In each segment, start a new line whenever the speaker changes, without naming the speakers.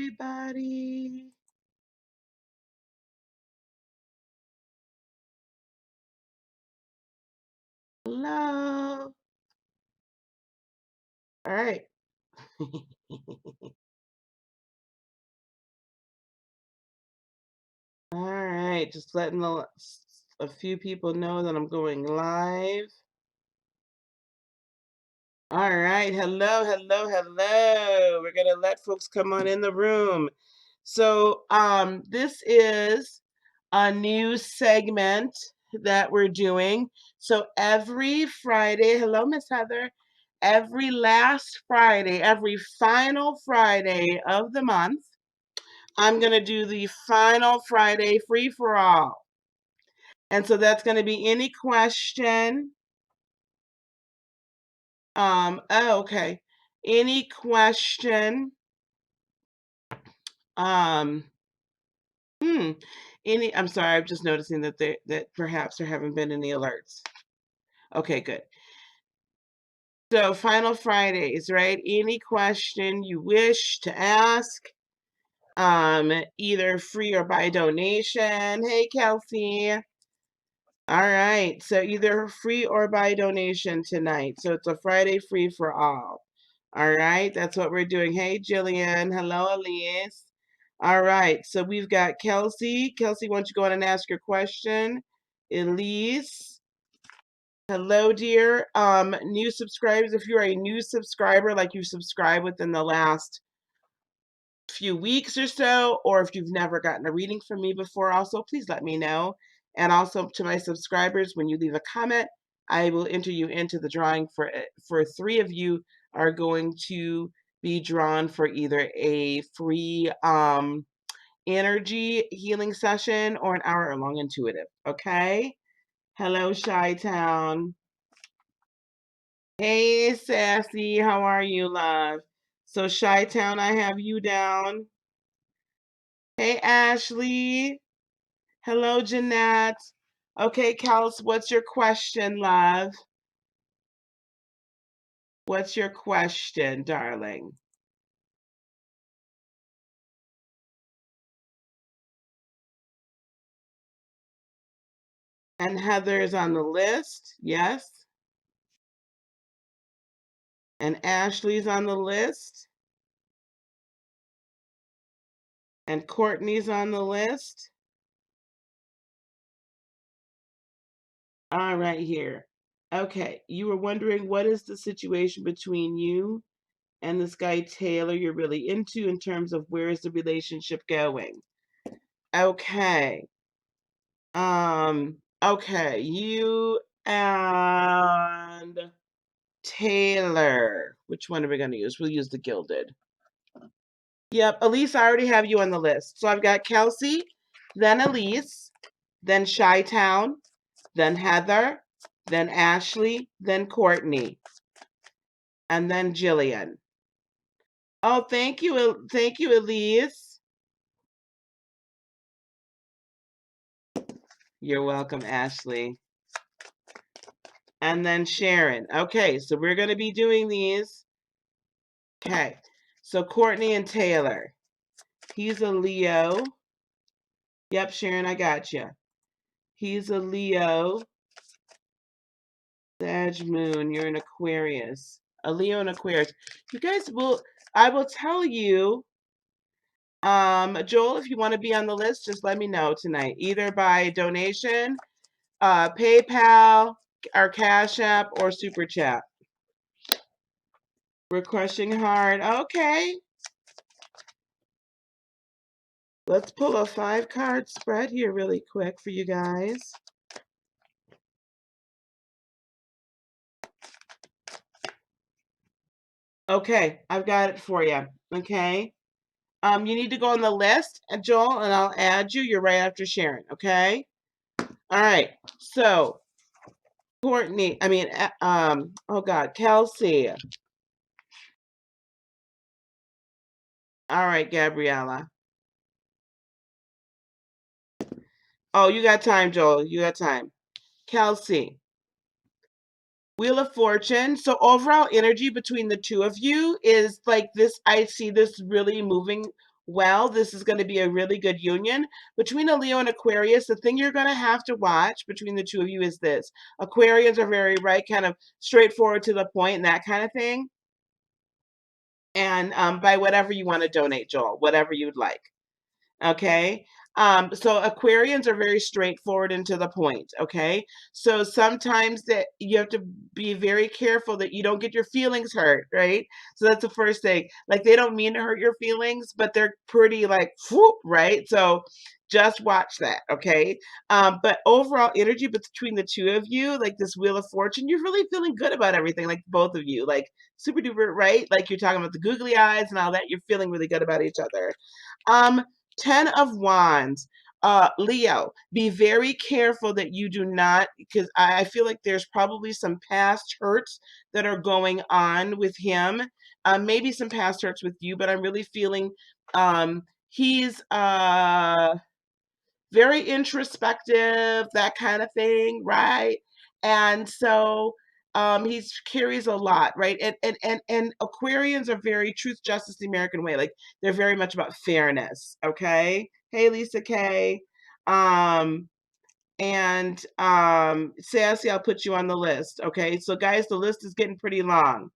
everybody. Hello. All right. All right. Just letting a few people know that I'm going live. All right. Hello, hello, hello. We're going to let folks come on in the room. So, this is a new segment that we're doing. So every Friday, hello, Miss Heather. Every last Friday, every final Friday of the month, I'm going to do the final Friday free for all. And so that's going to be any question. Okay. Any question. Um, I'm sorry, I'm just noticing that perhaps there haven't been any alerts. Okay, good. So final Fridays, right? Any question you wish to ask, either free or by donation. Hey, Kelsey. All right, so either free or by donation tonight. So it's a Friday free for all. All right, that's what we're doing. Hey, Jillian. Hello, Elise. All right, so we've got Kelsey. Kelsey, why don't you go on and ask your question? Elise. Hello, dear. New subscribers, if you're a new subscriber, like you subscribed within the last few weeks or so, or if you've never gotten a reading from me before, also, please let me know. And also to my subscribers, when you leave a comment, I will enter you into the drawing for 3 of you are going to be drawn for either a free energy healing session or an hour-long intuitive. Okay? Hello, Chi-Town. Hey, Sassy, how are you, love? So, Chi-Town, I have you down. Hey, Ashley. Hello, Jeanette. Okay, Kels, what's your question, love? What's your question, darling? And Heather's on the list, yes. And Ashley's on the list. And Courtney's on the list. All right, here. Okay, you were wondering what is the situation between you and this guy Taylor you're really into in terms of where is the relationship going? Okay. Okay, you and Taylor. Which one are we going to use? We'll use the gilded. Yep, Elise, I already have you on the list. So I've got Kelsey, then Elise, then Chi-Town, then Heather, then Ashley, then Courtney, and then Jillian. Oh, thank you, Elise. You're welcome, Ashley. And then Sharon. Okay, so we're going to be doing these. Okay, so Courtney and Taylor. He's a Leo. Yep, Sharon, I got you. He's a Leo. Sag Moon, you're an Aquarius. A Leo and Aquarius. You guys will, I will tell you, Joel, if you want to be on the list, just let me know tonight. Either by donation, PayPal, or Cash App, or Super Chat. We're crushing hard. Okay. Let's pull a 5-card spread here really quick for you guys. Okay, I've got it for you. Okay. You need to go on the list, Joel, and I'll add you. You're right after Sharon. Okay. All right. So, Courtney. Oh God, Kelsey. All right, Gabriella. Oh, you got time, Joel. You got time. Kelsey. Wheel of Fortune. So overall energy between the two of you is like this. I see this really moving well, this is going to be a really good union between a Leo and Aquarius. The thing you're going to have to watch between the two of you is this. Aquarians are very, right, kind of straightforward to the point and that kind of thing. And by whatever you want to donate, Joel, whatever you'd like. Okay. So Aquarians are very straightforward and to the point. Okay. So sometimes that you have to be very careful that you don't get your feelings hurt, right? So that's the first thing. Like they don't mean to hurt your feelings, but they're pretty like whoop, right? So just watch that, okay? But overall energy between the two of you, like this Wheel of Fortune, you're really feeling good about everything, like both of you, like super duper, right? Like you're talking about the googly eyes and all that. You're feeling really good about each other. Um, 10 of Wands. Leo, be very careful that you do not, because I feel like there's probably some past hurts that are going on with him. Maybe some past hurts with you, but I'm really feeling he's very introspective, that kind of thing, right? And so he carries a lot, right? And Aquarians are very truth, justice, the American way. Like they're very much about fairness. Okay. Hey, Lisa K. And Sassy, I'll put you on the list. Okay. So guys, the list is getting pretty long.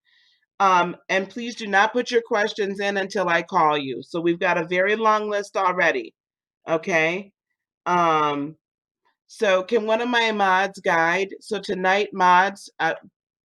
And please do not put your questions in until I call you. So we've got a very long list already. Okay. Um, so can one of my mods guide? So tonight, mods,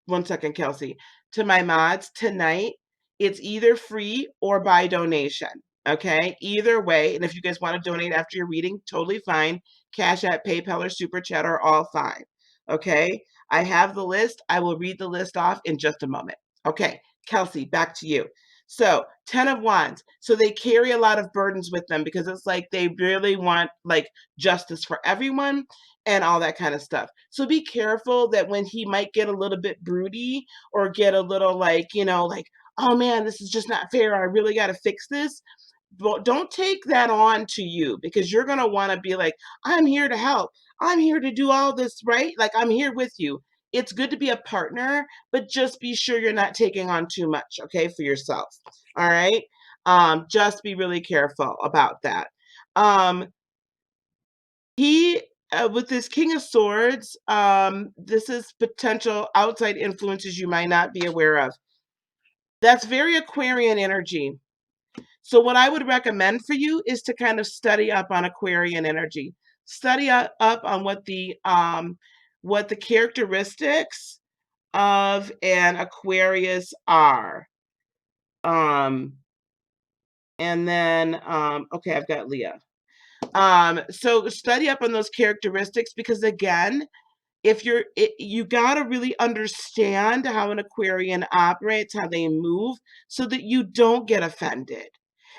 1 second, Kelsey. To my mods, tonight, it's either free or by donation. Okay, either way. And if you guys want to donate after your reading, totally fine. Cash App, PayPal, or Super Chat are all fine. Okay, I have the list. I will read the list off in just a moment. Okay, Kelsey, back to you. So 10 of Wands. So they carry a lot of burdens with them because it's like they really want like justice for everyone and all that kind of stuff. So be careful that when he might get a little bit broody or get a little like, like, oh man, this is just not fair. I really got to fix this. But don't take that on to you because you're going to want to be like, I'm here to help. I'm here to do all this, right? Like I'm here with you. It's good to be a partner, but just be sure you're not taking on too much, okay, for yourself. All right. Just be really careful about that. He with this King of Swords, this is potential outside influences you might not be aware of. That's very Aquarian energy. So what I would recommend for you is to kind of study up on Aquarian energy. Study up on what the characteristics of an Aquarius are. And then okay, I've got Leah. So study up on those characteristics because again, if you got to really understand how an Aquarian operates, how they move, so that you don't get offended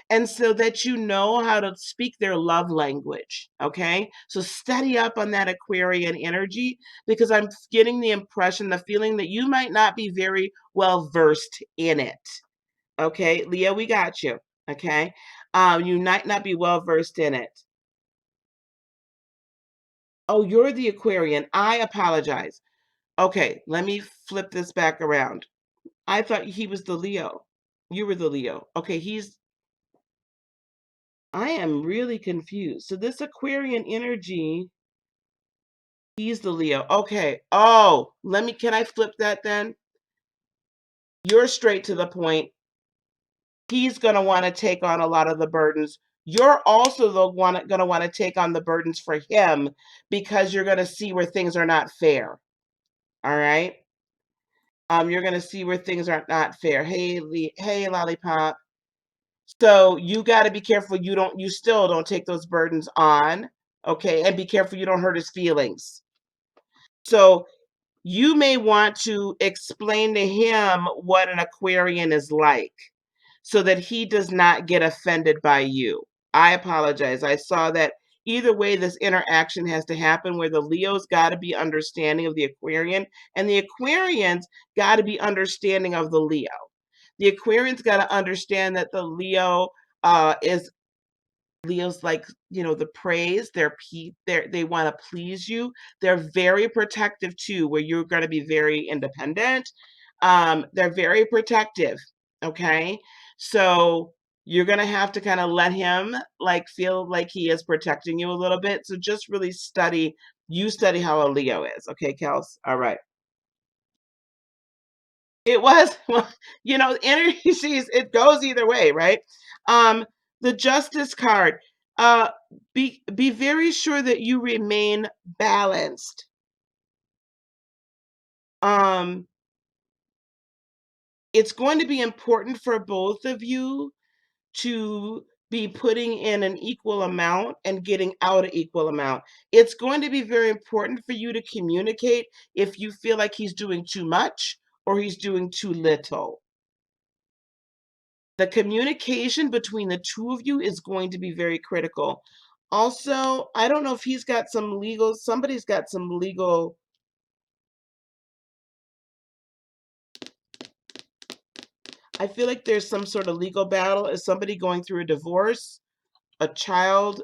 and so that you know how to speak their love language. Okay. So study up on that Aquarian energy because I'm getting the impression, the feeling that you might not be very well versed in it. Okay. Leah, we got you. Okay. You might not be well versed in it. Oh, you're the Aquarian. I apologize. Okay, let me flip this back around. I thought he was the Leo. You were the Leo. Okay, I am really confused. So this Aquarian energy, he's the Leo. Okay. Oh, can I flip that then? You're straight to the point. He's going to want to take on a lot of the burdens. You're also going to want to take on the burdens for him because you're going to see where things are not fair. All right? You're going to see where things are not fair. Hey, Lollipop. So you got to be careful you still don't take those burdens on, okay? And be careful you don't hurt his feelings. So you may want to explain to him what an Aquarian is like so that he does not get offended by you. I apologize. I saw that either way this interaction has to happen where the Leo's got to be understanding of the Aquarian and the Aquarian's got to be understanding of the Leo. The Aquarian's got to understand that the Leo is Leo's like, the praise, they want to please you. They're very protective too, where you're going to be very independent. They're very protective. Okay. So you're going to have to kind of let him like feel like he is protecting you a little bit. So just really study, you study how a Leo is. Okay, Kels? All right. It was, well, energies, it goes either way, right? Um, the Justice card. Uh, be very sure that you remain balanced. Um, it's going to be important for both of you to be putting in an equal amount and getting out an equal amount. It's going to be very important for you to communicate if you feel like he's doing too much or he's doing too little. The communication between the two of you is going to be very critical. Also, I don't know if he's got some legal, somebody's got some legal. I feel like there's some sort of legal battle. Is somebody going through a divorce, a child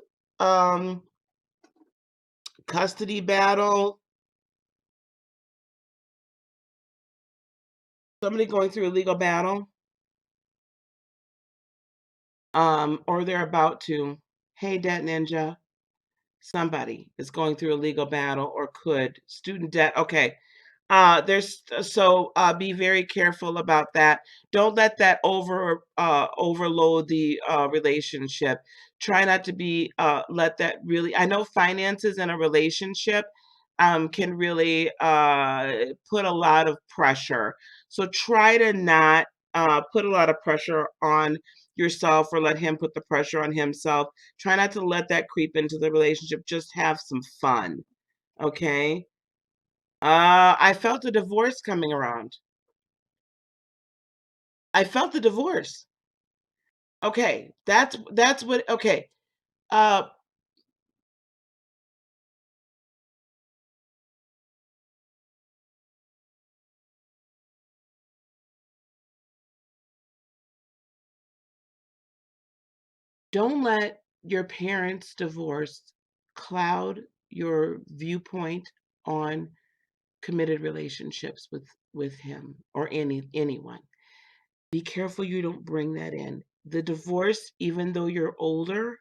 custody battle, somebody going through a legal battle, or they're about to. Hey, Debt Ninja, somebody is going through a legal battle or could. Student debt. Okay. There's so be very careful about that. Don't let that overload the relationship. Try not to be let that really. I know finances in a relationship can really put a lot of pressure. So try to not put a lot of pressure on yourself or let him put the pressure on himself. Try not to let that creep into the relationship. Just have some fun. Okay. I felt a divorce coming around. I felt the divorce. Okay, that's what. Okay, uh, don't let your parents' divorce cloud your viewpoint on committed relationships with him or anyone. Be careful you don't bring that in. The divorce, even though you're older,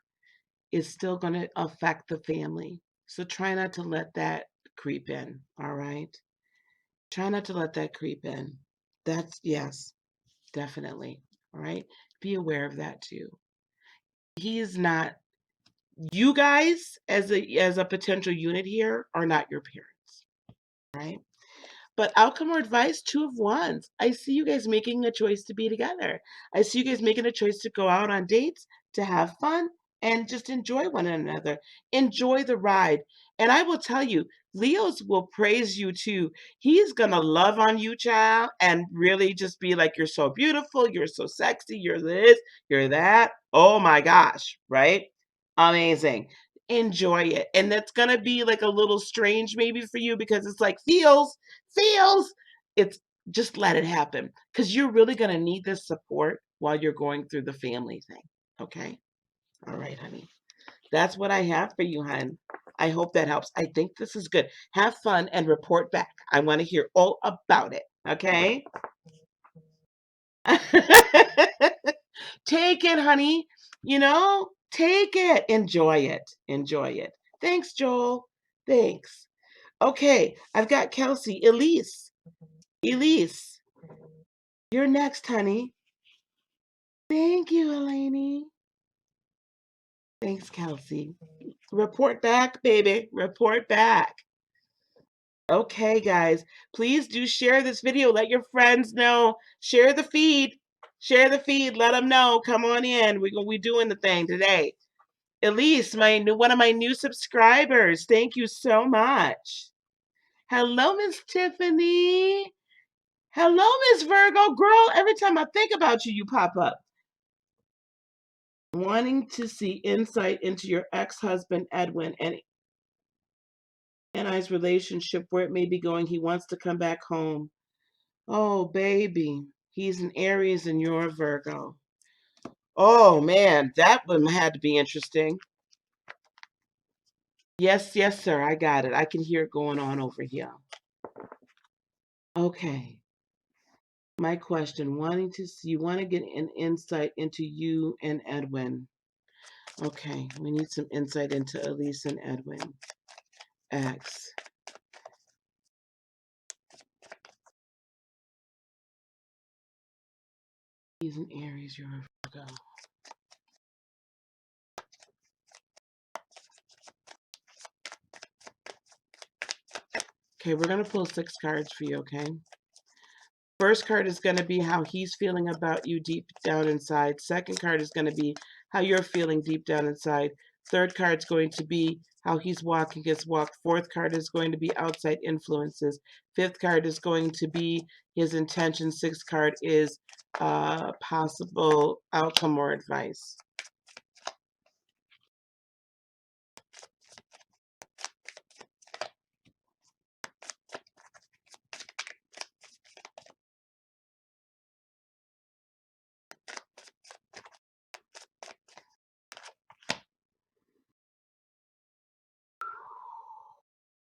is still going to affect the family. So try not to let that creep in. All right. Try not to let that creep in. That's yes, definitely. All right. Be aware of that too. He is not, you guys as a potential unit here are not your parents. Right. But outcome or advice, two of wands. I see you guys making a choice to be together. I see you guys making a choice to go out on dates, to have fun, and just enjoy one another. Enjoy the ride. And I will tell you, Leos will praise you too. He's going to love on you, child, and really just be like, you're so beautiful, you're so sexy, you're this, you're that. Oh my gosh, right? Amazing. Enjoy it. And that's going to be like a little strange maybe for you because it's like feels. It's just let it happen because you're really going to need this support while you're going through the family thing. Okay. All right, honey. That's what I have for you, hon. I hope that helps. I think this is good. Have fun and report back. I want to hear all about it. Okay. Take it, honey. Take it. Enjoy it. Enjoy it. Thanks, Joel. Thanks. Okay, I've got Kelsey. Elise. Elise, you're next, honey. Thank you, Eleni. Thanks, Kelsey. Report back, baby. Report back. Okay, guys, please do share this video. Let your friends know. Share the feed. Share the feed. Let them know. Come on in. We doing the thing today. Elise, one of my new subscribers. Thank you so much. Hello, Miss Tiffany. Hello, Miss Virgo. Girl, every time I think about you, you pop up. Wanting to see insight into your ex-husband, Edwin, and I's relationship, where it may be going. He wants to come back home. Oh, baby. He's an Aries and you're a Virgo. Oh, man. That one had to be interesting. Yes, yes, sir. I got it. I can hear it going on over here. Okay. My question, wanting to see, you want to get an insight into you and Edwin. Okay, we need some insight into Elise and Edwin. X. He's an Aries, you're a Virgo. Okay, we're going to pull 6 cards for you, okay? First card is going to be how he's feeling about you deep down inside. Second card is going to be how you're feeling deep down inside. Third card is going to be how he's walking his walk. Fourth card is going to be outside influences. Fifth card is going to be his intention. Sixth card is possible outcome or advice.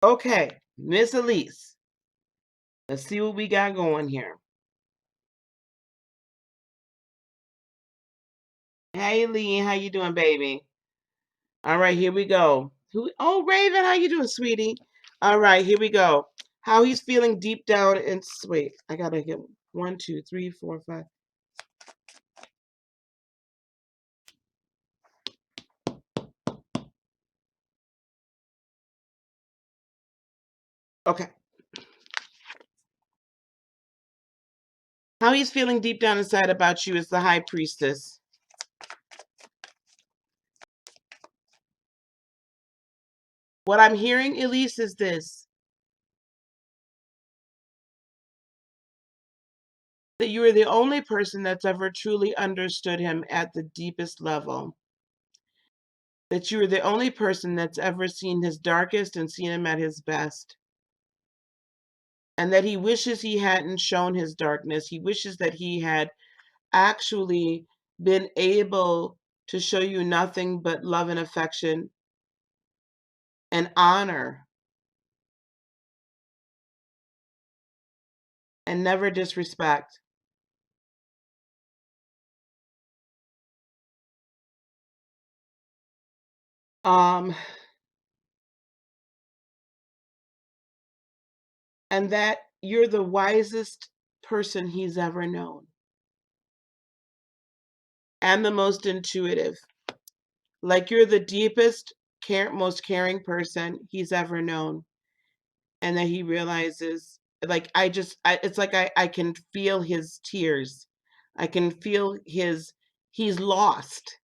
Okay, Miss Elise, let's see what we got going here. Hey, Lee, how you doing, baby? All right, here we go. Oh, Raven, how you doing, sweetie? All right, here we go. How he's feeling deep down and wait, I gotta get 1, 2, 3, 4, 5. Okay. How he's feeling deep down inside about you is the High Priestess. What I'm hearing, Elise, is this. That you are the only person that's ever truly understood him at the deepest level. That you are the only person that's ever seen his darkest and seen him at his best. And that he wishes he hadn't shown his darkness. He wishes that he had actually been able to show you nothing but love and affection and honor and never disrespect. And that you're the wisest person he's ever known and the most intuitive. Like you're the deepest, most caring person he's ever known. And that he realizes, like, it's like I can feel his tears. I can feel he's lost.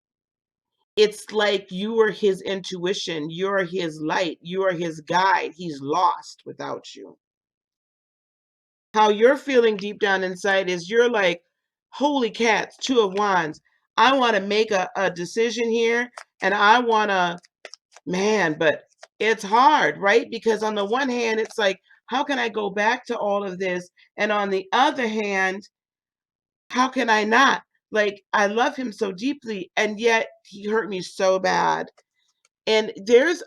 It's like you are his intuition. You're his light. You are his guide. He's lost without you. How you're feeling deep down inside is you're like, holy cats, 2 of Wands. I want to make a decision here and I want to, man, but it's hard, right? Because on the one hand, it's like, how can I go back to all of this? And on the other hand, how can I not? Like, I love him so deeply, and yet he hurt me so bad. And there's,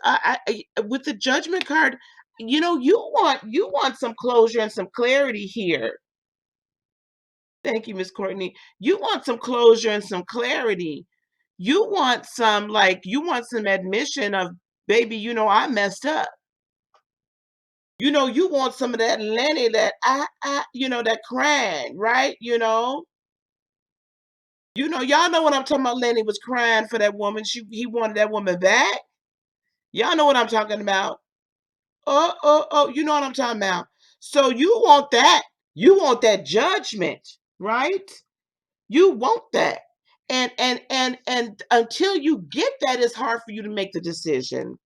with the Judgment card, you know, you want some closure and some clarity here. Thank you, Miss Courtney. You want some closure and some clarity. You want some, like, you want some admission of, baby, you know, I messed up. You know, you want some of that Lenny, that you know, that crying, right? You know, y'all know what I'm talking about. Lenny was crying for that woman. He wanted that woman back. Y'all know what I'm talking about. Oh, you know what I'm talking about. So you want that. You want that judgment, right? You want that. And until you get that, it's hard for you to make the decision.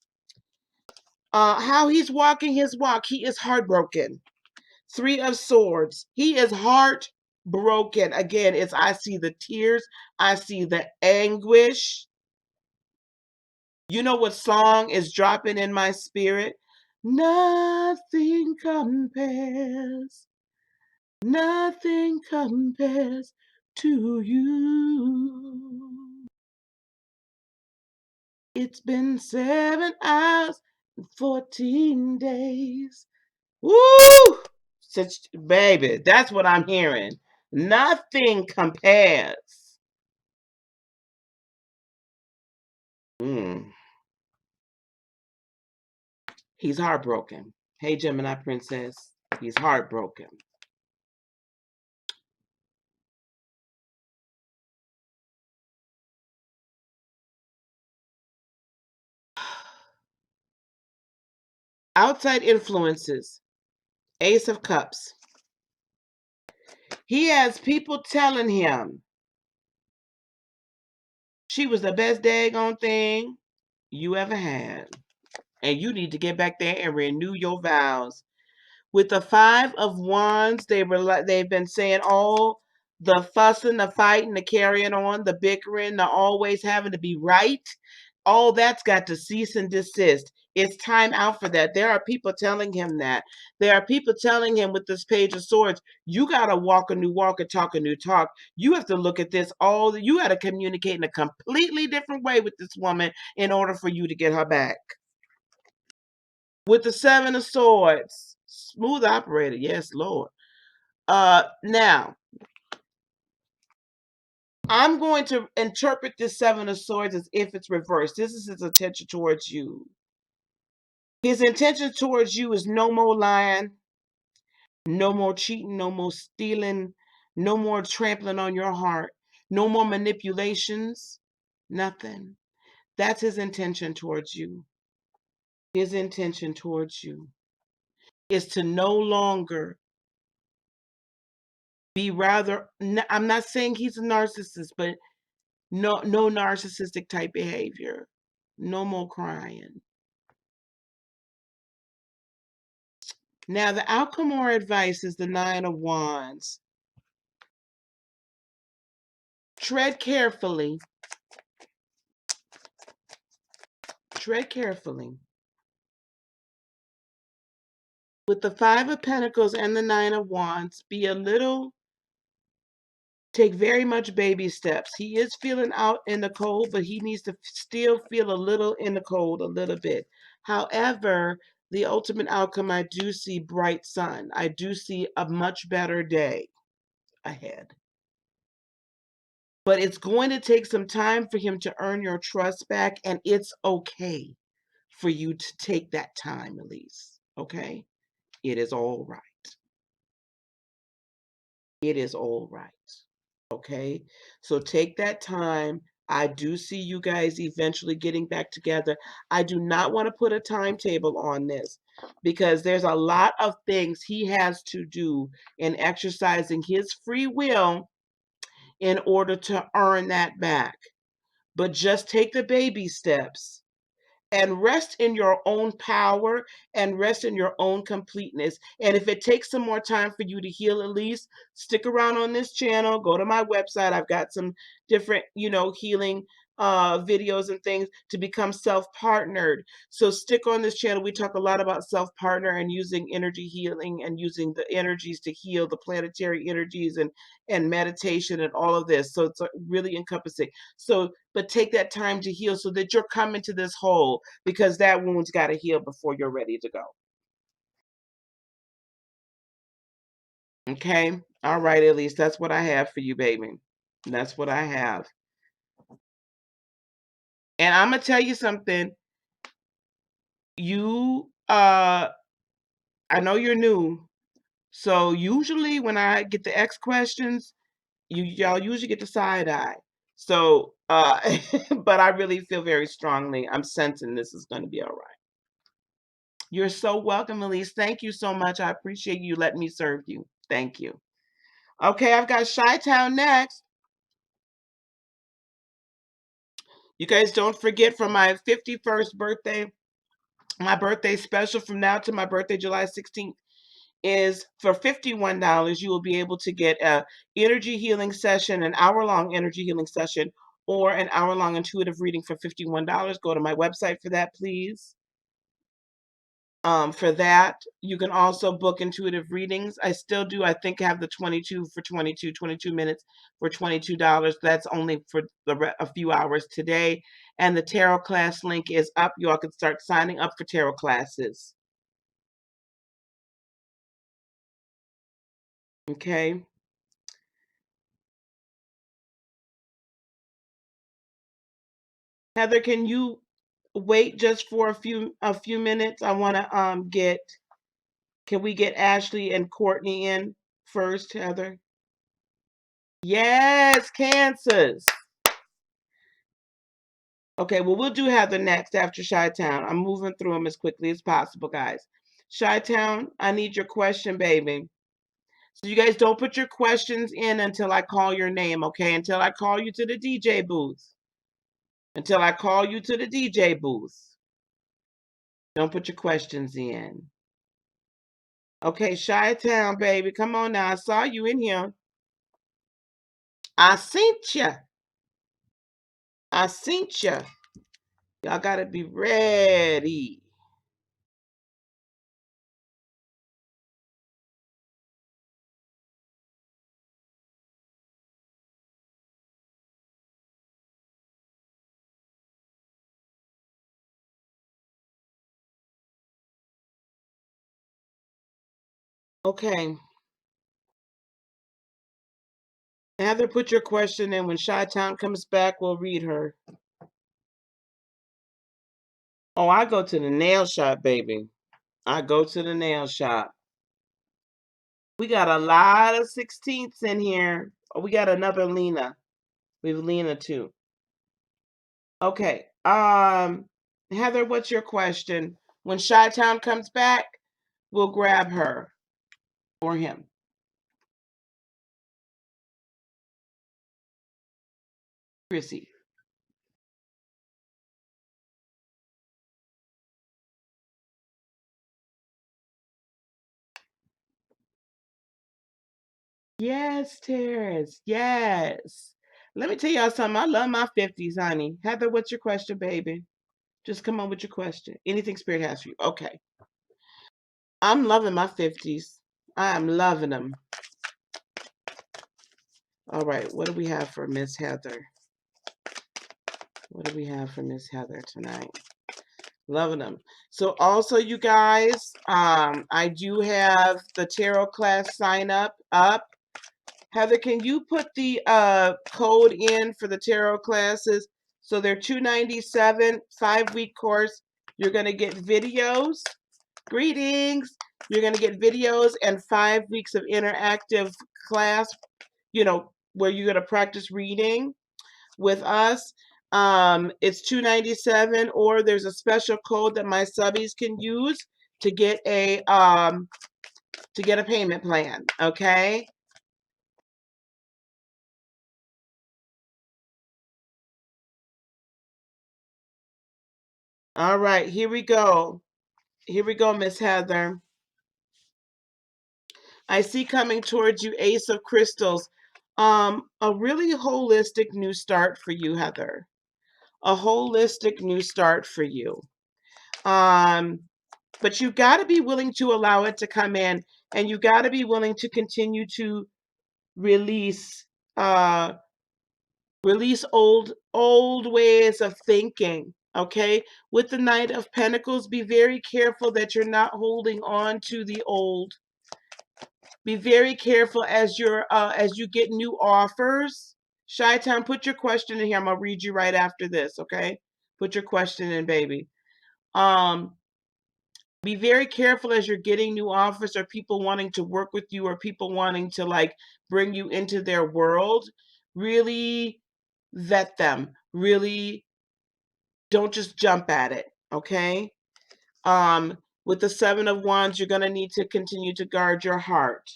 How he's walking his walk, he is heartbroken. 3 of Swords. He is heartbroken. Again, it's I see the tears. I see the anguish. You know what song is dropping in my spirit? Nothing compares. Nothing compares to you. It's been 7 hours and 14 days. Woo! Such, baby, that's what I'm hearing. Nothing compares. Mm. He's heartbroken. Hey, Gemini Princess. He's heartbroken. Outside influences. Ace of Cups. He has people telling him she was the best daggone thing you ever had. And you need to get back there and renew your vows. With the Five of Wands, they've been saying all the fussing, the fighting, the carrying on, the bickering, the always having to be right. All that's got to cease and desist. It's time out for that. There are people telling him that. There are people telling him with this Page of Swords, you got to walk a new walk and talk a new talk. You have to look at this you got to communicate in a completely different way with this woman in order for you to get her back. With the Seven of Swords, smooth operator, yes, Lord. Now, I'm going to interpret this Seven of Swords as if it's reversed. This is his intention towards you. His intention towards you is no more lying, no more cheating, no more stealing, no more trampling on your heart, no more manipulations, nothing. That's his intention towards you. His intention towards you is to no longer be rather, I'm not saying he's a narcissist, but no narcissistic type behavior. No more crying. Now, the outcome or advice is the Nine of Wands. Tread carefully. Tread carefully. With the Five of Pentacles and the Nine of Wands, take very much baby steps. He is feeling out in the cold, but he needs to still feel a little in the cold, a little bit. However, the ultimate outcome, I do see bright sun. I do see a much better day ahead. But it's going to take some time for him to earn your trust back, and it's okay for you to take that time, Elise. Okay? It is all right. It is all right. Okay? So take that time. I do see you guys eventually getting back together. I do not want to put a timetable on this because there's a lot of things he has to do in exercising his free will in order to earn that back. But just take the baby steps and rest in your own power and rest in your own completeness. And if it takes some more time for you to heal, at least stick around on this channel. Go to my website. I've got some different, healing videos and things to become self-partnered. So stick on this channel. We talk a lot about self-partner and using energy healing and using the energies to heal, the planetary energies and meditation and all of this. So it's really encompassing. So, but take that time to heal so that you're coming to this whole, because that wound's got to heal before you're ready to go. Okay? All right, Elise, that's what I have for you, baby. That's what I have. And I'm going to tell you something. I know you're new. So usually when I get the X questions, y'all usually get the side eye. So, but I really feel very strongly. I'm sensing this is going to be all right. You're so welcome, Elise. Thank you so much. I appreciate you letting me serve you. Thank you. Okay, I've got Chi-Town next. You guys don't forget, for my 51st birthday, my birthday special from now to my birthday, July 16th, is for $51. You will be able to get a energy healing session, an hour-long energy healing session, or an hour-long intuitive reading for $51. Go to my website for that, please. For that, you can also book intuitive readings. I still do, I think, have the 22 minutes for $22. That's only for a few hours today. And the tarot class link is up. You all can start signing up for tarot classes. Okay. Heather, can you wait just for a few minutes? I want to can we get Ashley and Courtney in first, Heather? Yes, Kansas. Okay, well, we'll do Heather next after Chi-Town. I'm moving through them as quickly as possible, guys. Chi-Town, I need your question, baby. So you guys don't put your questions in until I call your name, okay? Until I call you to the DJ booth. Until I call you to the DJ booth. Don't put your questions in. Okay, Chi-Town, baby. Come on now. I saw you in here. I seen you. I seen you. Y'all got to be ready. Okay. Heather, put your question in. When Chi-Town comes back, we'll read her. Oh, I go to the nail shop, baby. I go to the nail shop. We got a lot of 16ths in here. Oh, we got another Lena. We have Lena too. Okay. Heather, what's your question? When Chi-Town comes back, we'll grab her or him. Chrissy. Yes, Terrence. Yes. Let me tell y'all something. I love my 50s, honey. Heather, what's your question, baby? Just come on with your question. Anything Spirit has for you. Okay. I'm loving my 50s. I am loving them. All right. What do we have for Miss Heather? What do we have for Miss Heather tonight? Loving them. So also, you guys, I do have the tarot class sign up. Heather, can you put the code in for the tarot classes? So they're $297, 5-week course. You're going to get videos. Greetings. You're going to get videos and 5 weeks of interactive class, where you're going to practice reading with us. It's $297, or there's a special code that my subbies can use to get a payment plan. Okay. All right, here we go. Here we go, Miss Heather. I see coming towards you, Ace of Crystals. A really holistic new start for you, Heather. A holistic new start for you. But you got to be willing to allow it to come in, and you got to be willing to continue to release old ways of thinking. Okay, with the Knight of Pentacles, be very careful that you're not holding on to the old. Be very careful as you get new offers. Chi-Town, put your question in here. I'm gonna read you right after this. Okay, put your question in, baby. Be very careful as you're getting new offers, or people wanting to work with you, or people wanting to like bring you into their world. Really vet them. Really don't just jump at it. Okay. With the Seven of Wands, you're gonna need to continue to guard your heart.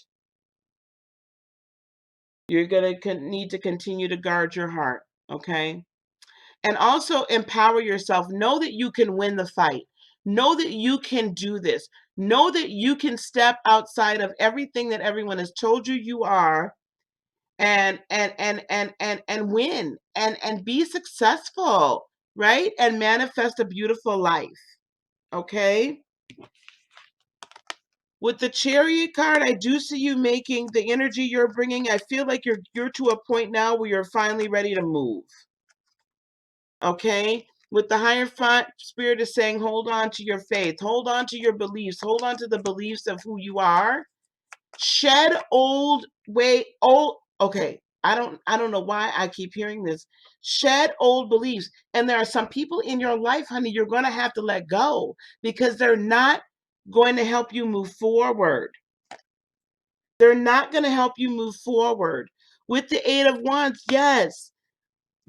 You're going to need to continue to guard your heart, okay? And also empower yourself. Know that you can win the fight. Know that you can do this. Know that you can step outside of everything that everyone has told you you are, and win and be successful, right? And manifest a beautiful life, okay? With the Chariot card, I do see you making the energy you're bringing. I feel like you're to a point now where you're finally ready to move. Okay? With the higher spirit is saying, hold on to your faith, hold on to your beliefs, hold on to the beliefs of who you are. Shed old. Okay. I don't know why I keep hearing this. Shed old beliefs. And there are some people in your life, honey, you're going to have to let go because they're not going to help you move forward. They're not going to help you move forward. With the Eight of Wands, yes,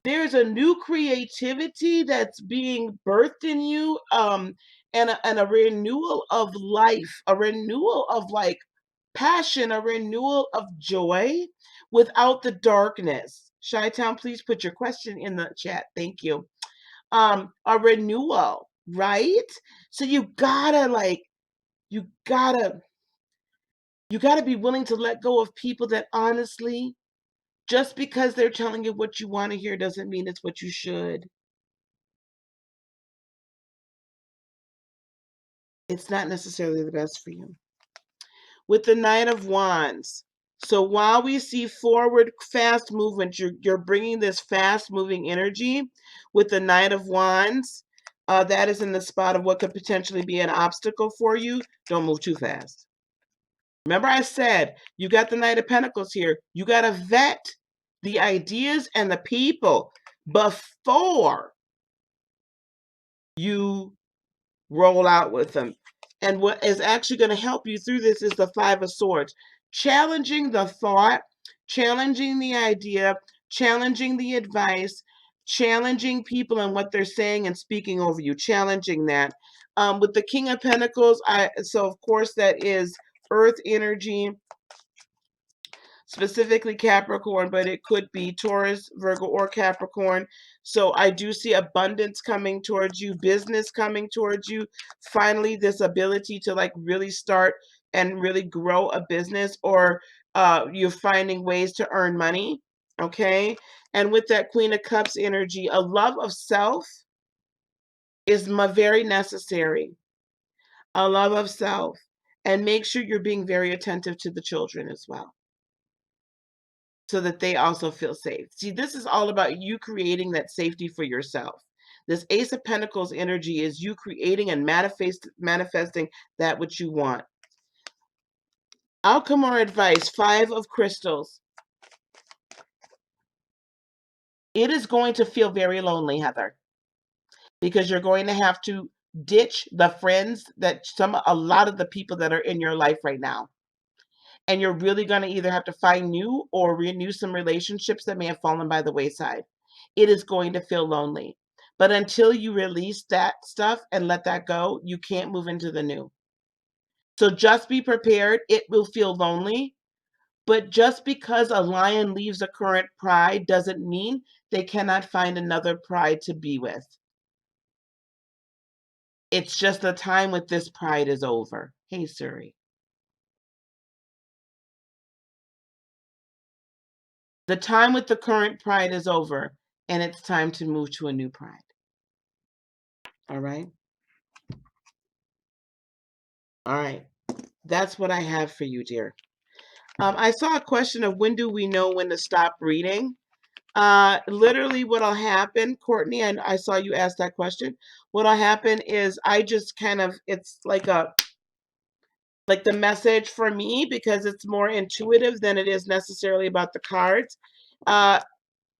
there's a new creativity that's being birthed in you, and a renewal of life, a renewal of like passion, a renewal of joy without the darkness. Chi-Town, please put your question in the chat. Thank you. A renewal, right? So you gotta you gotta be willing to let go of people that honestly, just because they're telling you what you want to hear doesn't mean it's what you should. It's not necessarily the best for you. With the Knight of Wands, so while we see forward fast movement, you're bringing this fast moving energy with the Knight of Wands. That is in the spot of what could potentially be an obstacle for you. Don't move too fast. Remember I said, you got the Knight of Pentacles here. You got to vet the ideas and the people before you roll out with them. And what is actually going to help you through this is the Five of Swords. Challenging the thought, challenging the idea, challenging the advice, challenging people and what they're saying and speaking over you, challenging that. With the King of Pentacles, so of course that is earth energy, specifically Capricorn, but it could be Taurus, Virgo, or Capricorn. So I do see abundance coming towards you, business coming towards you. Finally, this ability to like really start and really grow a business, or you're finding ways to earn money. Okay. And with that Queen of Cups energy, a love of self is very necessary. A love of self. And make sure you're being very attentive to the children as well, so that they also feel safe. See, this is all about you creating that safety for yourself. This Ace of Pentacles energy is you creating and manifesting that which you want. Outcome or advice, Five of Crystals. It is going to feel very lonely, Heather, because you're going to have to ditch the friends that a lot of the people that are in your life right now. And you're really going to either have to find new or renew some relationships that may have fallen by the wayside. It is going to feel lonely. But until you release that stuff and let that go, you can't move into the new. So just be prepared. It will feel lonely. But just because a lion leaves a current pride doesn't mean they cannot find another pride to be with. It's just the time with this pride is over. Hey, Suri. The time with the current pride is over, and it's time to move to a new pride. All right? All right. That's what I have for you, dear. I saw a question of when do we know when to stop reading? Literally what'll happen, Courtney, and I saw you ask that question. What'll happen is I just kind of, it's like the message for me, because it's more intuitive than it is necessarily about the cards.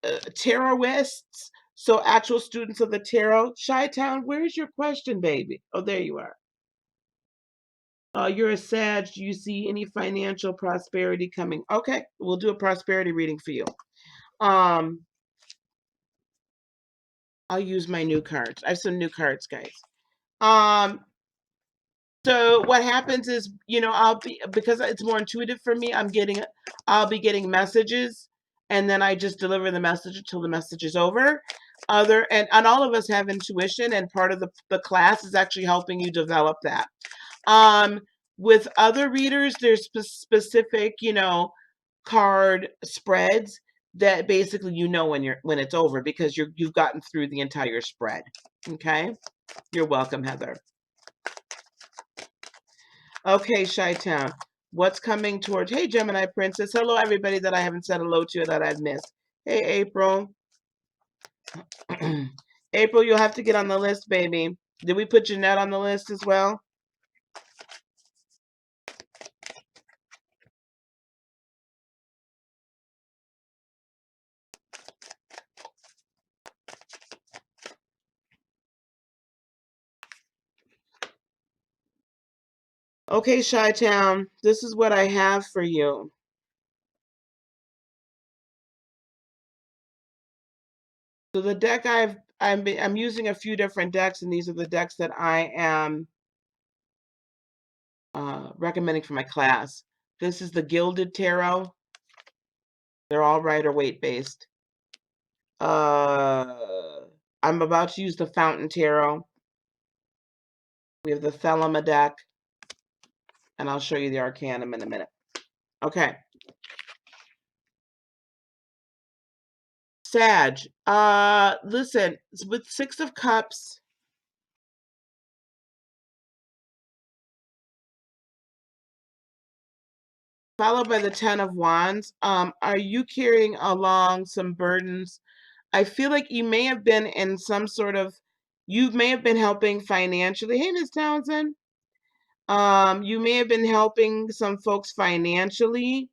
Tarotists, so actual students of the tarot. Chi-Town, where's your question, baby? Oh, there you are. You're a Sag. Do you see any financial prosperity coming? Okay, we'll do a prosperity reading for you. I'll use my new cards. I have some new cards, guys. So what happens is, because it's more intuitive for me, I'll be getting messages, and then I just deliver the message until the message is over. And all of us have intuition, and part of the class is actually helping you develop that. With other readers, there's specific, card spreads that basically when it's over, because you've gotten through the entire spread. Okay? You're welcome, Heather. Okay, Chi-Town. What's coming towards? Hey, Gemini Princess. Hello, everybody that I haven't said hello to that I've missed. Hey, April. April, you'll have to get on the list, baby. Did we put Jeanette on the list as well? Okay, Chi-Town, this is what I have for you. So the deck I'm using a few different decks, and these are the decks that I am recommending for my class. This is the Gilded Tarot. They're all Rider-Waite based. I'm about to use the Fountain Tarot. We have the Thelema deck, and I'll show you the Arcanum in a minute. Okay. Sag. Listen, with Six of Cups, followed by the Ten of Wands, are you carrying along some burdens? I feel like you may have been in some sort of, you may have been helping financially. Hey, Miss Townsend. You may have been helping some folks financially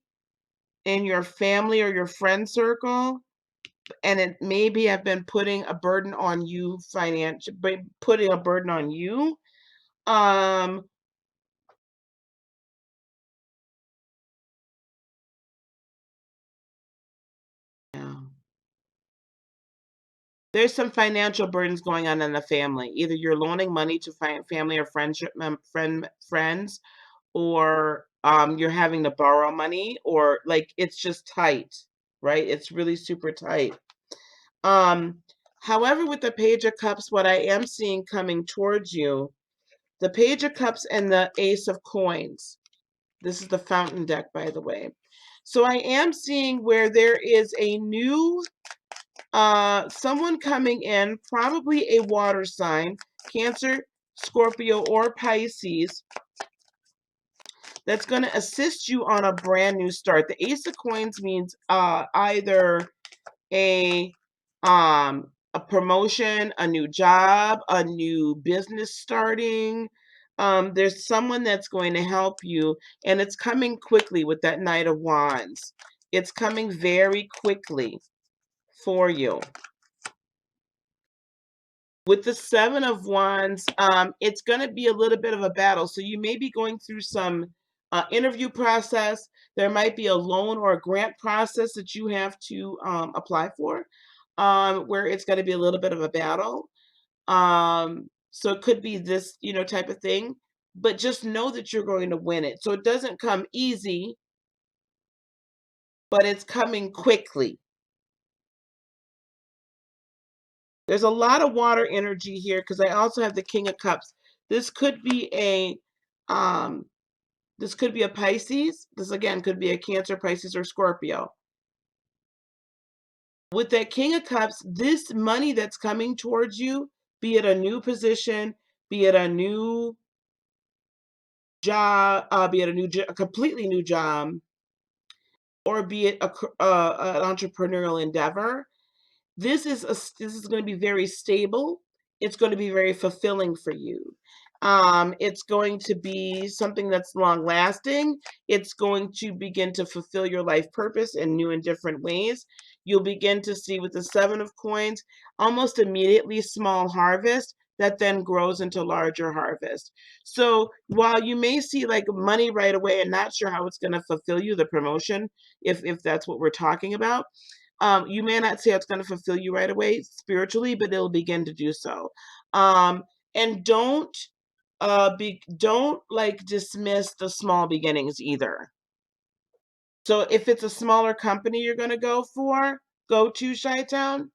in your family or your friend circle, and it maybe have been putting a burden on you putting a burden on you. Um, yeah. There's some financial burdens going on in the family. Either you're loaning money to family or friends, or you're having to borrow money, or like it's just tight, right? It's really super tight. Um, However, with the Page of Cups, what I am seeing coming towards you, the Page of Cups and the Ace of Coins. This is the Fountain deck, by the way. So I am seeing where there is a new someone coming in, probably a water sign, Cancer, Scorpio, or Pisces, that's going to assist you on a brand new start. The Ace of Coins means either a promotion, a new job, a new business starting. There's someone that's going to help you, and it's coming quickly with that Knight of Wands. It's coming very quickly for you. With the Seven of Wands, it's going to be a little bit of a battle. So you may be going through some interview process. There might be a loan or a grant process that you have to apply for, where it's going to be a little bit of a battle. So it could be this, type of thing. But just know that you're going to win it. So it doesn't come easy, but it's coming quickly. There's a lot of water energy here because I also have the King of Cups. This could be a um this could be a Pisces. This again could be a Cancer, Pisces, or Scorpio. With that King of Cups, this money that's coming towards you, be it a new position, be it a new job, be it a completely new job, or be it an entrepreneurial endeavor, this is going to be very stable. It's going to be very fulfilling for you. It's going to be something that's long lasting. It's going to begin to fulfill your life purpose in new and different ways. You'll begin to see with the Seven of Coins almost immediately small harvest that then grows into larger harvest. So while you may see like money right away and not sure how it's going to fulfill you, the promotion, if that's what we're talking about, you may not say it's going to fulfill you right away spiritually, but it'll begin to do so. And don't like dismiss the small beginnings either. So if it's a smaller company you're going to go to Chi-Town,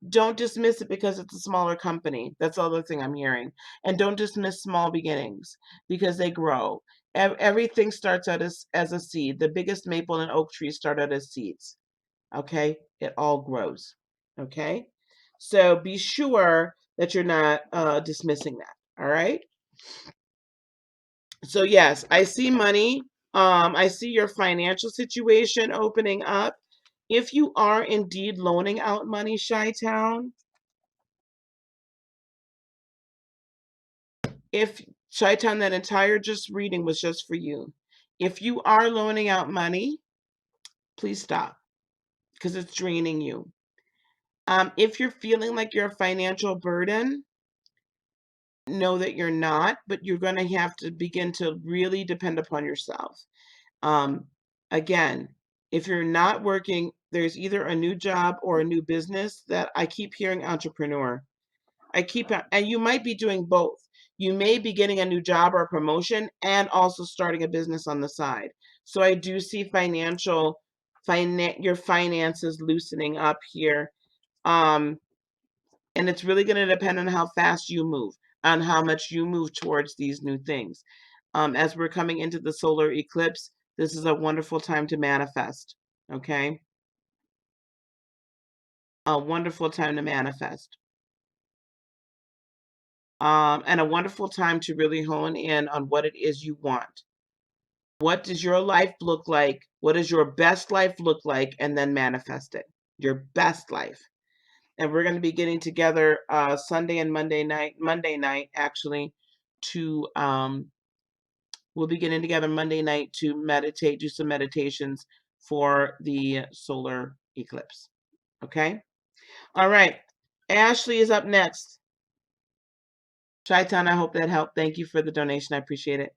don't dismiss it because it's a smaller company. That's the other thing I'm hearing. And don't dismiss small beginnings because they grow. Everything starts out as a seed. The biggest maple and oak trees start out as seeds. Okay, it all grows. Okay, so be sure that you're not dismissing that. All right, so yes, I see money. I see your financial situation opening up. If you are indeed loaning out money, Chi-Town, if Chi-Town, that entire just reading was just for you. If you are loaning out money, please stop because it's draining you. If you're feeling like you're a financial burden, know that you're not, but you're going to have to begin to really depend upon yourself. Again, if you're not working, there's either a new job or a new business. That I keep hearing entrepreneur. And you might be doing both. You may be getting a new job or a promotion and also starting a business on the side. So I do see your finances loosening up here. Um, and it's really going to depend on how fast you move, on how much you move towards these new things. As we're coming into the solar eclipse, this is a wonderful time to manifest. Okay? A wonderful time to manifest. And a wonderful time to really hone in on what it is you want. What does your life look like? What does your best life look like? And then manifest it. Your best life. And we're going to be getting together Sunday and Monday night actually, to we'll be getting together Monday night to meditate, do some meditations for the solar eclipse. Okay? All right. Ashley is up next. Shaitan, I hope that helped. Thank you for the donation. I appreciate it.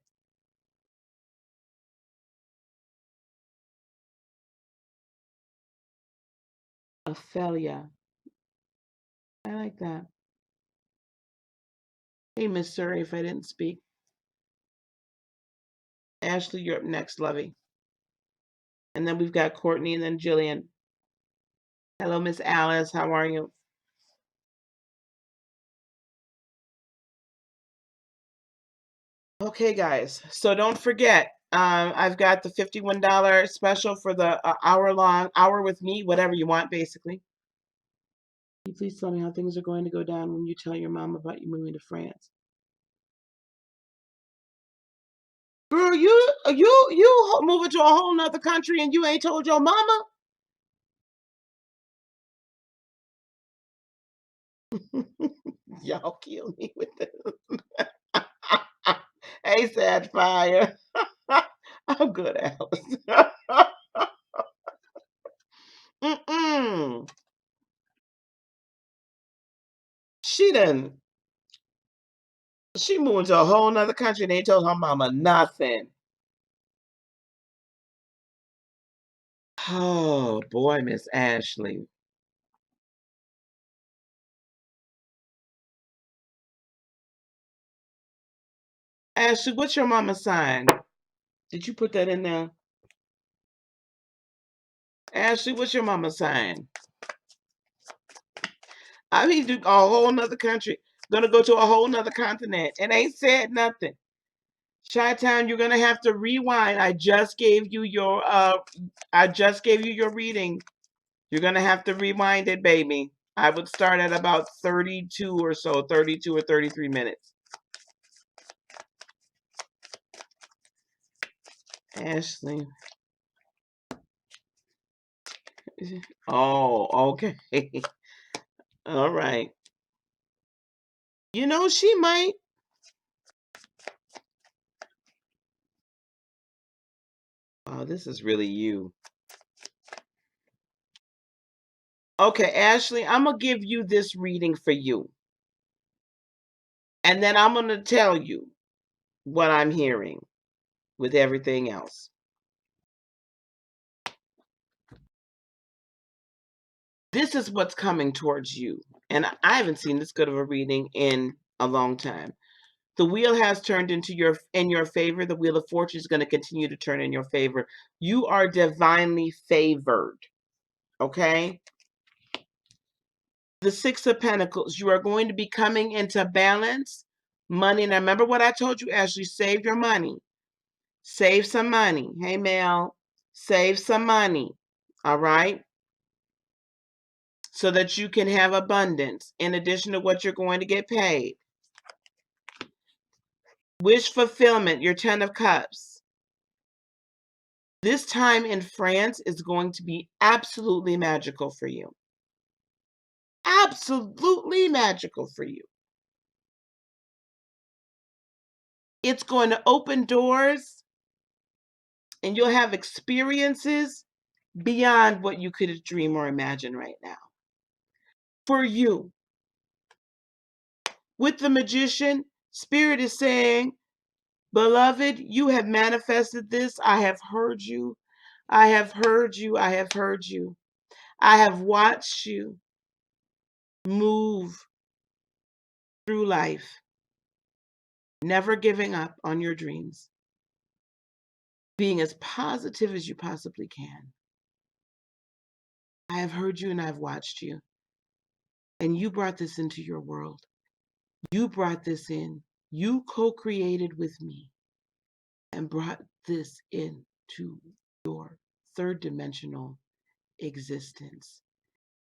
Ophelia. I like that. Hey, Miss Surrey, if I didn't speak. Ashley, you're up next, lovey. And then we've got Courtney and then Jillian. Hello, Miss Alice. How are you? Okay, guys. So don't forget, I've got the $51 special for the hour with me, whatever you want, basically. Can you please tell me how things are going to go down when you tell your mom about you moving to France? Girl, you moving to a whole nother country and you ain't told your mama? Y'all kill me with this. Hey, sad fire. I'm good, Alice. Mm-mm. She done. She moved to a whole nother country and ain't told her mama nothing. Oh boy, Miss Ashley. Ashley, what's your mama's sign? Did you put that in there? Ashley, what's your mama's sign? I mean, to a whole nother country. Gonna go to a whole nother continent and ain't said nothing. Chi-Town, you're gonna have to rewind. I just gave you your reading. You're gonna have to rewind it, baby. I would start at about 32 or so, 32 or 33 minutes. Ashley. Oh, okay. All right. You know, she might. Oh, this is really you. Okay, Ashley, I'm going to give you this reading for you. And then I'm going to tell you what I'm hearing with everything else. This is what's coming towards you. And I haven't seen this good of a reading in a long time. The wheel has turned in your favor. The wheel of fortune is going to continue to turn in your favor. You are divinely favored. Okay? The Six of Pentacles. You are going to be coming into balance. Money. Now, remember what I told you, Ashley. Save your money. Save some money. Hey, Mel. Save some money. All right? So that you can have abundance in addition to what you're going to get paid. Wish fulfillment. Your 10 of Cups. This time in France is going to be absolutely magical for you. Absolutely magical for you. It's going to open doors and you'll have experiences beyond what you could dream or imagine right now. For you. With the Magician, Spirit is saying, beloved, you have manifested this. I have heard you. I have heard you. I have heard you. I have watched you move through life, never giving up on your dreams, being as positive as you possibly can. I have heard you and I've watched you. And you brought this into your world. You brought this in. You co-created with me and brought this into your third dimensional existence.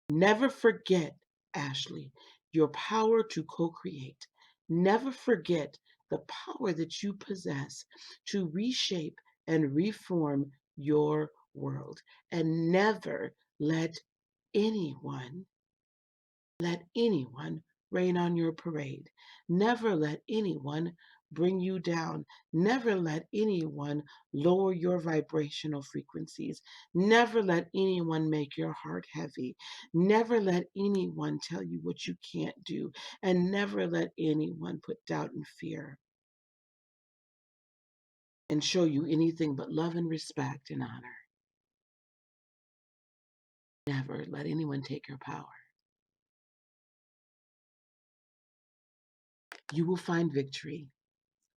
Never forget, Ashley, your power to co-create. Never forget the power that you possess to reshape and reform your world. And never let anyone rain on your parade. Never let anyone bring you down. Never let anyone lower your vibrational frequencies. Never let anyone make your heart heavy. Never let anyone tell you what you can't do. And never let anyone put doubt and fear and show you anything but love and respect and honor. Never let anyone take your power. You will find victory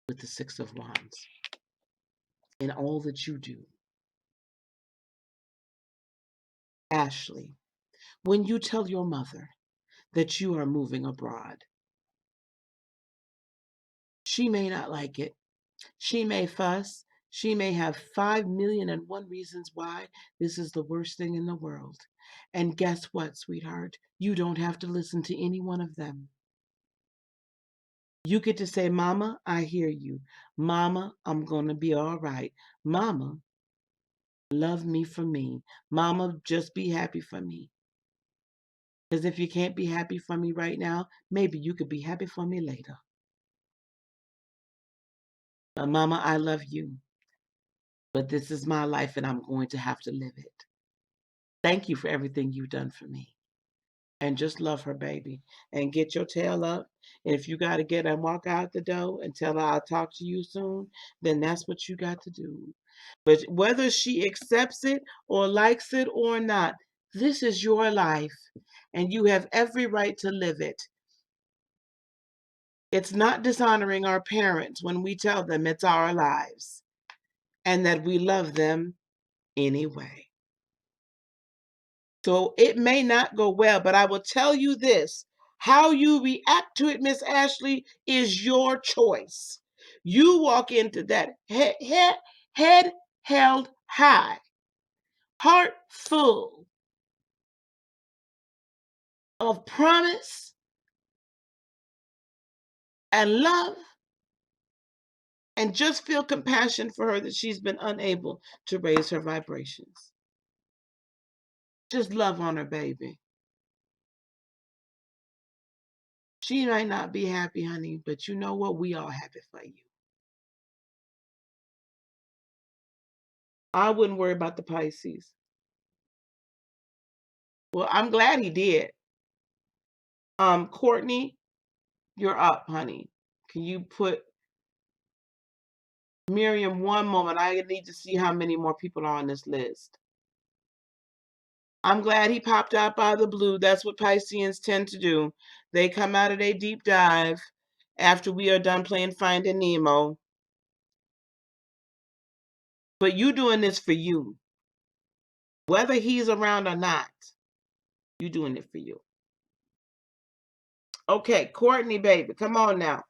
with the Six of Wands in all that you do. Ashley, when you tell your mother that you are moving abroad, she may not like it. She may fuss. She may have 5,000,001 reasons why this is the worst thing in the world. And guess what, sweetheart? You don't have to listen to any one of them. You get to say, Mama, I hear you. Mama, I'm going to be all right. Mama, love me for me. Mama, just be happy for me. Because if you can't be happy for me right now, maybe you could be happy for me later. Mama, I love you, but this is my life and I'm going to have to live it. Thank you for everything you've done for me. And just love her, baby. And get your tail up. And if you got to get and walk out the door and tell her I'll talk to you soon, then that's what you got to do. But whether she accepts it or likes it or not, this is your life. And you have every right to live it. It's not dishonoring our parents when we tell them it's our lives and that we love them anyway. So it may not go well, but I will tell you this. How you react to it, Miss Ashley, is your choice. You walk into that head held high, heart full of promise and love, and just feel compassion for her that she's been unable to raise her vibrations. Just love on her, baby. She might not be happy, honey, but you know what? We all happy for you. I wouldn't worry about the Pisces. Well, I'm glad he did. Courtney, you're up, honey. Can you put Miriam one moment? I need to see how many more people are on this list. I'm glad he popped out by the blue. That's what Pisceans tend to do. They come out of their deep dive after we are done playing Finding Nemo. But you doing this for you. Whether he's around or not, you doing it for you. Okay, Courtney, baby, come on now.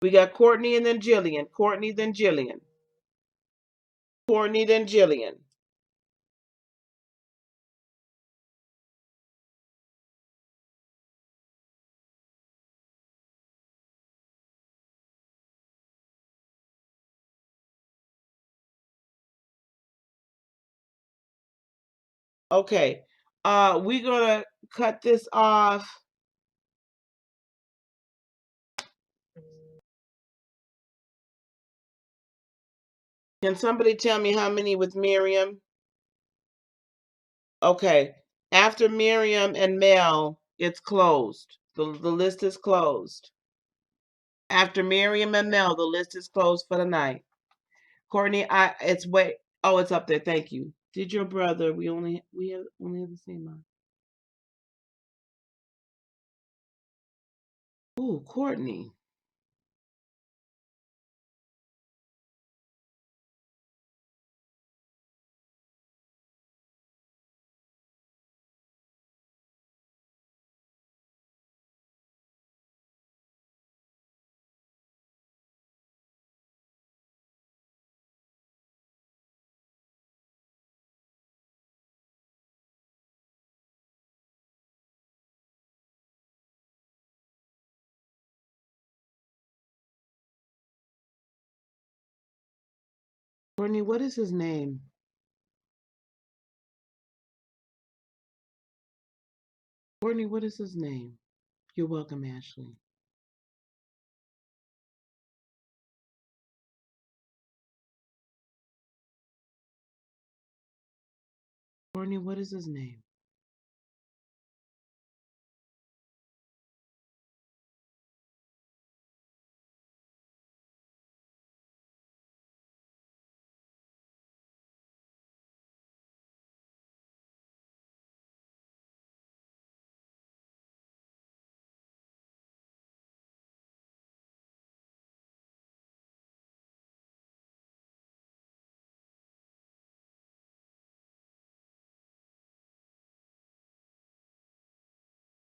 We got Courtney and then Jillian. Courtney, then Jillian. Courtney, then Jillian. Okay. We're gonna cut this off. Can somebody tell me how many with Miriam? Okay. After Miriam and Mel, it's closed. The list is closed. After Miriam and Mel, the list is closed for the night. Courtney, it's way. Oh, it's up there. Thank you. Did your brother? We have the same one. Ooh, Courtney. Courtney, what is his name? Courtney, what is his name? You're welcome, Ashley. Courtney, what is his name?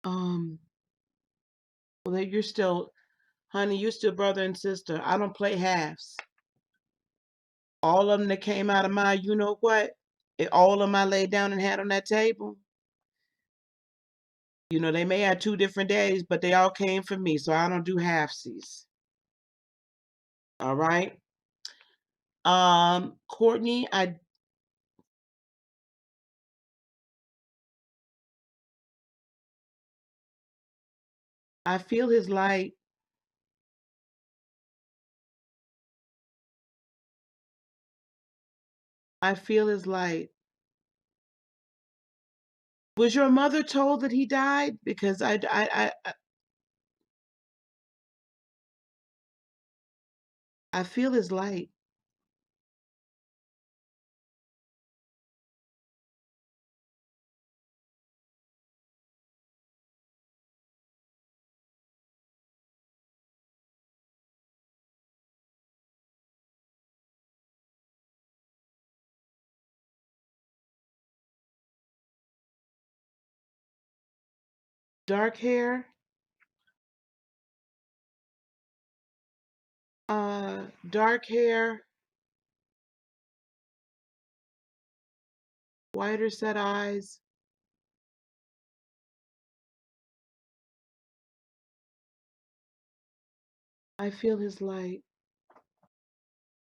Um, well, you're still, honey, you're still brother and sister. I don't play halves. All of them that came out of my, you know what? All of them I laid down and had on that table. You know, they may have two different days, but they all came from me, so I don't do halfsies. All right. Courtney, I feel his light. I feel his light. Was your mother told that he died? Because I feel his light. Dark hair, dark hair, whiter set eyes. I feel his light.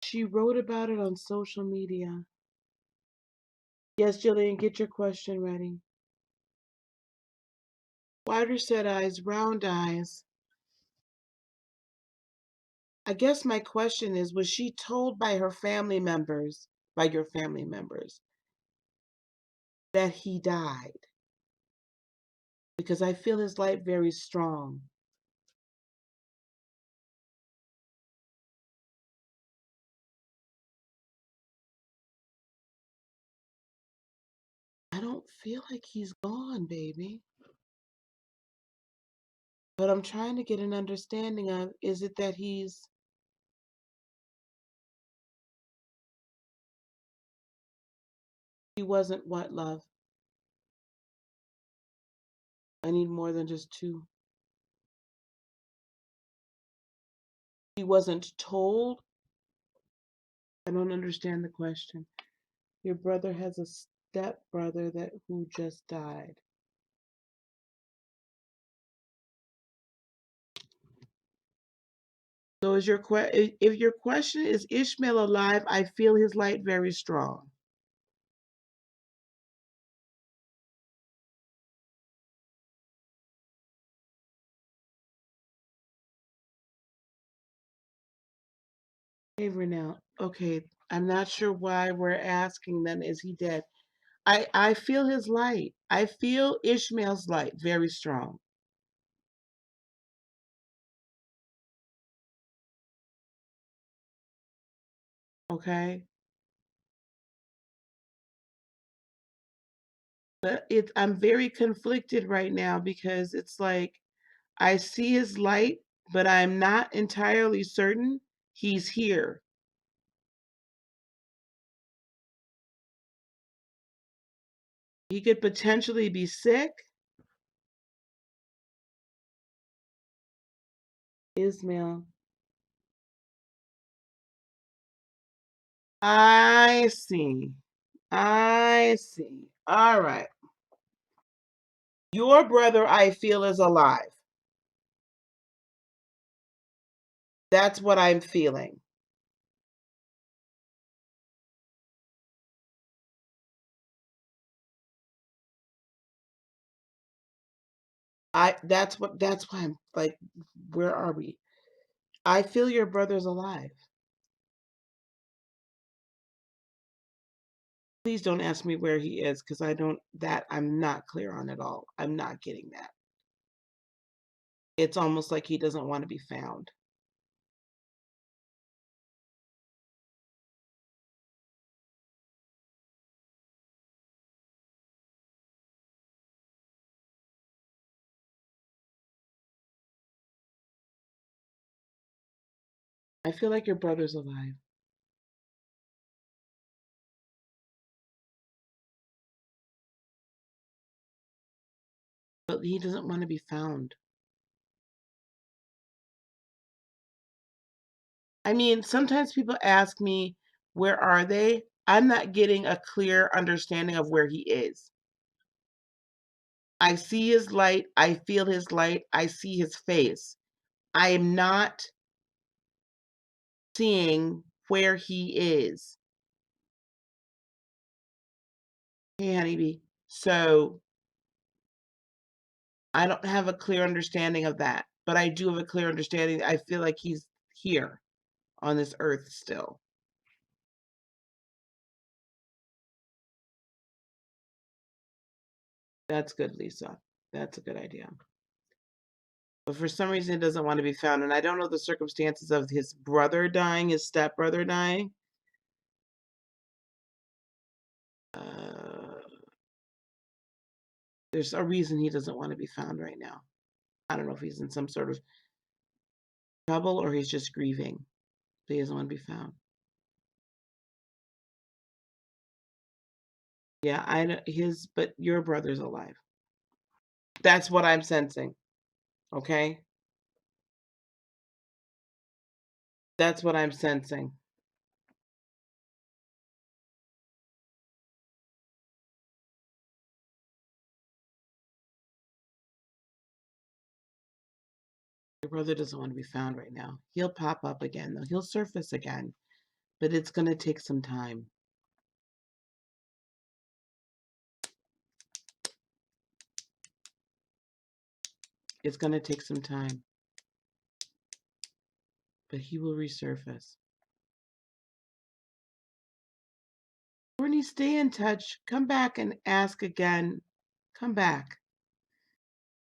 She wrote about it on social media. Yes, Jillian, get your question ready. Whiter set eyes, round eyes. I guess my question is, was she told by her family members, by your family members, that he died? Because I feel his light very strong. I don't feel like he's gone, baby. But I'm trying to get an understanding of, is it that he wasn't what, love? I need more than just two. He wasn't told? I don't understand the question. Your brother has a step brother who just died. So is if your question is Ishmael alive, I feel his light very strong. Hey, Renell. Okay, I'm not sure why we're asking then, is he dead? I feel his light. I feel Ishmael's light very strong. Okay? But I'm very conflicted right now because it's like I see his light, but I'm not entirely certain he's here. He could potentially be sick. Ismail. I see. I see. All right. Your brother, I feel, is alive. That's what I'm feeling. That's why I'm like, where are we? I feel your brother's alive. Please don't ask me where he is because I'm not clear on at all. I'm not getting that. It's almost like he doesn't want to be found. I feel like your brother's alive, but he doesn't want to be found. I mean, sometimes people ask me, where are they? I'm not getting a clear understanding of where he is. I see his light. I feel his light. I see his face. I am not seeing where he is. Hey, honeybee. So I don't have a clear understanding of that, but I do have a clear understanding. I feel like he's here on this earth still. That's good, Lisa. That's a good idea. But for some reason, it doesn't want to be found. And I don't know the circumstances of his brother dying, his stepbrother dying. Uh, there's a reason he doesn't want to be found right now. I don't know if he's in some sort of trouble or he's just grieving, but he doesn't want to be found. Yeah, I know but your brother's alive. That's what I'm sensing. Okay? That's what I'm sensing. Your brother doesn't want to be found right now. He'll pop up again, though. He'll surface again, but it's going to take some time. It's going to take some time, but he will resurface. Courtney, stay in touch. Come back and ask again. Come back.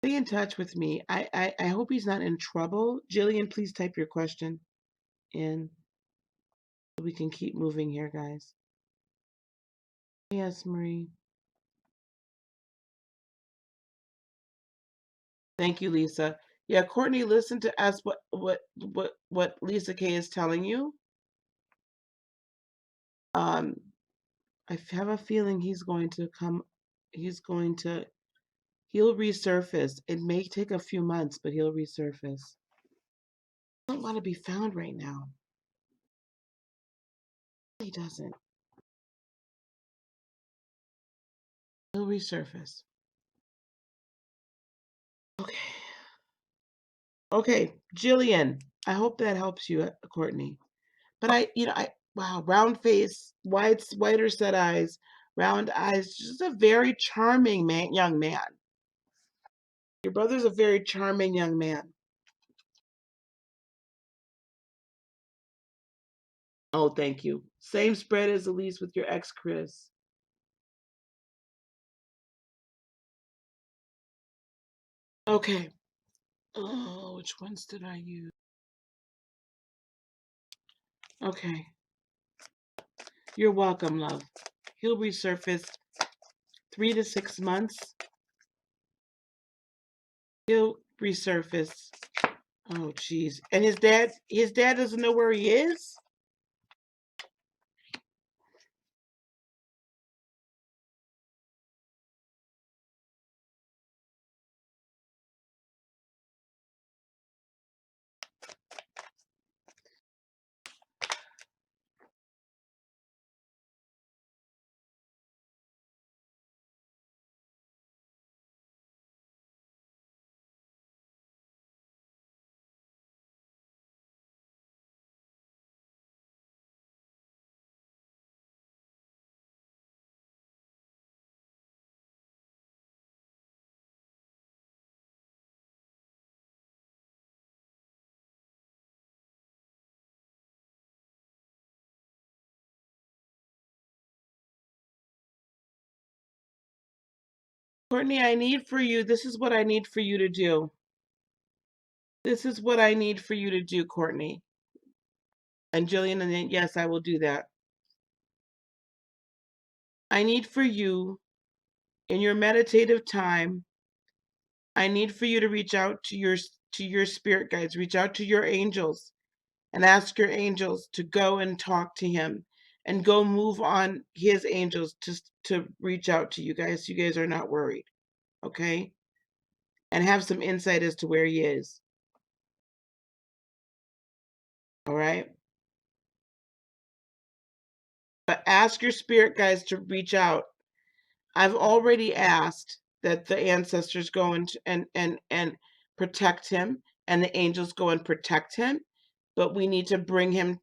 Stay in touch with me. I hope he's not in trouble. Jillian, please type your question in so we can keep moving here, guys. Yes, Marie. Thank you, Lisa. Yeah, Courtney, listen to us what Lisa K is telling you. Um, I have a feeling he's going to come. He's going to. He'll resurface. It may take a few months, but he'll resurface. I don't want to be found right now. He doesn't. He'll resurface. Okay. Okay, Jillian. I hope that helps you, Courtney. But wow, round face, whiter set eyes, round eyes, just a very charming young man. Your brother's a very charming young man. Oh, thank you. Same spread as Elise with your ex, Chris. Okay. Oh, which ones did I use? Okay. You're welcome, love. He'll resurface 3 to 6 months. He'll resurface. Oh, geez. And his dad doesn't know where he is? Courtney, I need for you, this is what I need for you to do. This is what I need for you to do, Courtney. And Jillian, and then, yes, I will do that. I need for you, in your meditative time, I need for you to reach out to your spirit guides, reach out to your angels, and ask your angels to go and talk to him, and go move on his angels to reach out to you guys. So you guys are not worried, okay? And have some insight as to where he is. All right? But ask your spirit guides to reach out. I've already asked that the ancestors go and protect him, and the angels go and protect him, but we need to bring him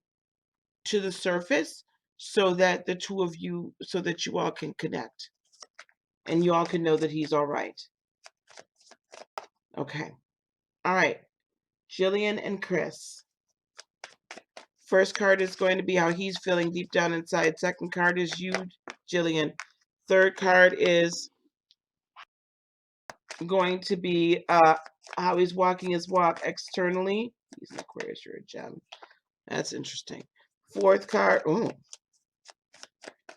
to the surface so that the two of you, so that you all can connect and you all can know that he's all right. Okay. All right. Jillian and Chris. First card is going to be how he's feeling deep down inside. Second card is you, Jillian. Third card is going to be how he's walking his walk externally. He's an Aquarius, you're a gem. That's interesting. Fourth card,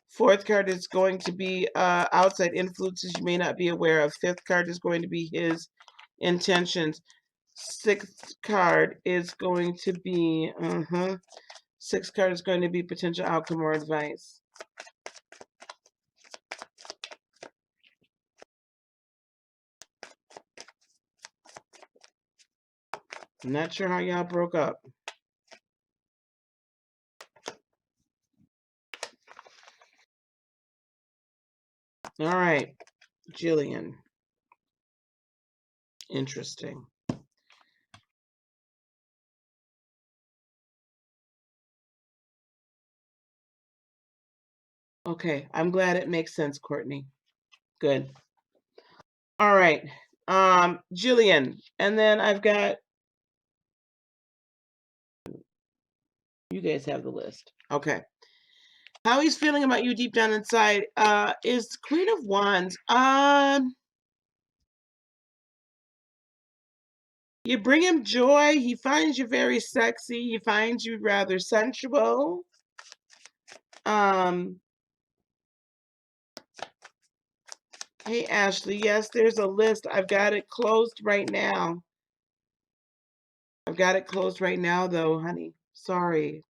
fourth card is going to be outside influences you may not be aware of. Fifth card is going to be his intentions. Sixth card is going to be, sixth card is going to be potential outcome or advice. I'm not sure how y'all broke up. All right, Jillian. Interesting. Okay, I'm glad it makes sense, Courtney. Good. All right, Jillian, and then I've got, you guys have the list. Okay. How he's feeling about you deep down inside is Queen of Wands. You bring him joy. He finds you very sexy. He finds you rather sensual. Hey, Ashley. Yes, there's a list. I've got it closed right now. I've got it closed right now, though, honey. Sorry.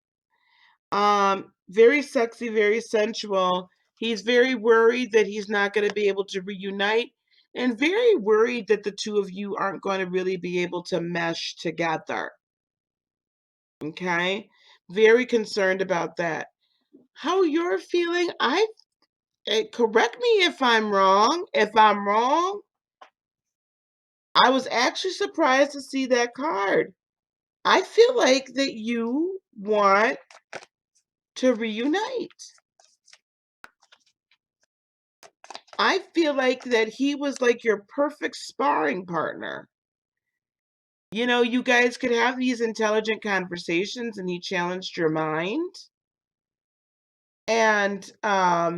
Very sexy, very sensual. He's very worried that he's not going to be able to reunite, and very worried that the two of you aren't going to really be able to mesh together. Okay? Very concerned about that. How you're feeling, correct me if I'm wrong. If I'm wrong, I was actually surprised to see that card. I feel like that you want to reunite. I feel like that he was like your perfect sparring partner. You know, you guys could have these intelligent conversations and he challenged your mind. And yeah.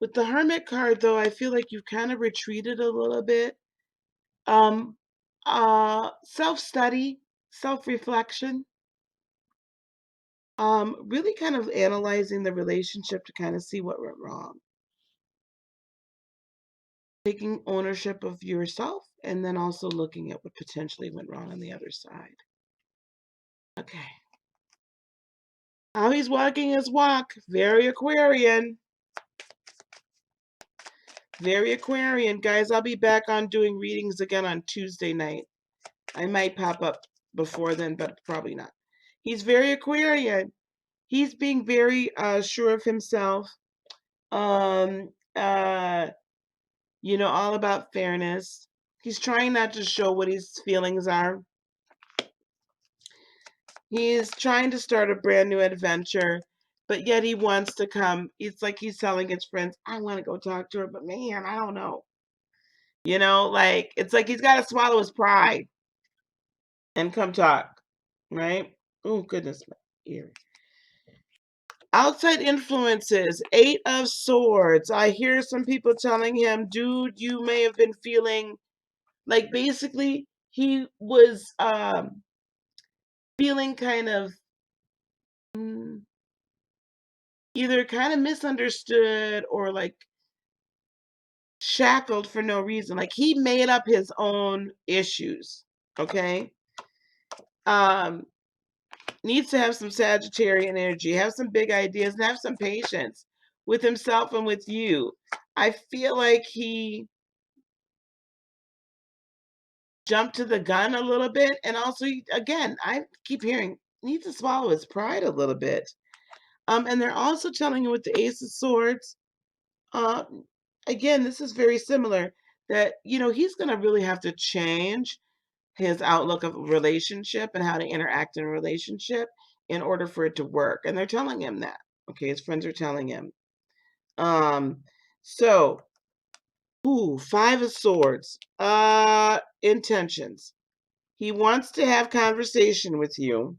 With the Hermit card though, I feel like you've kind of retreated a little bit. Self-study, self-reflection, really kind of analyzing the relationship to kind of see what went wrong. Taking ownership of yourself and then also looking at what potentially went wrong on the other side. Okay. How he's walking his walk. Very Aquarian. Very Aquarian. Guys, I'll be back on doing readings again on Tuesday night. I might pop up before then, but probably not. He's very Aquarian. He's being very sure of himself. Um, uh, all about fairness. He's trying not to show what his feelings are. He's trying to start a brand new adventure, but yet he wants to come. It's like he's telling his friends, I want to go talk to her, but man, I don't know. It's like he's got to swallow his pride and come talk, right? Oh, goodness, my ear. Outside influences, 8 of Swords. I hear some people telling him, dude, you may have been feeling like basically he was feeling kind of either kind of misunderstood or like shackled for no reason. Like he made up his own issues. Okay. Um, Needs to have some Sagittarian energy, have some big ideas, and have some patience with himself and with you. I feel like he jumped to the gun a little bit, and also, again, I keep hearing needs to swallow his pride a little bit. And they're also telling you with the Ace of Swords. Uh, Again, this is very similar. That he's going to really have to change his outlook of a relationship and how to interact in a relationship in order for it to work. And they're telling him that. Okay, his friends are telling him. Um, so, 5 of Swords. Intentions. He wants to have conversation with you.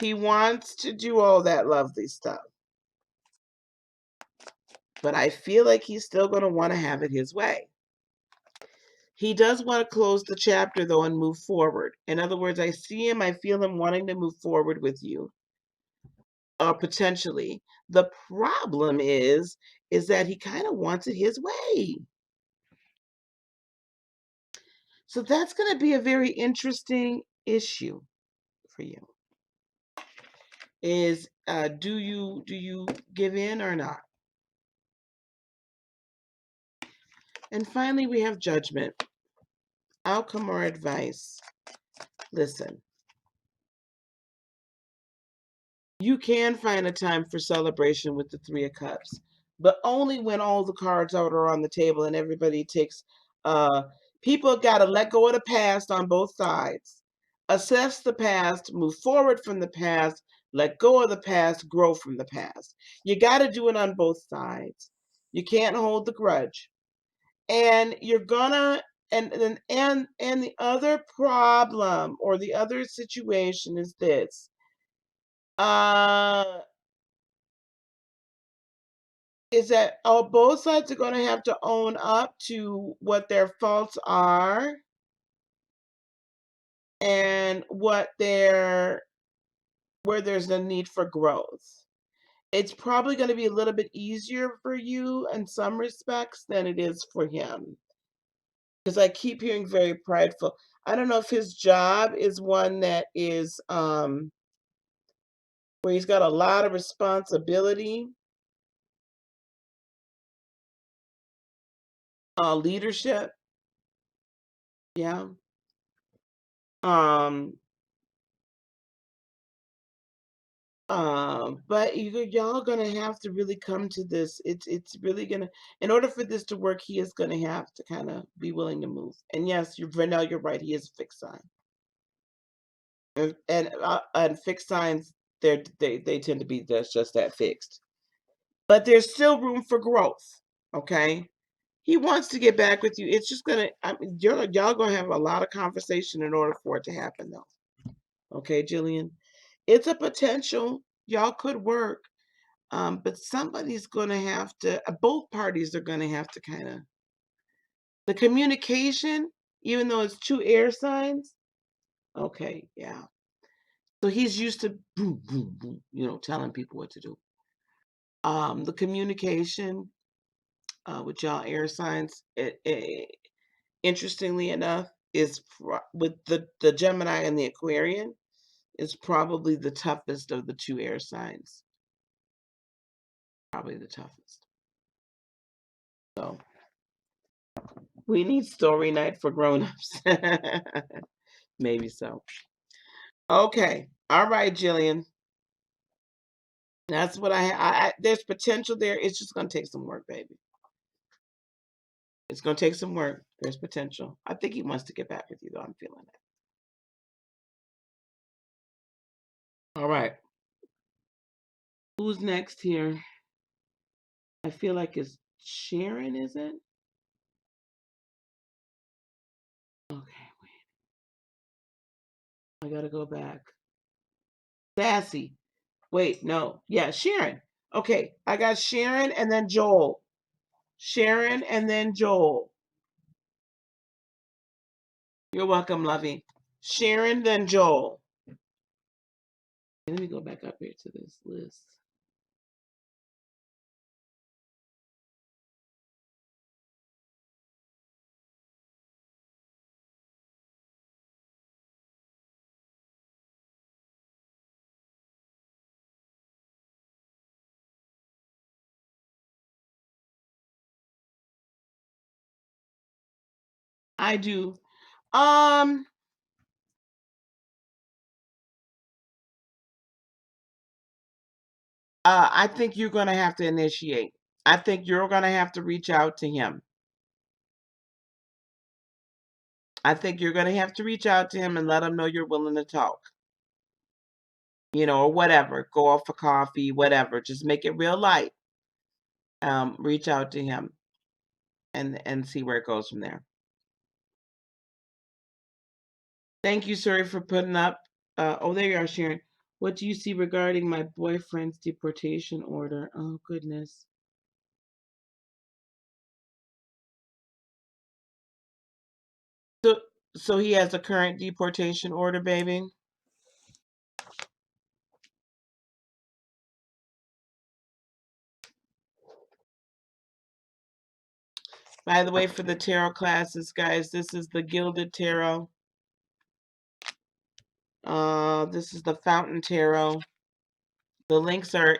He wants to do all that lovely stuff. But I feel like he's still going to want to have it his way. He does want to close the chapter, though, and move forward. In other words, I feel him wanting to move forward with you, potentially. The problem is that he kind of wants it his way. So that's going to be a very interesting issue for you. Is do you give in or not? And finally, we have Judgment. Outcome or advice. Listen. You can find a time for celebration with the 3 of Cups, but only when all the cards are on the table and everybody takes. People got to let go of the past on both sides. Assess the past, move forward from the past, let go of the past, grow from the past. You got to do it on both sides. You can't hold the grudge, and you're gonna. And the other problem or the other situation is this. Uh, is that both sides are going to have to own up to what their faults are and where there's a need for growth. It's probably going to be a little bit easier for you in some respects than it is for him, because I keep hearing very prideful. I don't know if his job is one that is where he's got a lot of responsibility, leadership. Yeah. Um but y'all gonna have to really come to this. It's really gonna, in order for this to work, he is gonna have to kind of be willing to move. And yes, Vernell, you're right. He is a fixed sign, and fixed signs they tend to be just that fixed. But there's still room for growth. Okay, he wants to get back with you. It's just gonna. Y'all gonna have a lot of conversation in order for it to happen, though. Okay, Jillian, it's a potential. Y'all could work. But somebody's going to have to, both parties are going to have to kind of, the communication Even though it's 2 air signs? Okay, yeah. So he's used to boom, boom, boom, telling people what to do. The communication with y'all air signs, interestingly enough, is with the Gemini and the Aquarian, is probably the toughest of the 2 air signs. Probably the toughest. So we need story night for grown-ups. Maybe so. Okay. All right, Jillian. That's what there's potential there. It's just going to take some work, baby. It's going to take some work. There's potential. I think he wants to get back with you, though. I'm feeling it. All right. Who's next here? I feel like it's Sharon, is it? Okay, wait. I got to go back. Sassy. Wait, no. Yeah, Sharon. Okay, I got Sharon and then Joel. Sharon and then Joel. You're welcome, Lovey. Sharon, then Joel. Let me go back up here to this list. I do. I think you're going to have to initiate. I think you're going to have to reach out to him. I think you're going to have to reach out to him and let him know you're willing to talk. Or whatever. Go off for coffee, whatever. Just make it real light. Reach out to him and see where it goes from there. Thank you, Suri, for putting up. Oh, there you are, Sharon. What do you see regarding my boyfriend's deportation order? Oh, goodness. So he has a current deportation order, baby? By the way, for the tarot classes, guys, this is the Gilded Tarot. This is the Fountain Tarot. The links are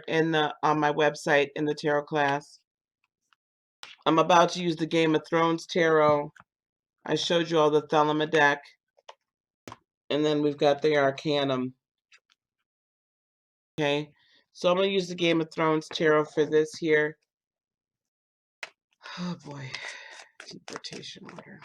on my website in the tarot class. I'm about to use the Game of Thrones Tarot. I showed you all the Thelema deck. And then we've got the Arcanum. Okay. So I'm going to use the Game of Thrones Tarot for this here. Oh, boy. Deportation order.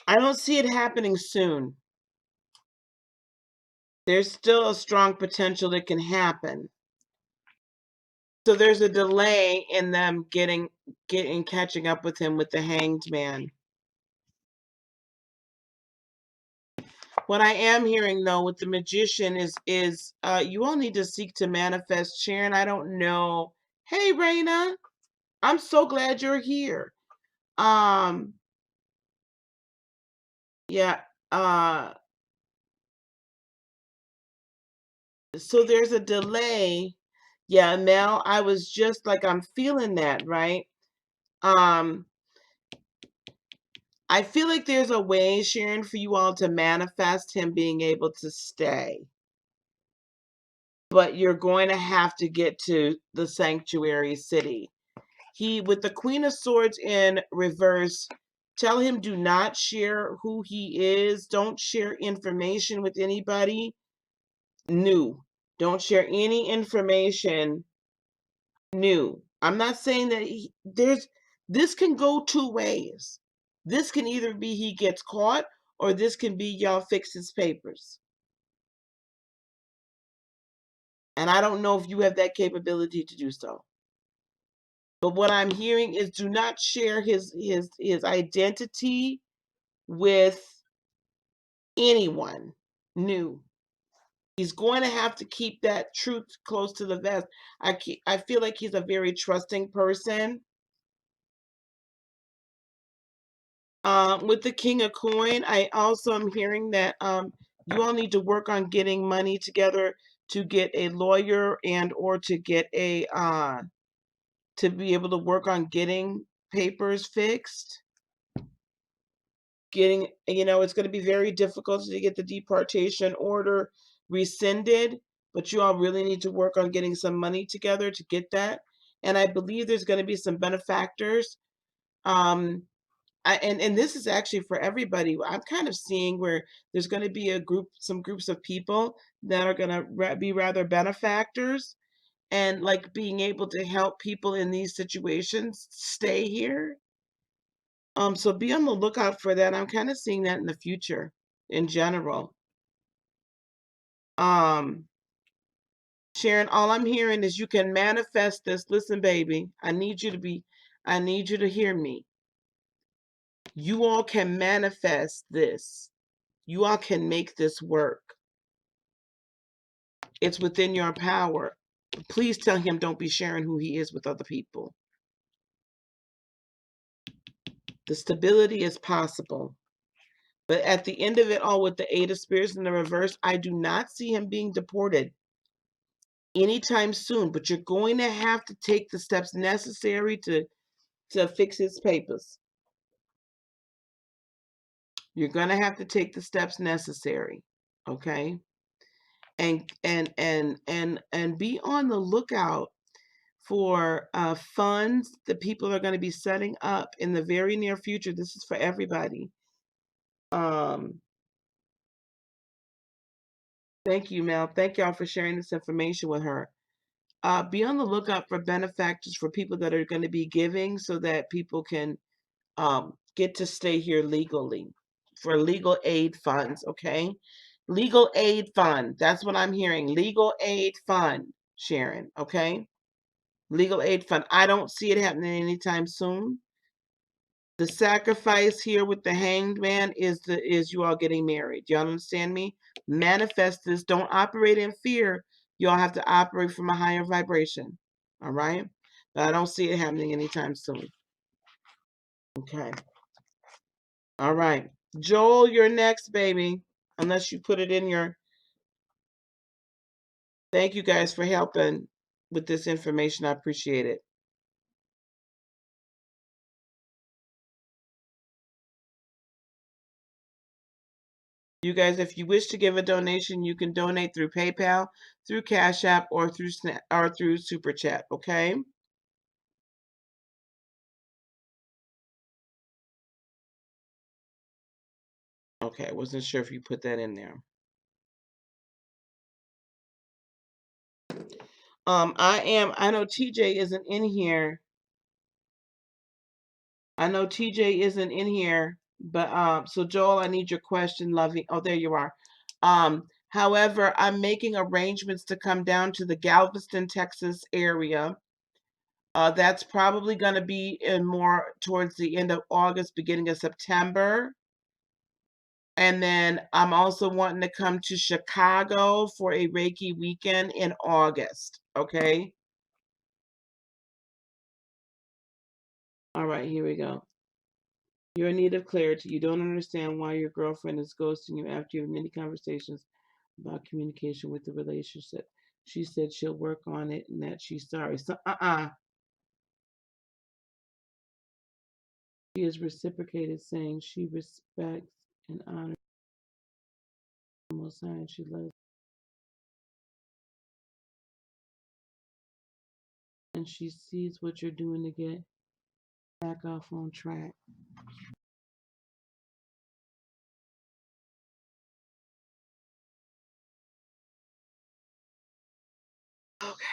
I don't see it happening soon. There's still a strong potential that can happen. So there's a delay in them catching up with him with the Hanged Man. What I am hearing though with the Magician is you all need to seek to manifest. Sharon, I don't know. Hey Raina, I'm so glad you're here. Yeah, so there's a delay. Yeah, Mel, I was just like, I'm feeling that, right? I feel like there's a way, Sharon, for you all to manifest him being able to stay. But you're going to have to get to the sanctuary city. With the Queen of Swords in reverse, tell him do not share who he is. Don't share information with anybody new. Don't share any information new. I'm not saying that this can go 2 ways. This can either be he gets caught, or this can be y'all fix his papers. And I don't know if you have that capability to do so. But what I'm hearing is do not share his identity with anyone new. He's going to have to keep that truth close to the vest. I feel like he's a very trusting person. With the King of Coin, I also am hearing that you all need to work on getting money together to get a lawyer and or to get a to be able to work on getting papers fixed. Getting, it's going to be very difficult to get the deportation order rescinded, but you all really need to work on getting some money together to get that. And I believe there's going to be some benefactors. And this is actually for everybody. I'm kind of seeing where there's going to be some groups of people that are going to be rather benefactors and like being able to help people in these situations stay here. So be on the lookout for that. I'm kind of seeing that in the future in general. Um, Sharon, all I'm hearing is you can manifest this. Listen, baby, I need you to hear me. You all can manifest this. You all can make this work. It's within your power. Please tell him don't be sharing who he is with other people. The stability is possible. But at the end of it all, with the Eight of Spirits in the reverse, I do not see him being deported anytime soon. But you're going to have to take the steps necessary to fix his papers. You're going to have to take the steps necessary, okay? And be on the lookout for funds that people are going to be setting up in the very near future. This is for everybody. Thank you, Mel. Thank y'all for sharing this information with her. Be on the lookout for benefactors, for people that are going to be giving so that people can get to stay here legally, for legal aid funds, okay? Legal aid fund. That's what I'm hearing. Legal aid fund, Sharon, okay? Legal aid fund. I don't see it happening anytime soon. The sacrifice here with the hanged man is you all getting married. Y'all understand me? Manifest this. Don't operate in fear. Y'all have to operate from a higher vibration. All right? But I don't see it happening anytime soon. Okay. All right. Joel, you're next, baby. Unless you put it in your... Thank you guys for helping with this information. I appreciate it. You guys, if you wish to give a donation, you can donate through PayPal, through Cash App, or through Super Chat, okay? Okay, I wasn't sure if you put that in there. I know TJ isn't in here. I know TJ isn't in here, but so Joel, I need your question, lovey. Oh, there you are. However, I'm making arrangements to come down to the Galveston, Texas area. That's probably going to be in more towards the end of August, beginning of September. And then I'm also wanting to come to Chicago for a Reiki weekend in August. Okay. All right, here we go. You're in need of clarity. You don't understand why your girlfriend is ghosting you after you have many conversations about communication with the relationship. She said she'll work on it and that she's sorry. So, She has reciprocated, saying she respects and honors the Most High and she loves and she sees what you're doing to get back off on track. Okay.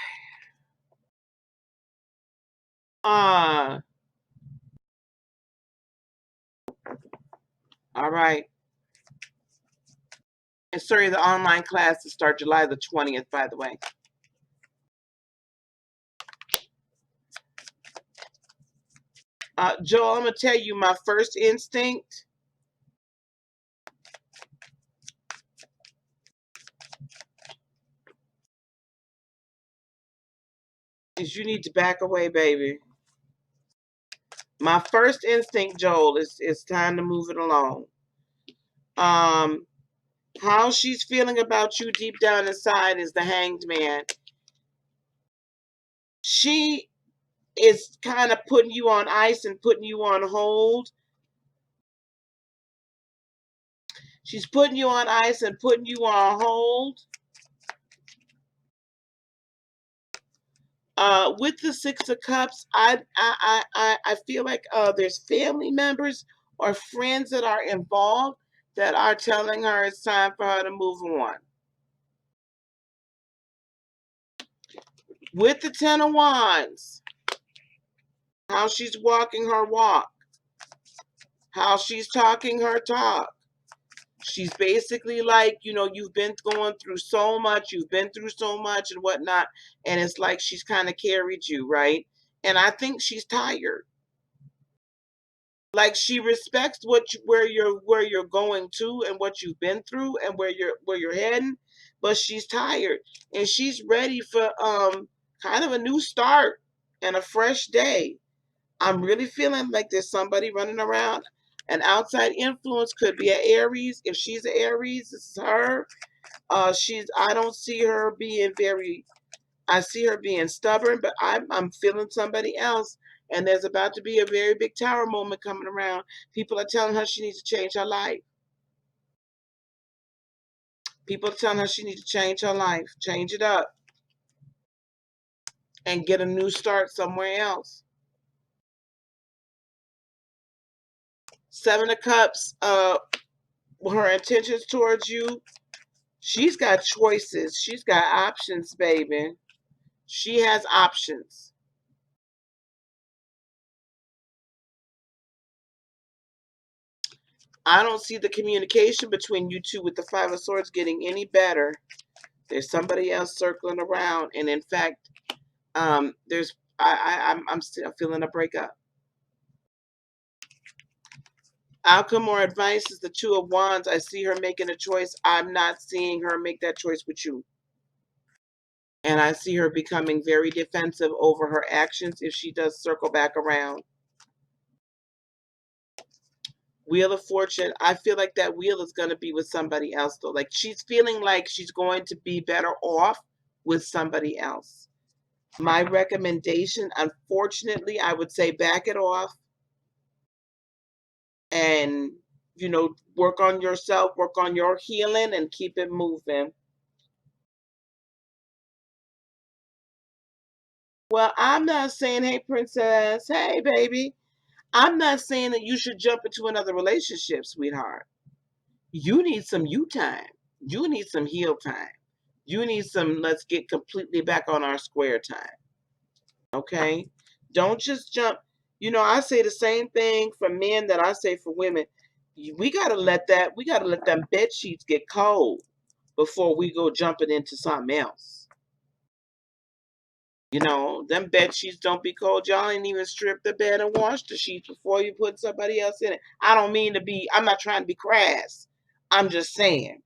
All right. And sorry, the online classes start July the 20th, by the way. Joel, I'm going to tell you my first instinct is you need to back away, baby. My first instinct, Joel, is time to move it along. How she's feeling about you deep down inside is the Hanged Man. She is kind of putting you on ice and putting you on hold. She's putting you on ice and putting you on hold. With the Six of Cups, I feel like there's family members or friends that are involved that are telling her it's time for her to move on. With the Ten of Wands, how she's walking her walk, how she's talking her talk. She's basically like, you've been going through so much, and whatnot, and it's like she's kind of carried you, right? And I think she's tired. Like she respects where you're going to and what you've been through and where you're heading, but she's tired and she's ready for kind of a new start and a fresh day. I'm really feeling like there's somebody running around. An outside influence could be an Aries. If she's an Aries, this is her. I don't see her being I see her being stubborn, but I'm feeling somebody else. And there's about to be a very big tower moment coming around. People are telling her she needs to change her life. People are telling her she needs to change her life, change it up, and get a new start somewhere else. Seven of Cups, her intentions towards you, she's got choices. She's got options, baby. She has options. I don't see the communication between you two with the Five of Swords getting any better. There's somebody else circling around, and in fact, I'm still feeling a breakup. Outcome or advice is the Two of Wands. I see her making a choice. I'm not seeing her make that choice with you. And I see her becoming very defensive over her actions if she does circle back around. Wheel of Fortune, I feel like that wheel is going to be with somebody else, though. Like she's feeling like she's going to be better off with somebody else. My recommendation, unfortunately, I would say back it off and, work on yourself, work on your healing, and keep it moving. Well, I'm not saying, hey, princess, hey, baby. I'm not saying that you should jump into another relationship, sweetheart. You need some you time. You need some heal time. You need some let's get completely back on our square time. Okay? Don't just jump. I say the same thing for men that I say for women. We gotta let them bed sheets get cold before we go jumping into something else. Them bed sheets don't be cold. Y'all ain't even strip the bed and wash the sheets before you put somebody else in it. I'm not trying to be crass. I'm just saying,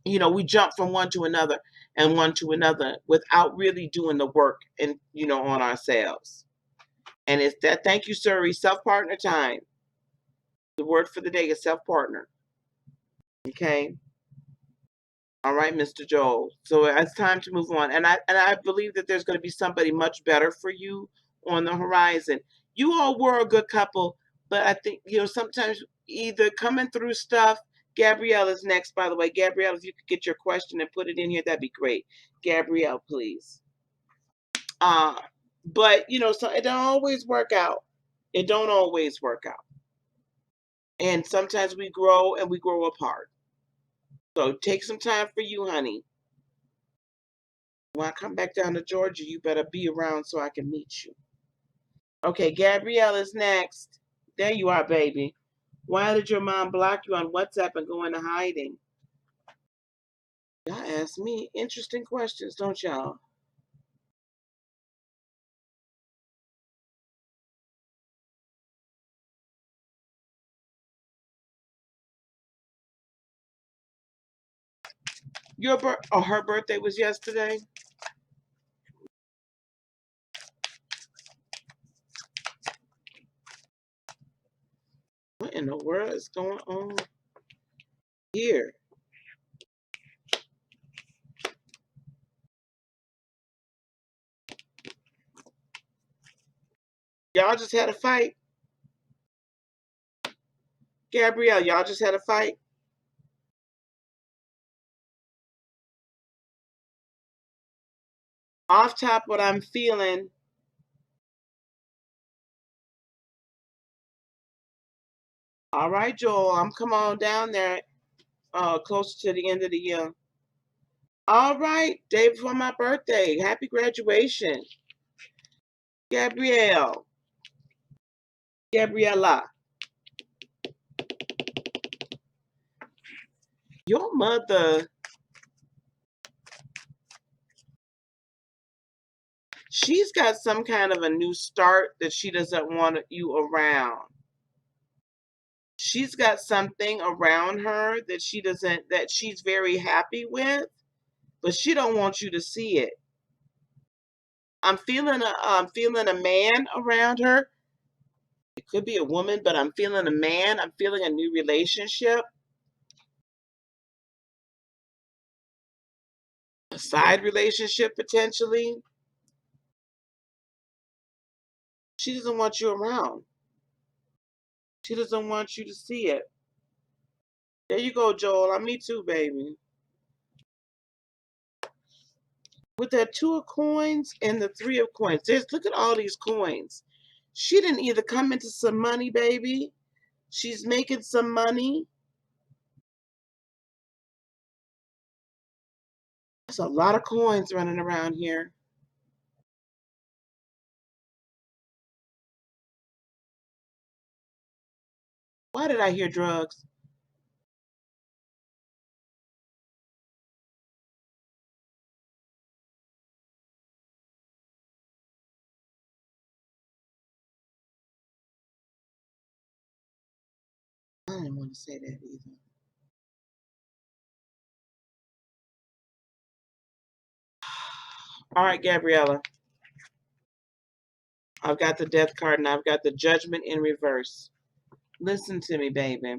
we jump from one to another and one to another without really doing the work and, on ourselves. And it's that, thank you, sir, self-partner time. The word for the day is self-partner. Okay. All right, Mr. Joel. So it's time to move on. And I believe that there's going to be somebody much better for you on the horizon. You all were a good couple, but I think, sometimes either coming through stuff. Gabrielle is next, by the way. Gabrielle, if you could get your question and put it in here, that'd be great. Gabrielle, please. But so it don't always work out. It don't always work out. And sometimes we grow and we grow apart. So take some time for you, honey. When I come back down to Georgia, you better be around so I can meet you. Okay, Gabrielle is next. There you are, baby. Why did your mom block you on WhatsApp and go into hiding? Y'all ask me interesting questions, don't y'all? Her birthday was yesterday? What in the world is going on here? Y'all just had a fight? Gabrielle, y'all just had a fight? Off top what I'm feeling. All right, Joel, I'm come on down there closer to the end of the year. All right, day before my birthday. Happy graduation. Gabriella, your mother, she's got some kind of a new start that she doesn't want you around. She's got something around her that she's very happy with, but she don't want you to see it. I'm feeling a man around her. It could be a woman, but I'm feeling a man. I'm feeling a new relationship, a side relationship potentially. She doesn't want you around. She doesn't want you to see it. There you go, Joel. I'm me too, baby. With that two of coins and the three of coins, look at all these coins. She didn't either come into some money, baby. She's making some money. There's a lot of coins running around here. Why did I hear drugs? I didn't want to say that either. All right, Gabriella. I've got the death card and I've got the judgment in reverse. Listen to me, baby.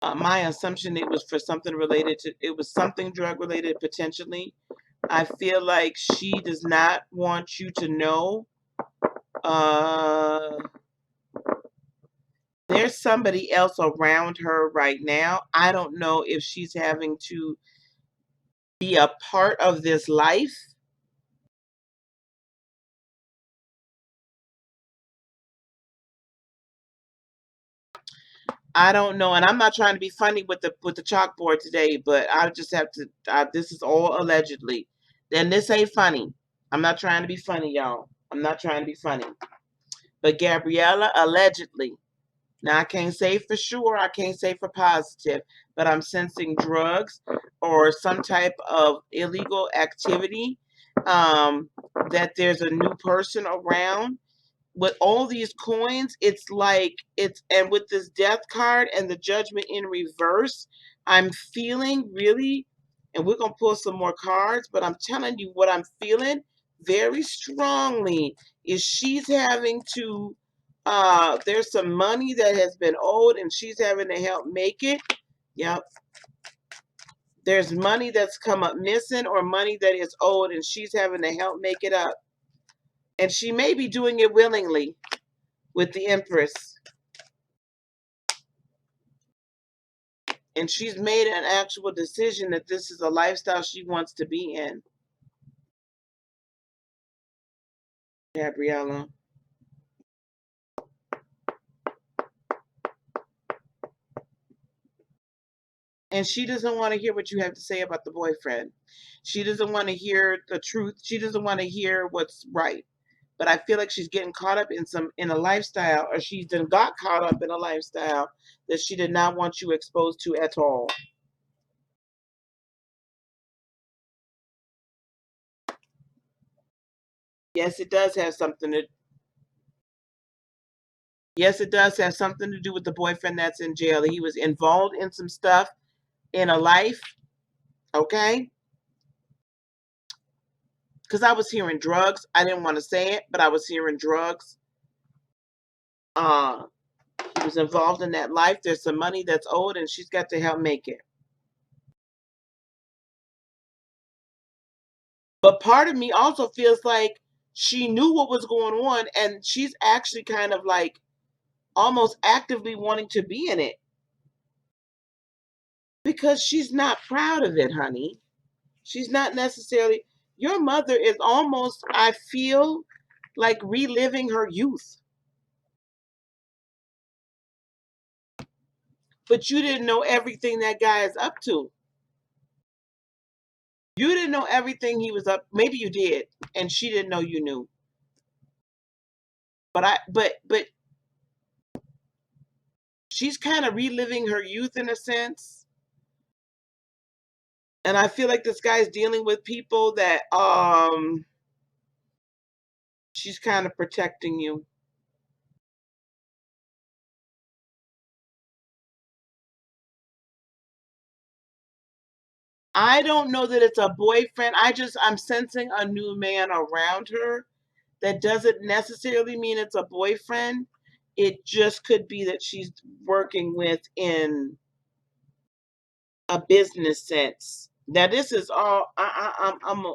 My assumption it was for something related to, it was something drug related potentially. I feel like she does not want you to know. Uh, there's somebody else around her right now. I don't know if she's having to be a part of this life. I don't know, and I'm not trying to be funny with the chalkboard today, but I just have to. This is all allegedly. Then this ain't funny. I'm not trying to be funny, y'all. I'm not trying to be funny. But Gabriella, allegedly. Now I can't say for sure. I can't say for positive, but I'm sensing drugs or some type of illegal activity. That there's a new person around with all these coins. It's like and with this death card and the judgment in reverse, I'm feeling really, and we're gonna pull some more cards, but I'm telling you what I'm feeling very strongly is she's having to there's some money that has been owed and she's having to help make it. Yep. There's money that's come up missing or money that is owed and she's having to help make it up. And she may be doing it willingly with the Empress. And she's made an actual decision that this is a lifestyle she wants to be in. Gabriella. And she doesn't want to hear what you have to say about the boyfriend. She doesn't want to hear the truth. She doesn't want to hear what's right. but I feel like she's getting caught up in a lifestyle, or she's done got caught up in a lifestyle that she did not want you exposed to at all. Yes, it does have something to. Yes, it does have something to do with the boyfriend that's in jail. He was involved in some stuff in a life, okay? Because I was hearing drugs. I didn't want to say it, but I was hearing drugs. Uh, he was involved in that life. There's some money that's owed, and she's got to help make it. But part of me also feels like she knew what was going on, and she's actually kind of like almost actively wanting to be in it because she's not proud of it, honey. She's not necessarily. Your mother is almost, I feel, like reliving her youth. But you didn't know everything that guy is up to. You didn't know everything he was up. Maybe you did, and she didn't know you knew. But she's kind of reliving her youth in a sense. And I feel like this guy's dealing with people that she's kind of protecting you. I don't know that it's a boyfriend. I'm sensing a new man around her. That doesn't necessarily mean it's a boyfriend. It just could be that she's working with in a business sense. Now this is all I'm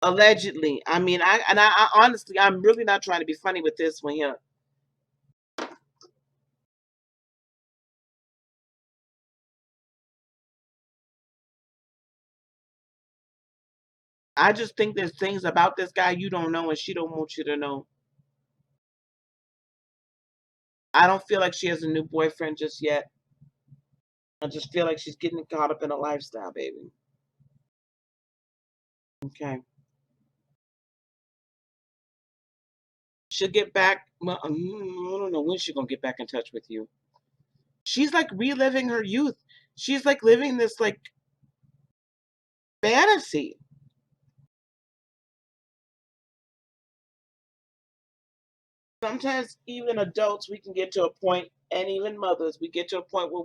allegedly. I mean, I honestly, I'm really not trying to be funny with this one here. I just think there's things about this guy you don't know and she don't want you to know. I don't feel like she has a new boyfriend just yet. I just feel like she's getting caught up in a lifestyle, baby. Okay. She'll get back. Well, I don't know when she's gonna get back in touch with you. She's like reliving her youth. She's like living this like fantasy. Sometimes even adults we can get to a point, and even mothers, we get to a point where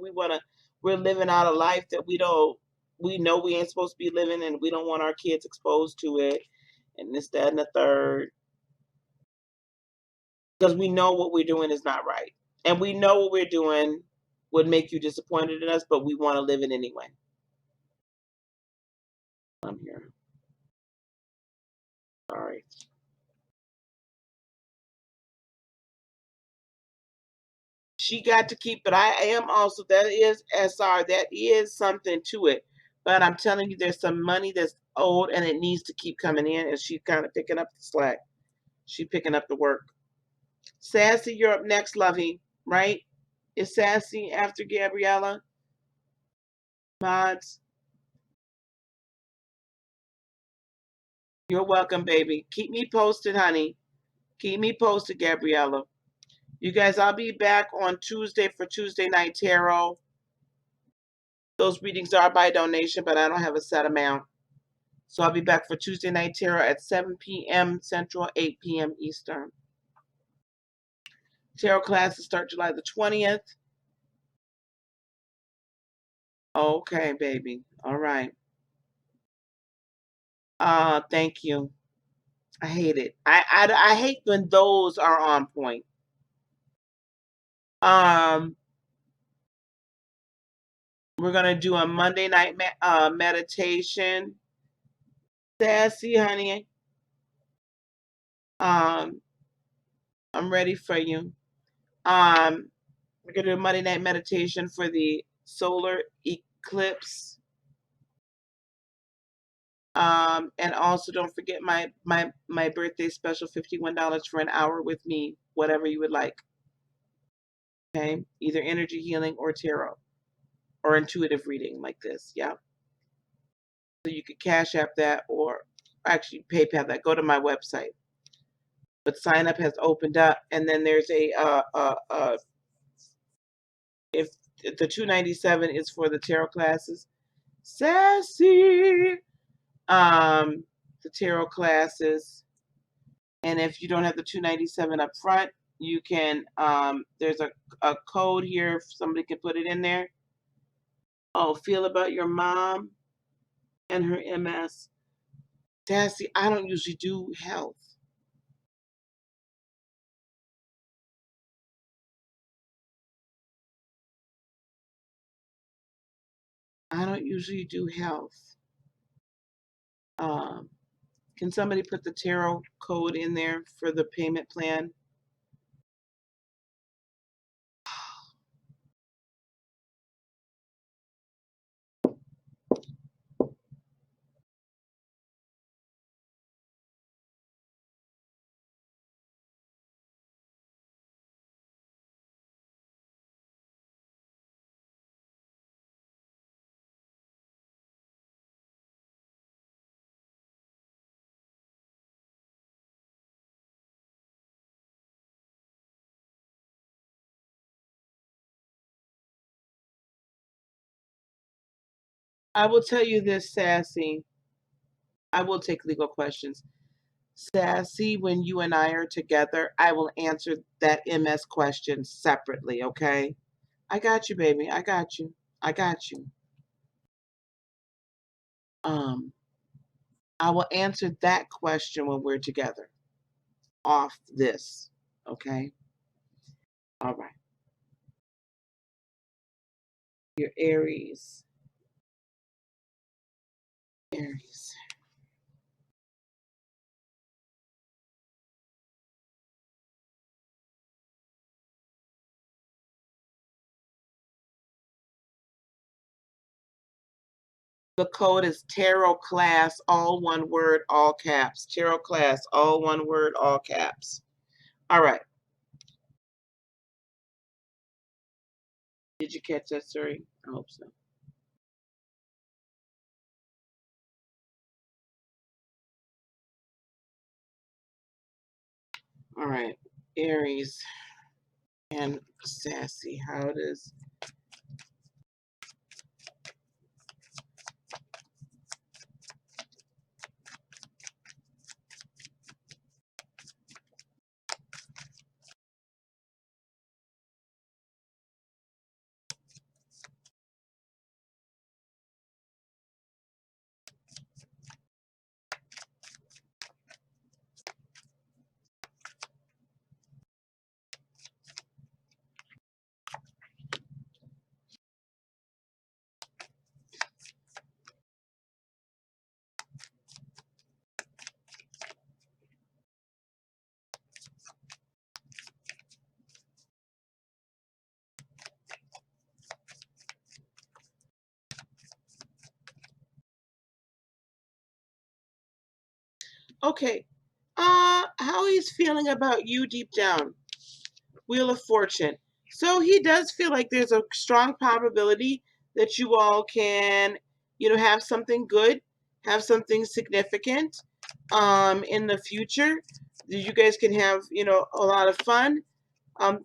we're living out a life that we know we ain't supposed to be living, and we don't want our kids exposed to it, and this, that, and the third, because we know what we're doing is not right, and we know what we're doing would make you disappointed in us, but we want to live it anyway. I'm here. All right. She got to keep it. I am also, that is SR, that is something to it. But I'm telling you, there's some money that's owed and it needs to keep coming in, and she's kind of picking up the slack. She's picking up the work. Sassy, you're up next, Lovey, right? Is Sassy after Gabriella? Mods, you're welcome, baby. Keep me posted, honey. Keep me posted, Gabriella. You guys, I'll be back on Tuesday for Tuesday Night Tarot. Those readings are by donation, but I don't have a set amount. So I'll be back for Tuesday Night Tarot at 7 p.m. Central, 8 p.m. Eastern. Tarot classes start July the 20th. Okay, baby. All right. Thank you. I hate it. I hate when those are on point. Um, we're gonna do a Monday night meditation. Sassy, honey. Um, I'm ready for you. We're gonna do a Monday night meditation for the solar eclipse. And also don't forget my birthday special, $51 for an hour with me, whatever you would like. Okay, either energy healing or tarot or intuitive reading like this. Yeah. So you could Cash App that, or actually PayPal that. Go to my website. but sign up has opened up, and then there's if the 297 is for the tarot classes, sassy, the tarot classes, and if you don't have the 297 up front, you can there's a code here if somebody can put it in there. Oh, feel about your mom and her MS. Sassy, I don't usually do health. I don't usually do health. Um, can somebody put the tarot code in there for the payment plan? I will tell you this, Sassy. I will take legal questions. Sassy, when you and I are together, I will answer that MS question separately, okay? I got you, baby. I got you. I got you. I will answer that question when we're together off this, okay? All right. Your Aries. Aries. The code is tarot class, all one word, all caps. Tarot class, all one word, all caps. All right. Did you catch that story? I hope so. All right. Aries and Sassy. How does okay. How he's feeling about you deep down. Wheel of Fortune. So he does feel like there's a strong probability that you all can, have something good, have something significant in the future. That you guys can have, a lot of fun.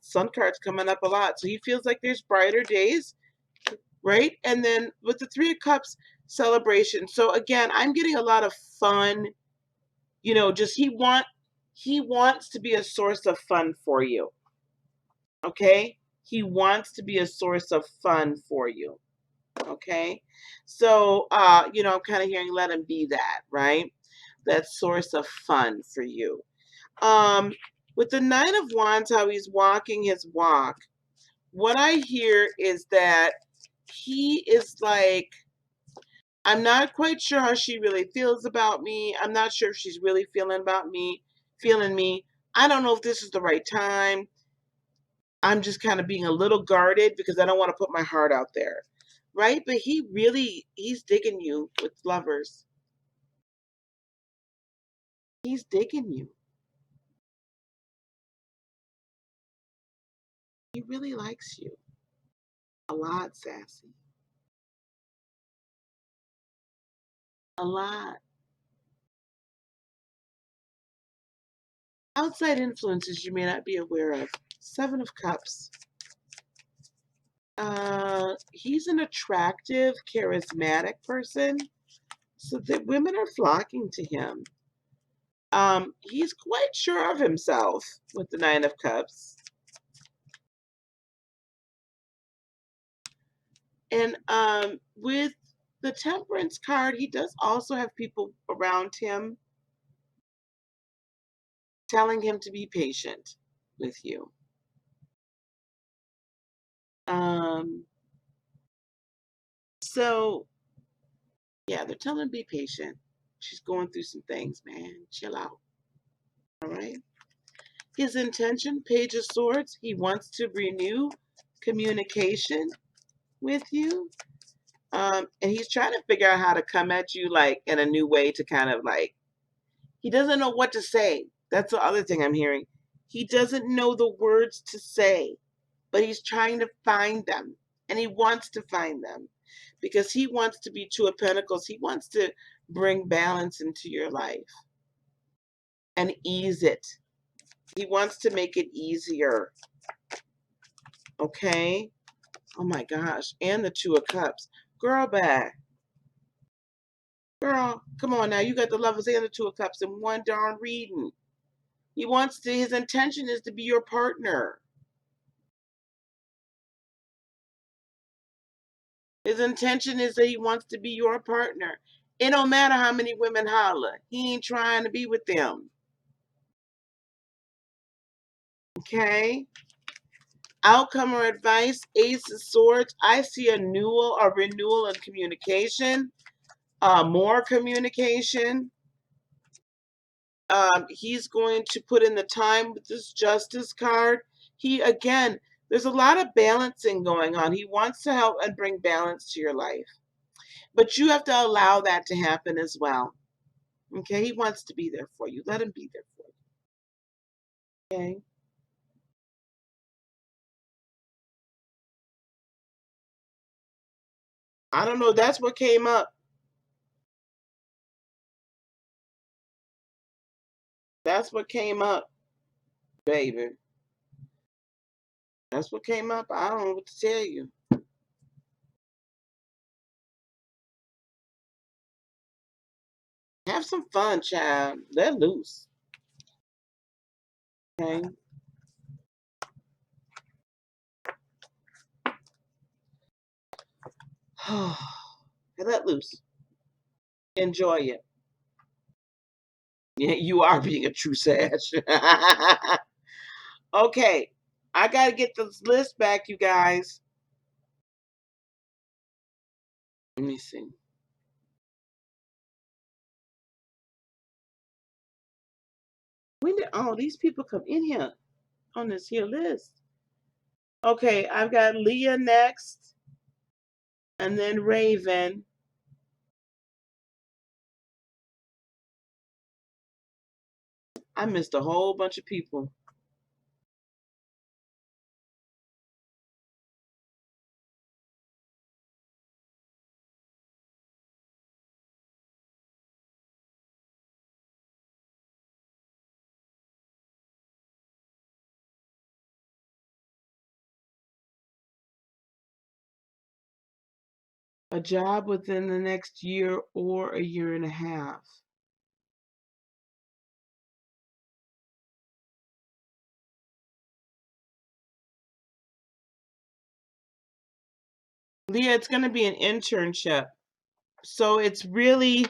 Sun card's coming up a lot. So he feels like there's brighter days, right? And then with the Three of Cups celebration. So again, I'm getting a lot of fun, just he wants to be a source of fun for you. Okay? He wants to be a source of fun for you. Okay? So, I'm kind of hearing let him be that, right? That source of fun for you. With the Nine of Wands, how he's walking his walk, what I hear is that he is like, I'm not quite sure how she really feels about me. I'm not sure if she's really feeling me. I don't know if this is the right time. I'm just kind of being a little guarded because I don't want to put my heart out there. Right? But he's digging you with lovers. He's digging you. He really likes you. A lot, Sassy. A lot. Outside influences you may not be aware of. Seven of Cups. He's an attractive, charismatic person, so that women are flocking to him. He's quite sure of himself with the Nine of Cups. And with the Temperance card, he does also have people around him telling him to be patient with you. So yeah, they're telling him be patient. She's going through some things, man. Chill out. All right. His intention, Page of Swords, he wants to renew communication with you. And he's trying to figure out how to come at you like in a new way to kind of like, he doesn't know what to say. That's the other thing I'm hearing. He doesn't know the words to say, but he's trying to find them. And he wants to find them because he wants to be Two of Pentacles. He wants to bring balance into your life and ease it. He wants to make it easier. Okay? Oh my gosh. And the Two of Cups. Girl, back. Girl, come on now. You got the Lovers and the Two of Cups in one darn reading. He wants to, his intention is to be your partner. His intention is that he wants to be your partner. It don't matter how many women holler. He ain't trying to be with them. Okay? Outcome or advice, Ace of Swords. I see a renewal of communication. More communication. He's going to put in the time with this Justice card. Again, there's a lot of balancing going on. He wants to help and bring balance to your life. But you have to allow that to happen as well. Okay? He wants to be there for you. Let him be there for you. Okay? I don't know. That's what came up. That's what came up, baby. That's what came up. I don't know what to tell you. Have some fun, child. Let loose. Okay? Let loose. Enjoy it. Yeah, you are being a true Sag. Okay. I got to get this list back, you guys. Let me see. When did all these people come in here on this here list? Okay, I've got Leah next, and then Raven. I missed a whole bunch of people. A job within the next year or a year and a half. Leah, it's going to be an internship. So it's really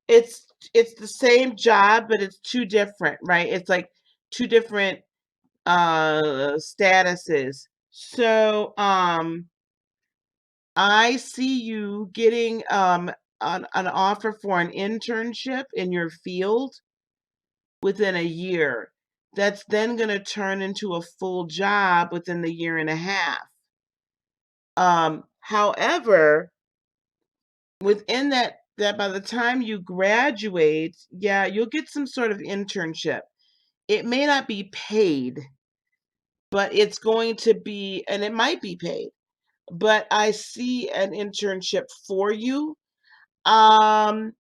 it's the same job, but it's two different, right? It's like two different statuses. So I see you getting an offer for an internship in your field within a year. That's then going to turn into a full job within the year and a half. However, within that by the time you graduate, yeah, you'll get some sort of internship. It may not be paid, but it's going to be, and it might be paid, but I see an internship for you. Um,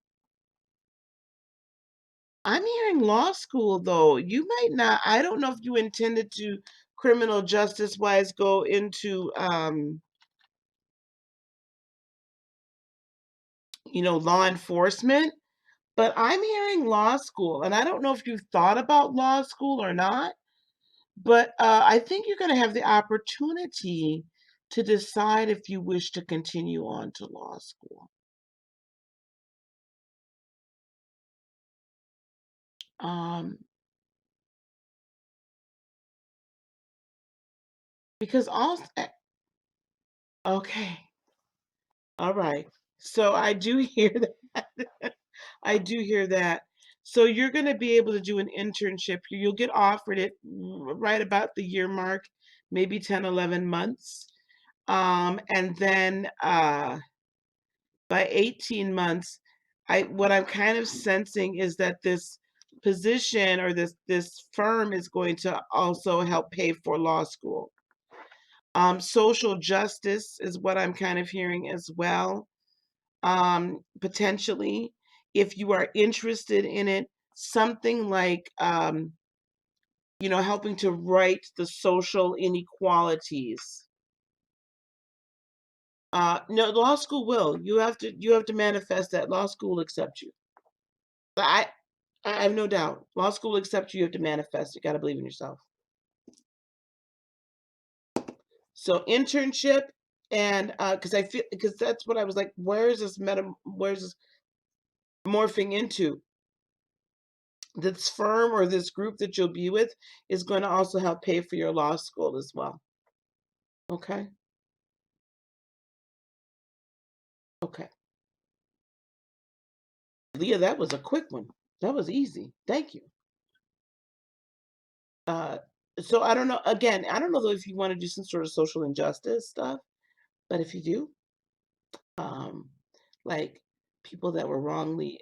I'm hearing law school though. You might not. I don't know if you intended to criminal justice wise go into law enforcement, but I'm hearing law school, and I don't know if you've thought about law school or not, but I think you're going to have the opportunity to decide if you wish to continue on to law school. Um, because also, okay, all right. So I do hear that. I do hear that. So you're going to be able to do an internship. You'll get offered it right about the year mark, maybe 10, 11 months. And then by 18 months, what I'm kind of sensing is that this position or this firm is going to also help pay for law school. Social justice is what I'm kind of hearing as well. Potentially, if you are interested in it, something like helping to right the social inequalities. No, law school will. You have to manifest that law school will accept you. But I have no doubt. Law school will accept you. You have to manifest. You got to believe in yourself. So internship, and because that's what I was like. Where's this morphing into? This firm or this group that you'll be with is going to also help pay for your law school as well. Okay. Okay. Leah, that was a quick one. That was easy. Thank you. Uh, so I don't know. Again, I don't know though if you want to do some sort of social injustice stuff, but if you do, um, like people that were wrongly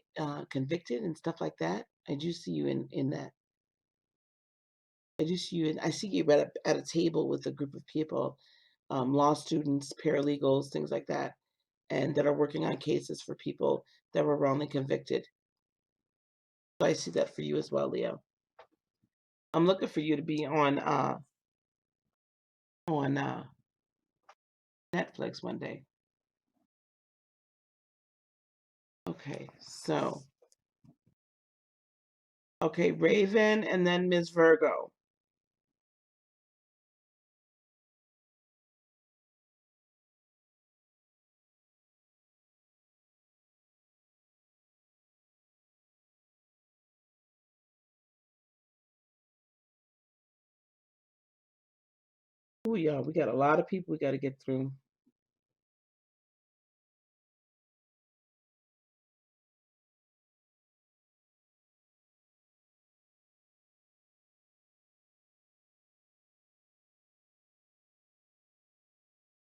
convicted and stuff like that, I do see you in that. I do see you in. I see you at a table with a group of people, law students, paralegals, things like that, and that are working on cases for people that were wrongly convicted. So I see that for you as well, Leo. I'm looking for you to be on Netflix one day. Okay, so okay, Raven and then Ms. Virgo. Oh yeah, we got a lot of people we got to get through.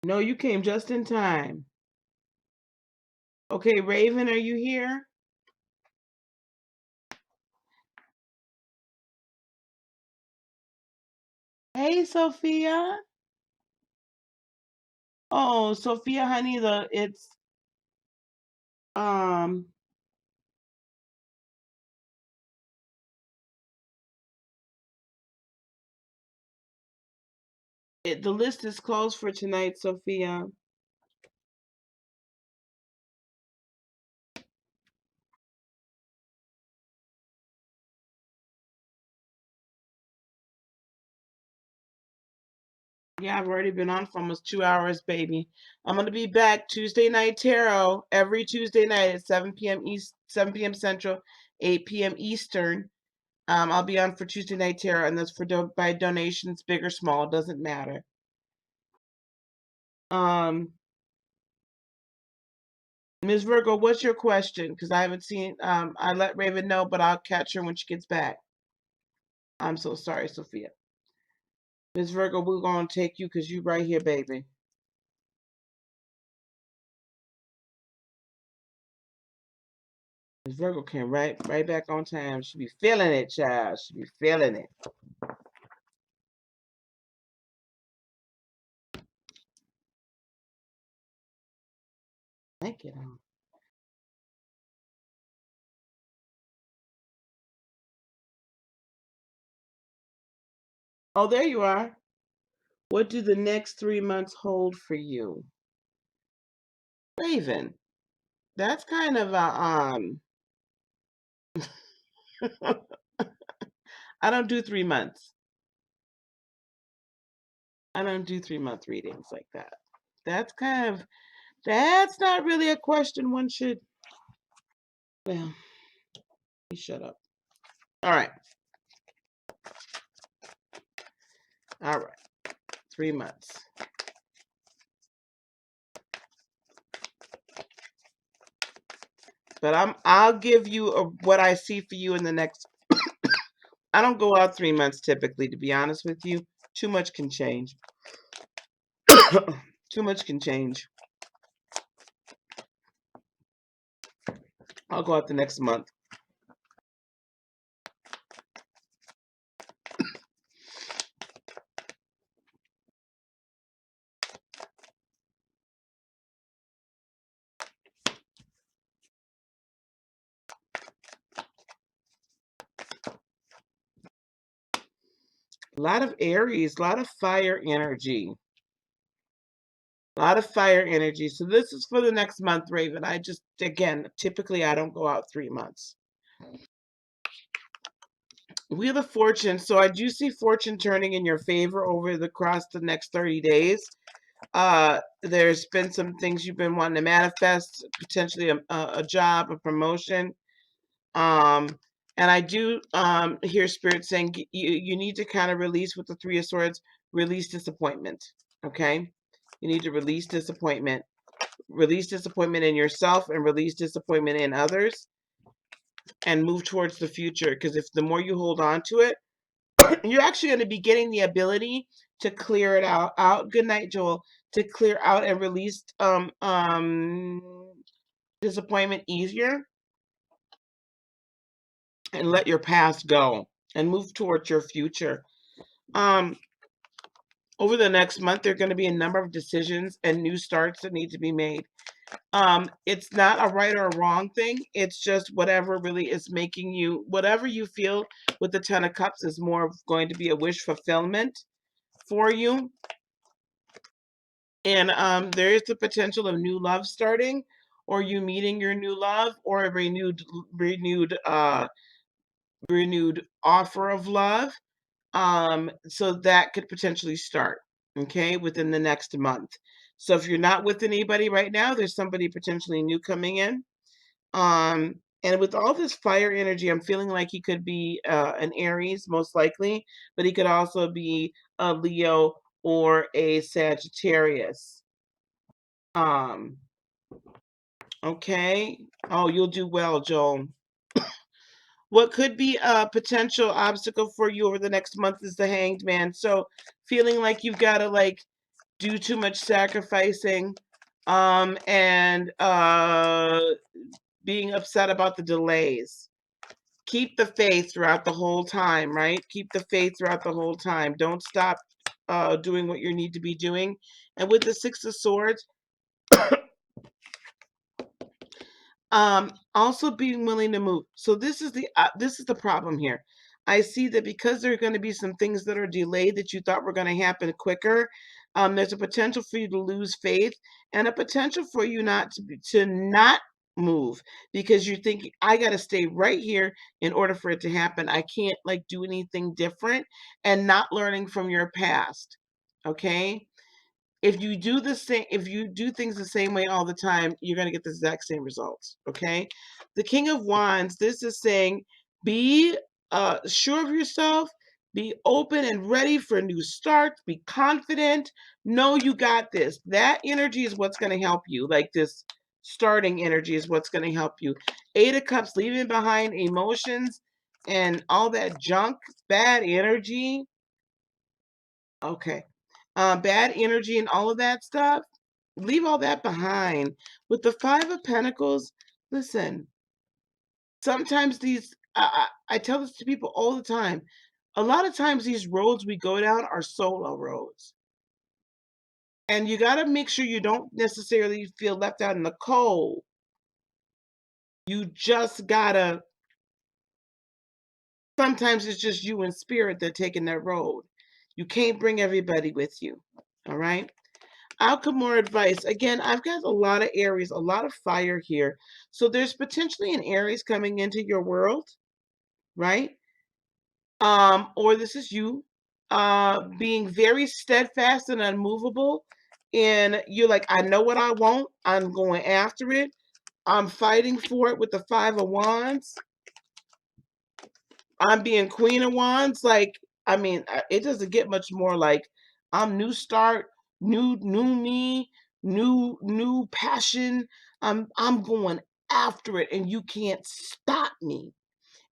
No, you came just in time. Okay, Raven, are you here? Hey, Sophia. Oh, Sophia, honey, um the list is closed for tonight, Sophia. Yeah, I've already been on for almost 2 hours, baby. I'm gonna be back Tuesday night tarot every Tuesday night at 7 p.m. East, 7 p.m. Central, 8 p.m. Eastern. I'll be on for Tuesday night tarot, and that's by donations, big or small, it doesn't matter. Ms. Virgo, what's your question? Because I haven't seen. I let Raven know, but I'll catch her when she gets back. I'm so sorry, Sophia. Ms. Virgo, we're gonna take you because you right here, baby. Ms. Virgo came right back on time. She be feeling it, child. She be feeling it. Thank you. Oh, there you are. What do the next 3 months hold for you? Raven. That's kind of a I don't do 3 months. I don't do 3-month readings like that. That's kind of that's not really a question one should. Well, you shut up. All right. All right. 3 months. But I'll give you what I see for you in the next. I don't go out 3 months typically, to be honest with you. Too much can change. Too much can change. I'll go out the next month. A lot of Aries, a lot of fire energy. A lot of fire energy. So this is for the next month, Raven. I just, again, typically I don't go out 3 months. Wheel of Fortune. So I do see fortune turning in your favor over the across the next 30 days. There's been some things you've been wanting to manifest, potentially a job, a promotion. And I do hear Spirit saying you need to kind of release with the Three of Swords, release disappointment. Okay? You need to release disappointment. Release disappointment in yourself and release disappointment in others and move towards the future. Because if the more you hold on to it, you're actually going to be getting the ability to clear it out. Good night, Joel. To clear out and release disappointment easier and let your past go and move towards your future. Over the next month, there are going to be a number of decisions and new starts that need to be made. It's not a right or a wrong thing. It's just whatever really is making you, whatever you feel with the Ten of Cups is more going to be a wish fulfillment for you. And there is the potential of new love starting, or you meeting your new love, or a renewed offer of love. So that could potentially start, okay, within the next month. So if you're not with anybody right now, there's somebody potentially new coming in. And with all this fire energy, I'm feeling like he could be an Aries, most likely, but he could also be a Leo or a Sagittarius. Okay. Oh, you'll do well, Joel. What could be a potential obstacle for you over the next month is the Hanged Man. So feeling like you've got to like do too much sacrificing, and being upset about the delays. Keep the faith throughout the whole time, right? Keep the faith throughout the whole time. Don't stop doing what you need to be doing. And with the Six of Swords, also being willing to move. So this is the problem here. I see that because there are going to be some things that are delayed that you thought were going to happen quicker. There's a potential for you to lose faith and a potential for you to not move because you think I got to stay right here in order for it to happen. I can't like do anything different, and not learning from your past. Okay? If you do things the same way all the time, you're going to get the exact same results. Okay? The King of Wands, this is saying be sure of yourself, be open and ready for new starts, be confident, know you got this. That energy is what's going to help you. Like this starting energy is what's going to help you. Eight of Cups, leaving behind emotions and all that junk, bad energy. Okay. Bad energy and all of that stuff, leave all that behind. With the Five of Pentacles, listen, sometimes I tell this to people all the time. A lot of times these roads we go down are solo roads. And you got to make sure you don't necessarily feel left out in the cold. You just got to, sometimes it's just you and spirit that taking that road. You can't bring everybody with you. All right. Outcome or advice. Again, I've got a lot of Aries, a lot of fire here. So there's potentially an Aries coming into your world, right? Or this is you being very steadfast and unmovable. And you're like, I know what I want. I'm going after it. I'm fighting for it with the Five of Wands. I'm being Queen of Wands. Like, I mean, it doesn't get much more like I'm new start, new me, new passion. I'm going after it and you can't stop me.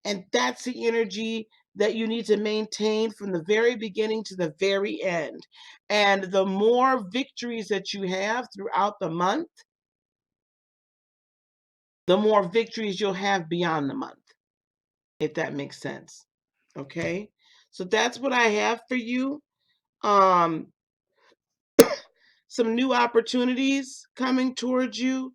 And that's the energy that you need to maintain from the very beginning to the very end. And the more victories that you have throughout the month, the more victories you'll have beyond the month, if that makes sense. Okay? So that's what I have for you. Um, some new opportunities coming towards you.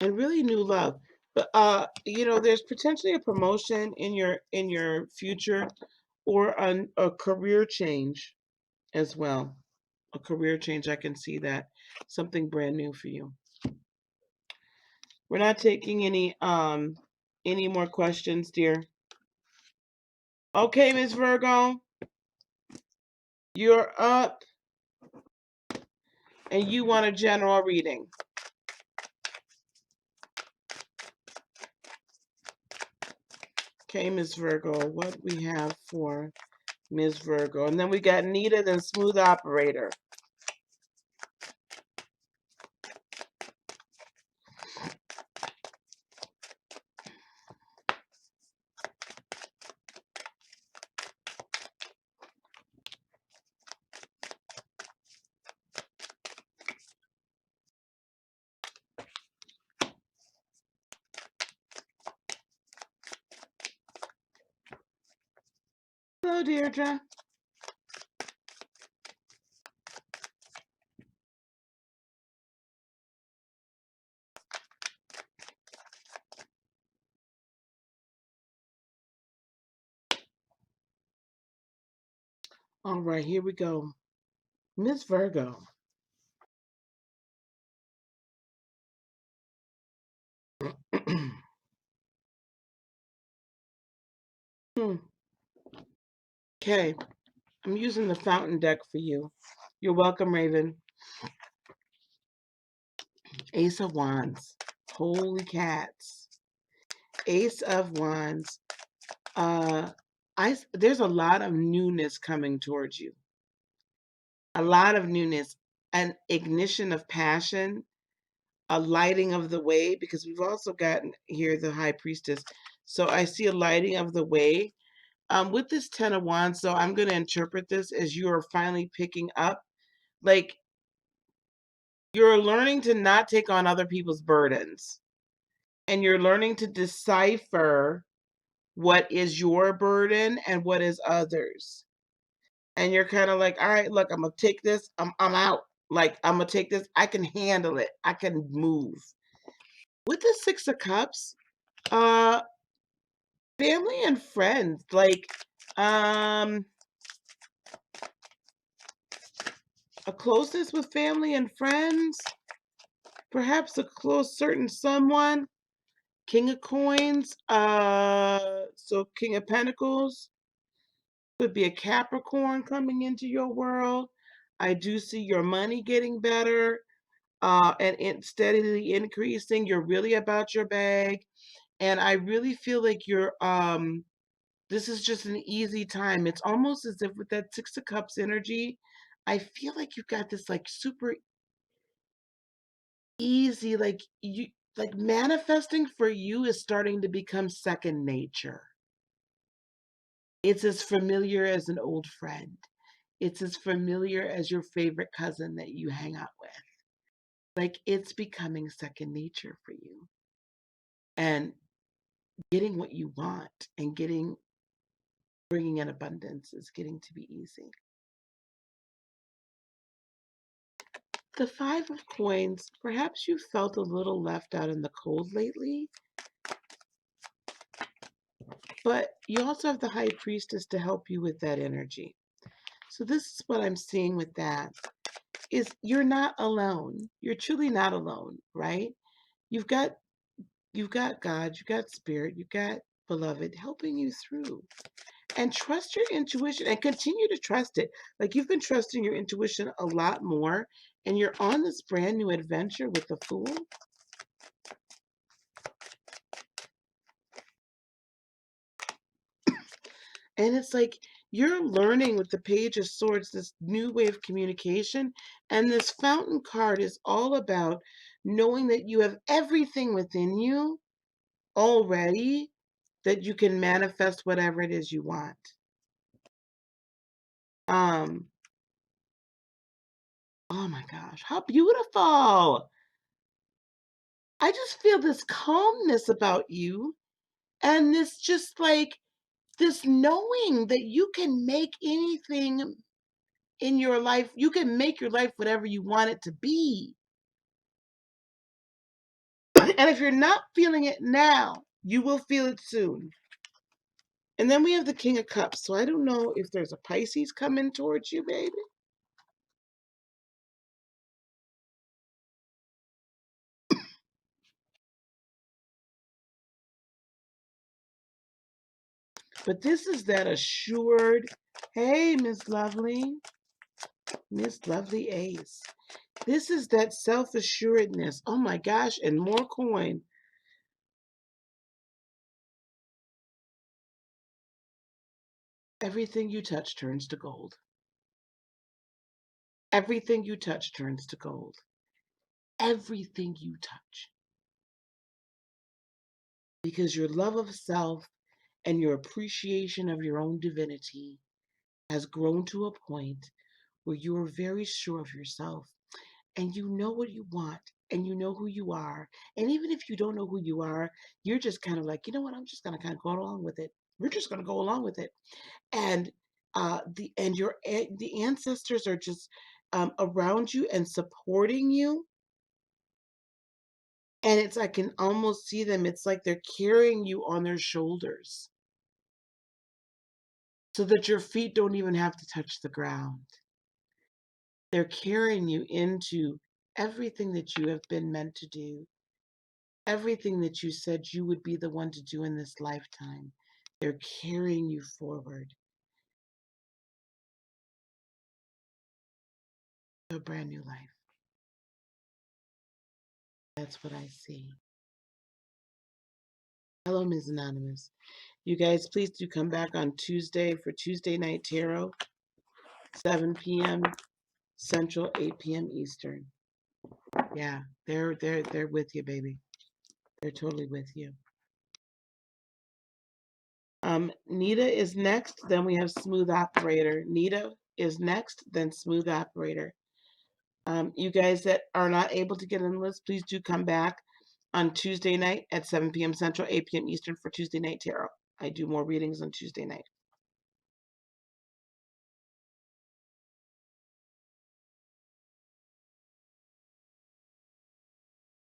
And really new love. But there's potentially a promotion in your future or a career change as well. A career change, I can see that. Something brand new for you. We're not taking any more questions, dear. Okay, Miss Virgo, you're up and you want a general reading. Okay, Miss Virgo, what we have for Miss Virgo. And then we got Nita, then Smooth Operator. Hello, Deirdre. All right, here we go. Miss Virgo. Okay, I'm using the fountain deck for you. You're welcome, Raven. Ace of Wands. Holy cats. Ace of Wands. There's a lot of newness coming towards you. A lot of newness. An ignition of passion. A lighting of the way, because we've also gotten here the High Priestess. So I see a lighting of the way. With this Ten of Wands, so I'm going to interpret this as you are finally picking up. Like, you're learning to not take on other people's burdens. And you're learning to decipher what is your burden and what is others. And you're kind of like, all right, look, I'm going to take this. I'm out. Like, I'm going to take this. I can handle it. I can move. With the Six of Cups, family and friends, like, a closeness with family and friends, perhaps a close certain someone. King of Coins, so King of Pentacles, could be a Capricorn coming into your world. I do see your money getting better, and steadily increasing. You're really about your bag. And I really feel like you're, this is just an easy time. It's almost as if with that Six of Cups energy, I feel like you've got this like super easy, like manifesting for you is starting to become second nature. It's as familiar as an old friend. It's as familiar as your favorite cousin that you hang out with. Like, it's becoming second nature for you. And getting what you want and bringing in abundance is getting to be easy. The Five of Coins, perhaps you felt a little left out in the cold lately, but you also have the High Priestess to help you with that energy. So this is what I'm seeing with that, is you're not alone. You're truly not alone, right? You've got God, you've got Spirit, you've got Beloved helping you through. And trust your intuition and continue to trust it. Like you've been trusting your intuition a lot more, and you're on this brand new adventure with the Fool. And it's like you're learning with the Page of Swords this new way of communication. And this Fountain card is all about knowing that you have everything within you already, that you can manifest whatever it is you want. Oh my gosh, how beautiful. I just feel this calmness about you, and this just like this knowing that you can make anything in your life, you can make your life whatever you want it to be. And if you're not feeling it now, you will feel it soon. And then we have the King of Cups. So I don't know if there's a Pisces coming towards you, baby. But this is that assured, hey, Miss Lovely Ace. This is that self-assuredness. Oh my gosh, and more coin. Everything you touch turns to gold. Everything you touch turns to gold. Everything you touch. Because your love of self and your appreciation of your own divinity has grown to a point where you are very sure of yourself and you know what you want and you know who you are. And even if you don't know who you are, you're just kind of like, you know what, I'm just going to kind of go along with it. We're just going to go along with it. And the ancestors are just around you and supporting you. And it's, I can almost see them. It's like they're carrying you on their shoulders so that your feet don't even have to touch the ground. They're carrying you into everything that you have been meant to do, everything that you said you would be the one to do in this lifetime. They're carrying you forward to a brand new life. That's what I see. Hello, Ms. Anonymous. You guys, please do come back on Tuesday for Tuesday Night Tarot, 7 p.m. Central, 8 p.m. Eastern. Yeah, they're with you, baby. They're totally with you. Nita is next, then we have Smooth Operator. Nita is next, then Smooth Operator. You guys that are not able to get in the list, please do come back on Tuesday night at 7 p.m. Central, 8 p.m. Eastern for Tuesday Night Tarot. I do more readings on Tuesday night.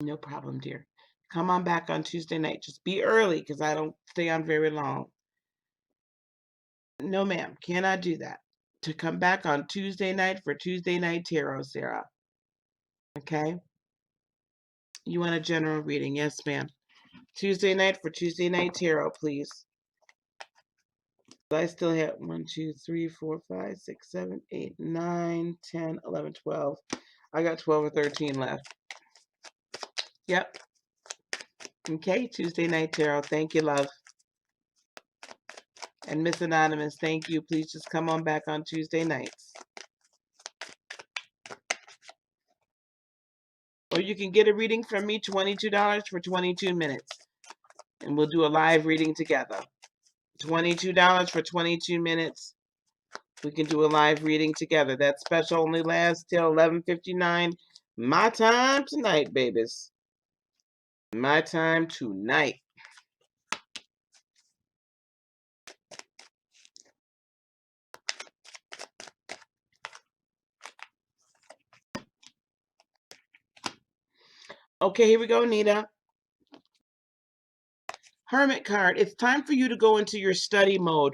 No problem, dear. Come on back on Tuesday night. Just be early because I don't stay on very long. No, ma'am. Cannot do that. To come back on Tuesday night for Tuesday Night Tarot, Sarah. Okay? You want a general reading? Yes, ma'am. Tuesday night for Tuesday Night Tarot, please. I still have 1, 2, 3, 4, 5, 6, 7, 8, 9, 10, 11, 12. I got 12 or 13 left. Yep. Okay, Tuesday Night Tarot. Thank you, love. And Miss Anonymous, thank you. Please just come on back on Tuesday nights. Or you can get a reading from me, $22 for 22 minutes. And we'll do a live reading together. $22 for 22 minutes. We can do a live reading together. That special only lasts till 11:59. My time tonight, babies. My time tonight. Okay, here we go, Nita. Hermit card. It's time for you to go into your study mode.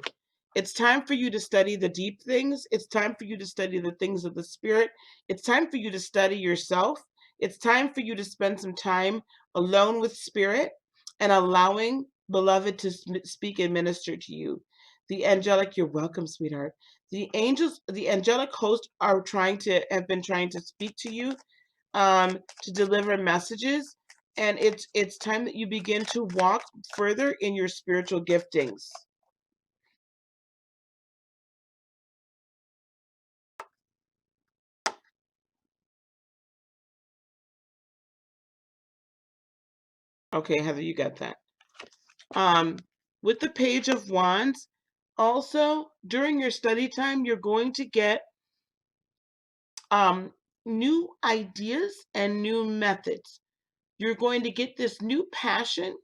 It's time for you to study the deep things. It's time for you to study the things of the spirit. It's time for you to study yourself. It's time for you to spend some time alone with spirit and allowing beloved to speak and minister to you. The angelic, you're welcome, sweetheart. The angels, the angelic hosts have been trying to speak to you, to deliver messages, and it's time that you begin to walk further in your spiritual giftings. Okay, Heather, you got that. With the Page of Wands, also during your study time, you're going to get new ideas and new methods. You're going to get this new passion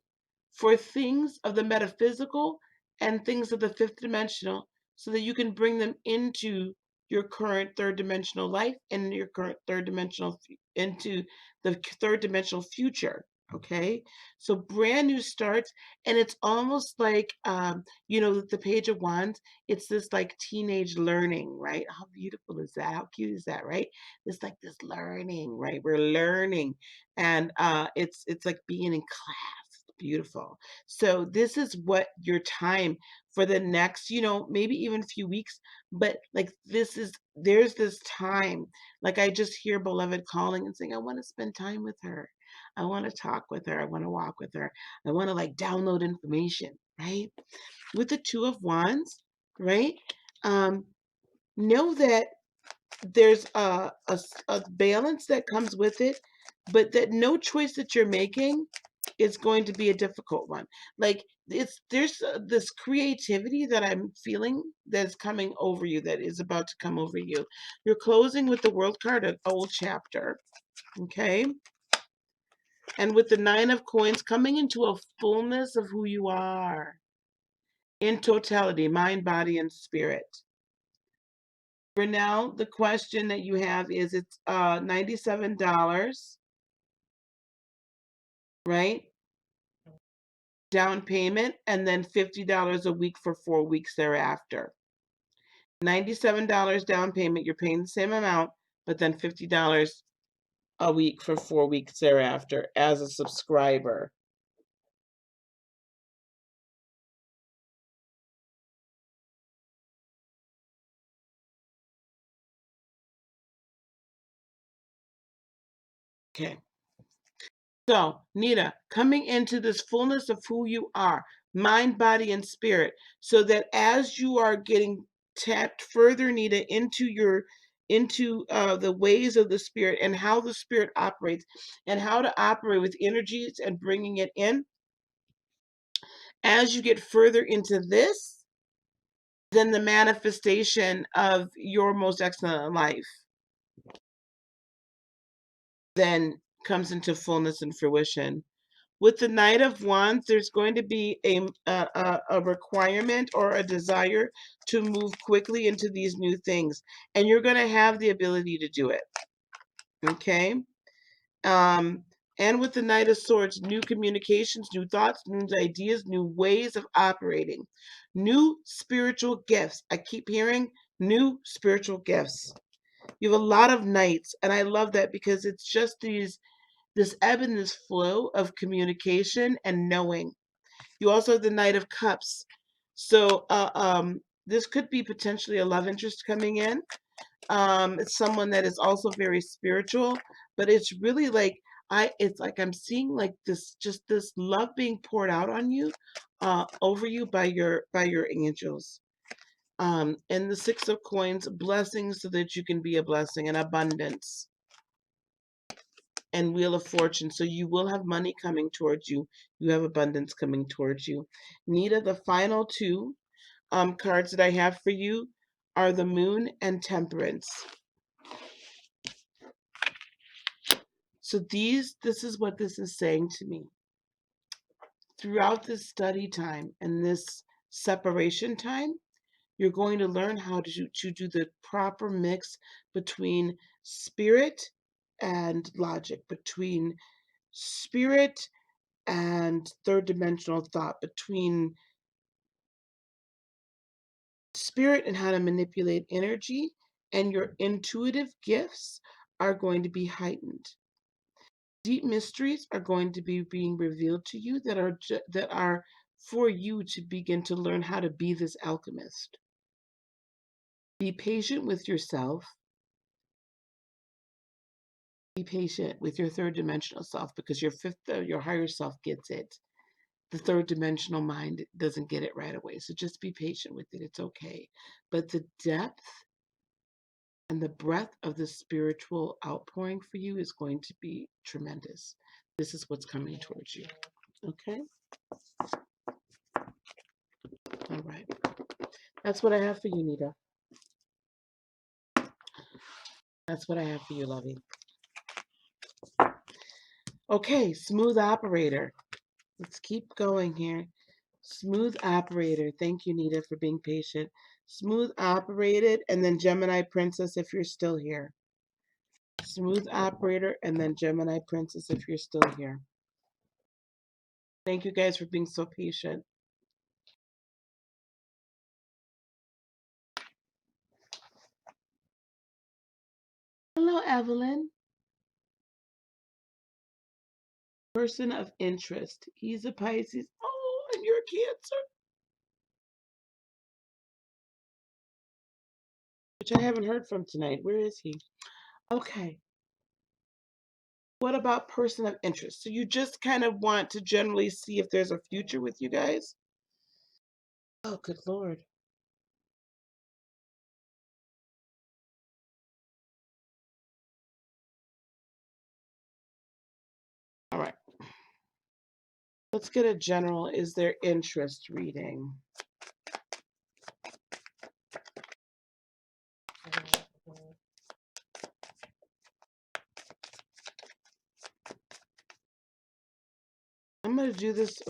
for things of the metaphysical and things of the fifth dimensional so that you can bring them into your current third dimensional life and your current third dimensional into the third dimensional future. Okay, so brand new starts, and it's almost like the Page of Wands. It's this like teenage learning, right? How beautiful is that? How cute is that, right? It's like this learning, right? We're learning, and it's like being in class. Beautiful. So this is what your time for the next, maybe even a few weeks, but like there's this time. Like I just hear beloved calling and saying, I want to spend time with her. I want to talk with her. I want to walk with her. I want to like download information, right? With the Two of Wands, right? Um, know that there's a balance that comes with it, but that no choice that you're making is going to be a difficult one. Like there's this creativity that I'm feeling that's coming over you, that is about to come over you. You're closing with the World card, an old chapter, okay? And with the Nine of Coins, coming into a fullness of who you are in totality, mind, body, and spirit. For now, the question that you have is, it's $97, right? Down payment, and then $50 a week for 4 weeks thereafter. $97 down payment, you're paying the same amount, but then $50 a week for 4 weeks thereafter as a subscriber. Okay. So, Nita, coming into this fullness of who you are, mind, body, and spirit, so that as you are getting tapped further, Nita, into the ways of the spirit and how the spirit operates and how to operate with energies and bringing it in, as you get further into this, then the manifestation of your most excellent life then comes into fullness and fruition. With the Knight of Wands, there's going to be a requirement or a desire to move quickly into these new things, and you're going to have the ability to do it. Okay? And with the Knight of Swords, new communications, new thoughts, new ideas, new ways of operating, new spiritual gifts. I keep hearing new spiritual gifts. You have a lot of knights, and I love that because it's just this ebb and this flow of communication and knowing. You also have the Knight of Cups. So this could be potentially a love interest coming in. It's someone that is also very spiritual, but it's really like it's like I'm seeing like this love being poured out on you, over you by your angels. And the Six of Coins, blessings so that you can be a blessing, and abundance. And Wheel of Fortune, so you will have money coming towards you. You have abundance coming towards you. Nita, the final two cards that I have for you are the Moon and Temperance. So this is what this is saying to me. Throughout this study time and this separation time, you're going to learn how to do the proper mix between spirit and logic, between spirit and third dimensional thought, between spirit and how to manipulate energy, and your intuitive gifts are going to be heightened. Deep mysteries are going to be being revealed to you that are for you to begin to learn how to be this alchemist. Be patient with yourself. Be patient with your third dimensional self, because your higher self gets it. The third dimensional mind doesn't get it right away. So just be patient with it. It's okay. But the depth and the breadth of the spiritual outpouring for you is going to be tremendous. This is what's coming towards you. Okay? All right. That's what I have for you, Nita. That's what I have for you, lovey. Okay, smooth operator. Let's keep going here. Smooth operator. Thank you, Nita, for being patient. Smooth operated, and then Gemini Princess if you're still here. Smooth operator, and then Gemini Princess if you're still here. Thank you guys for being so patient. Hello, Evelyn. Person of interest. He's a Pisces. Oh, and you're a Cancer. Which I haven't heard from tonight. Where is he? Okay. What about person of interest? So you just kind of want to generally see if there's a future with you guys? Oh, good Lord. All right. Let's get a general, is there interest reading? I'm going to do this.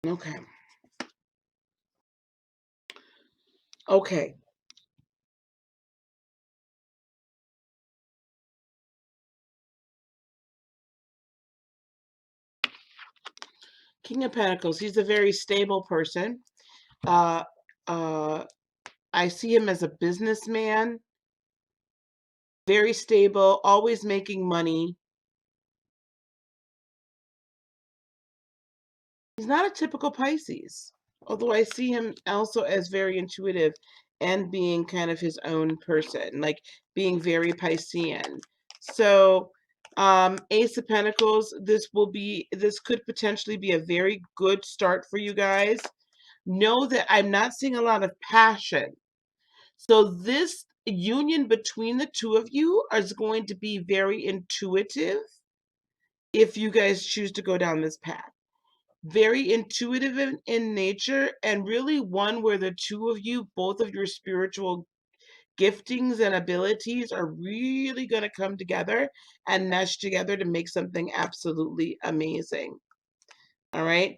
Okay. Okay. King of Pentacles. He's a very stable person. Uh, I see him as a businessman. Very stable, always making money. He's not a typical Pisces, although I see him also as very intuitive and being kind of his own person, like being very Piscean. So, Ace of Pentacles, this could potentially be a very good start for you guys. Know that I'm not seeing a lot of passion. So this union between the two of you is going to be very intuitive if you guys choose to go down this path. Very intuitive in nature, and really one where the two of you, both of your spiritual giftings and abilities are really going to come together and mesh together to make something absolutely amazing. All right.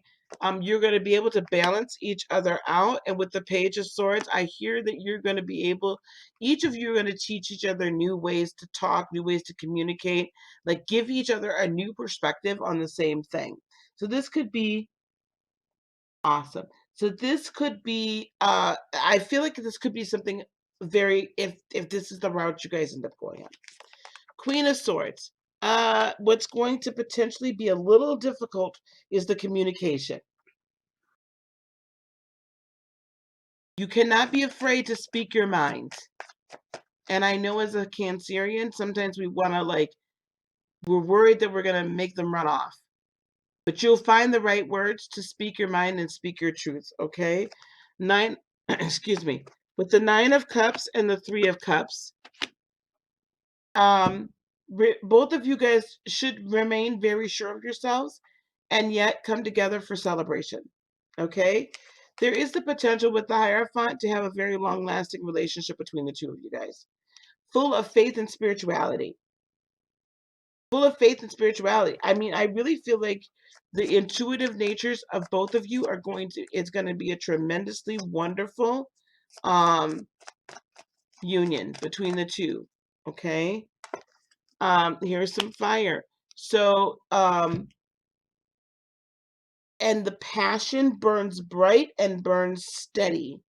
You're going to be able to balance each other out. And with the Page of Swords, I hear that you're going to be able, each of you are going to teach each other new ways to talk, new ways to communicate, like give each other a new perspective on the same thing. So this could be awesome. So this could be, I feel like this could be something very, if this is the route you guys end up going on. Queen of Swords. What's going to potentially be a little difficult is the communication. You cannot be afraid to speak your mind. And I know as a Cancerian, sometimes we want to we're worried that we're going to make them run off. But you'll find the right words to speak your mind and speak your truth, okay? Excuse me. With the 9 of Cups and the 3 of Cups, both of you guys should remain very sure of yourselves and yet come together for celebration, okay? There is the potential with the Hierophant to have a very long-lasting relationship between the two of you guys, full of faith and spirituality. full of faith and spirituality. I mean, I really feel like the intuitive natures of both of you are it's going to be a tremendously wonderful union between the two. Okay. Here's some fire. So, and the passion burns bright and burns steady.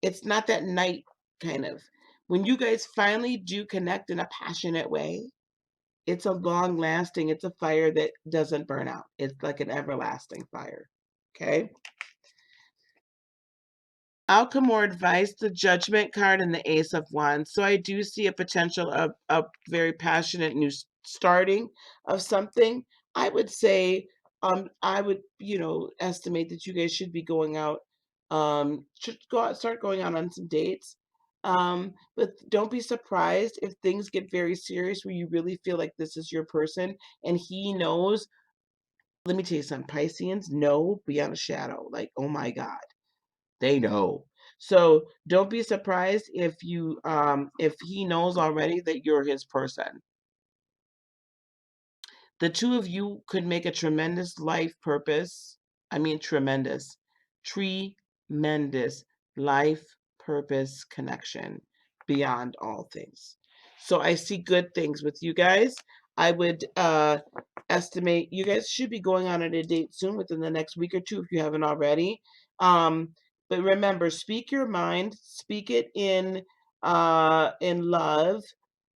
It's not that night kind of. When you guys finally do connect in a passionate way, it's a long lasting, it's a fire that doesn't burn out. It's like an everlasting fire. Okay. Outcome or advice, the Judgment card and the Ace of Wands. So I do see a potential of a very passionate new starting of something. I would say, I would, estimate that you guys should be going out, should go out, start going out on some dates. But don't be surprised if things get very serious where you really feel like this is your person and he knows. Let me tell you something, Pisceans know beyond a shadow. Like, oh my God. They know. So don't be surprised if he knows already that you're his person. The two of you could make a tremendous life purpose. I mean tremendous life purpose connection beyond all things. So I see good things with you guys. I would estimate you guys should be going on a date soon, within the next week or two, if you haven't already. But remember, speak your mind, speak it in love.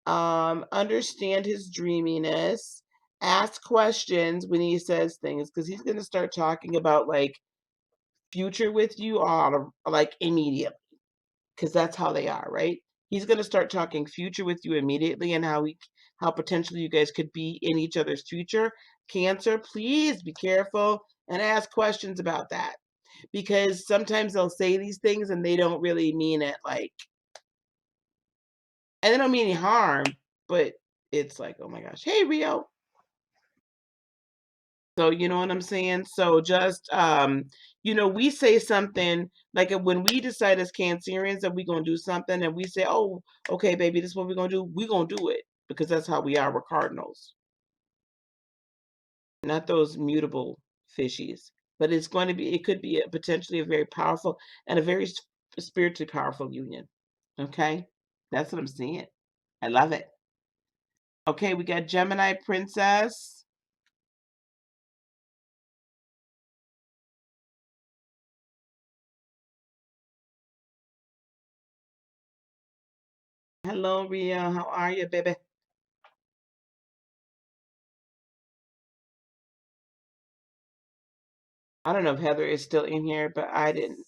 Understand his dreaminess. Ask questions when he says things, because he's going to start talking about like future with you on like immediately, because that's how they are, right? He's going to start talking future with you immediately, and how potentially you guys could be in each other's future. Cancer, please be careful and ask questions about that, because sometimes they'll say these things and they don't really mean it, like, and they don't mean any harm, but it's like, oh my gosh, hey Rio. So you know what I'm saying? So just we say something like when we decide as Cancerians that we're gonna do something and we say, oh, okay, baby, this is what we're gonna do it, because that's how we are. We're cardinals, not those mutable fishies. But it could be potentially a very powerful and a very spiritually powerful union. Okay? That's what I'm seeing. I love it. Okay, we got Gemini Princess. Hello, Ria. How are you, baby? I don't know if Heather is still in here, but I didn't.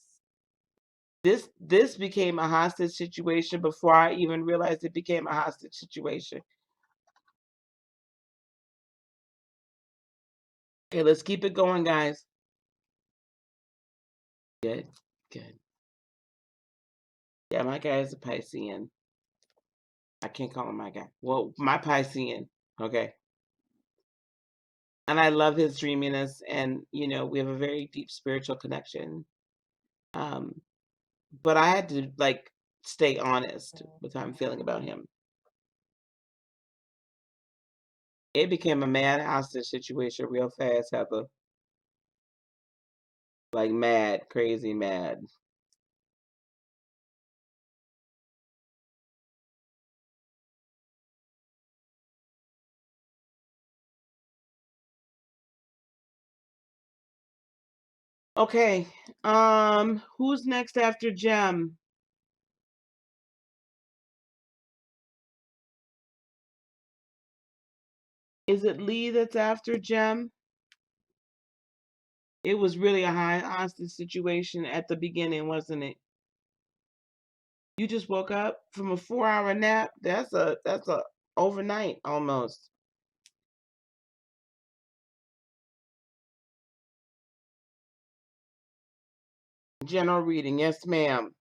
This became a hostage situation before I even realized it became a hostage situation. Okay, let's keep it going, guys. Good, good. Yeah, my guy is a Piscean. I can't call him my guy. Well, my Piscean. Okay. And I love his dreaminess, and we have a very deep spiritual connection. Um, but I had to like stay honest with how I'm feeling about him. It became a mad hostage situation real fast, Heather. Like mad, crazy mad. Okay. Who's next after Gem? Is it Lee that's after Gem? It was really a high hostage situation at the beginning, wasn't it? You just woke up from a 4-hour nap. That's a overnight almost. General reading, yes, ma'am.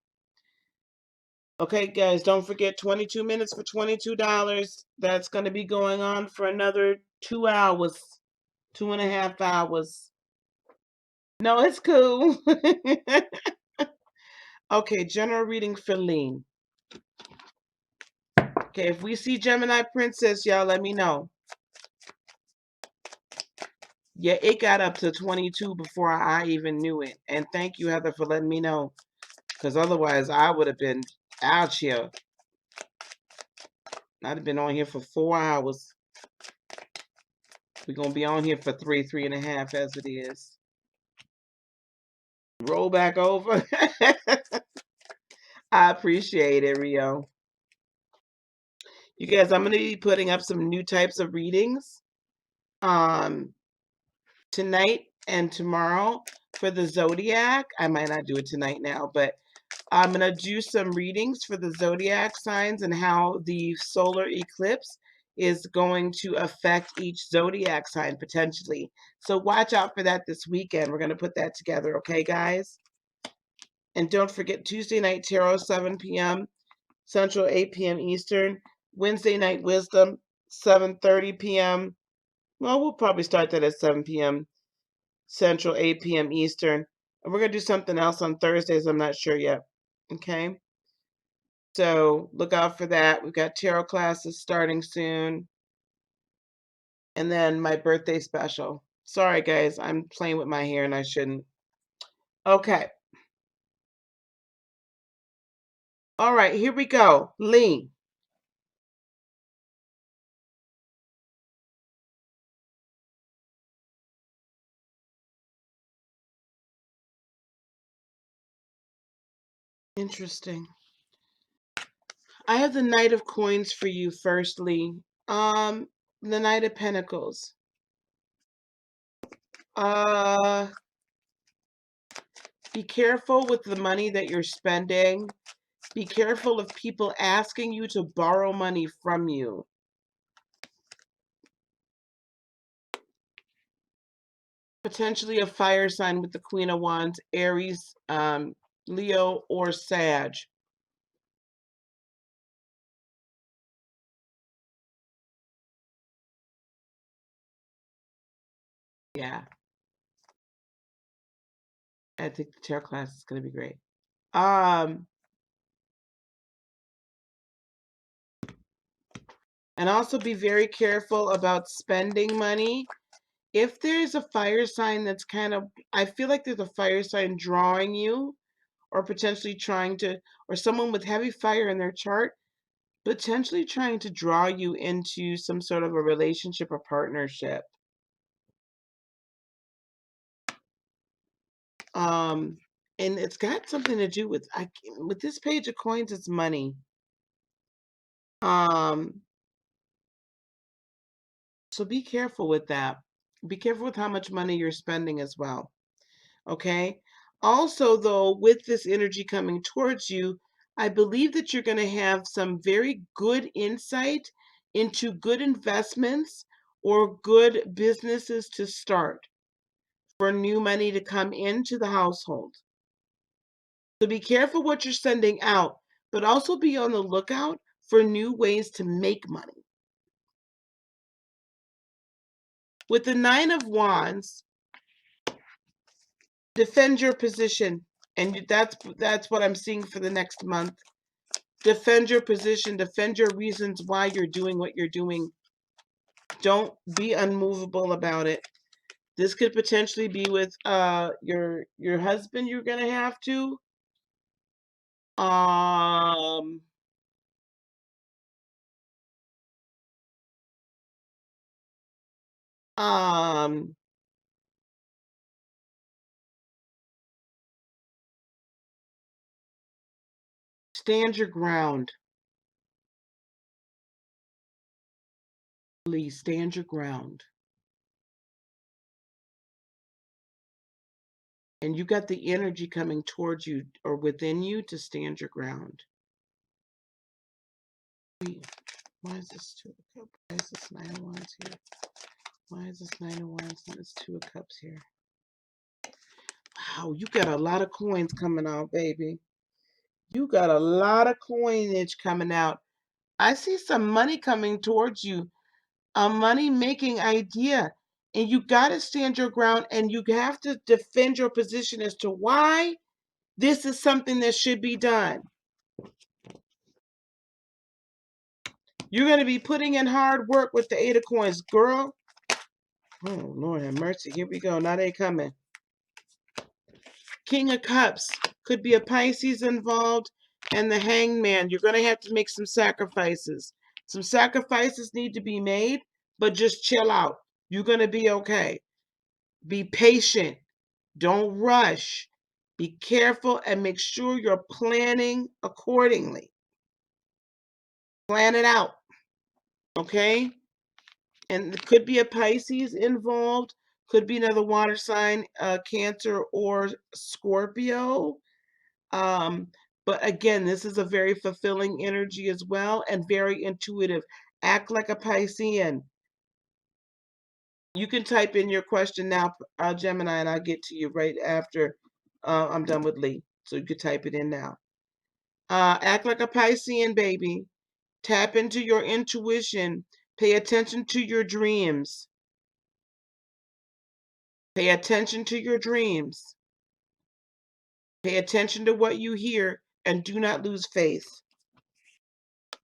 Okay, guys, don't forget 22 minutes for $22. That's going to be going on for another 2 hours, 2.5 hours. No, it's cool. Okay, general reading for Lean. Okay, if we see Gemini Princess, y'all let me know. Yeah, it got up to 22 before I even knew it. And thank you, Heather, for letting me know. Because otherwise, I would have been out here. I'd have been on here for 4 hours. We're going to be on here for 3.5 as it is. Roll back over. I appreciate it, Rio. You guys, I'm going to be putting up some new types of readings tonight and tomorrow for the zodiac. I might not do it tonight now, but I'm going to do some readings for the zodiac signs and how the solar eclipse is going to affect each zodiac sign potentially. So watch out for that this weekend. We're going to put that together, okay, guys? And don't forget Tuesday night tarot, 7 p.m. Central, 8 p.m. Eastern. Wednesday night wisdom, 7:30 p.m. Well, we'll probably start that at 7 p.m. Central, 8 p.m. Eastern. And we're going to do something else on Thursdays. I'm not sure yet. Okay? So look out for that. We've got tarot classes starting soon. And then my birthday special. Sorry, guys. I'm playing with my hair and I shouldn't. Okay. All right. Here we go. Lee. Interesting. I have the Knight of Coins for you firstly. The Knight of Pentacles. Be careful with the money that you're spending. Be careful of people asking you to borrow money from you. Potentially a fire sign with the Queen of Wands, Aries, Leo, or Sag. Yeah, I think the tarot class is going to be great. And also be very careful about spending money. If there's a fire sign that's kind of, I feel like there's a fire sign drawing you, or potentially trying to, or someone with heavy fire in their chart, potentially trying to draw you into some sort of a relationship or partnership. And it's got something to do with this page of coins. It's money. So be careful with that. Be careful with how much money you're spending as well. Okay. Also, though, with this energy coming towards you, I believe that you're going to have some very good insight into good investments or good businesses to start for new money to come into the household. So be careful what you're sending out, but also be on the lookout for new ways to make money. With the Nine of Wands, defend your position, and that's what I'm seeing for the next month. Defend your position, defend your reasons why you're doing what you're doing. Don't be unmovable about it. This could potentially be with your husband. You're gonna have to um stand your ground. Please stand your ground. And you got the energy coming towards you or within you to stand your ground. Why is this Two of Cups? Why is this Nine of Wands here? Why is this Nine of Wands and this Two of Cups here? Wow, you got a lot of coins coming out, baby. You got a lot of coinage coming out. I see some money coming towards you, a money-making idea. And you got to stand your ground and you have to defend your position as to why this is something that should be done. You're going to be putting in hard work with the Eight of Coins. Girl, Oh, Lord have mercy. Here we go. Now they coming. King of Cups. Could be a Pisces involved. And the Hangman. You're going to have to make some sacrifices. Some sacrifices need to be made, but just chill out. You're going to be okay. Be patient. Don't rush. Be careful and make sure you're planning accordingly. Plan it out. Okay? And it could be a Pisces involved. Could be another water sign, Cancer or Scorpio. Um, but again, this is a very fulfilling energy as well and very intuitive. Act like a Piscean. You can type in your question now, Gemini, and I'll get to you right after I'm done with Lee. So you can type it in now. Act like a Piscean, baby. Tap into your intuition. Pay attention to your dreams. Pay attention to your dreams. Pay attention to what you hear and do not lose faith.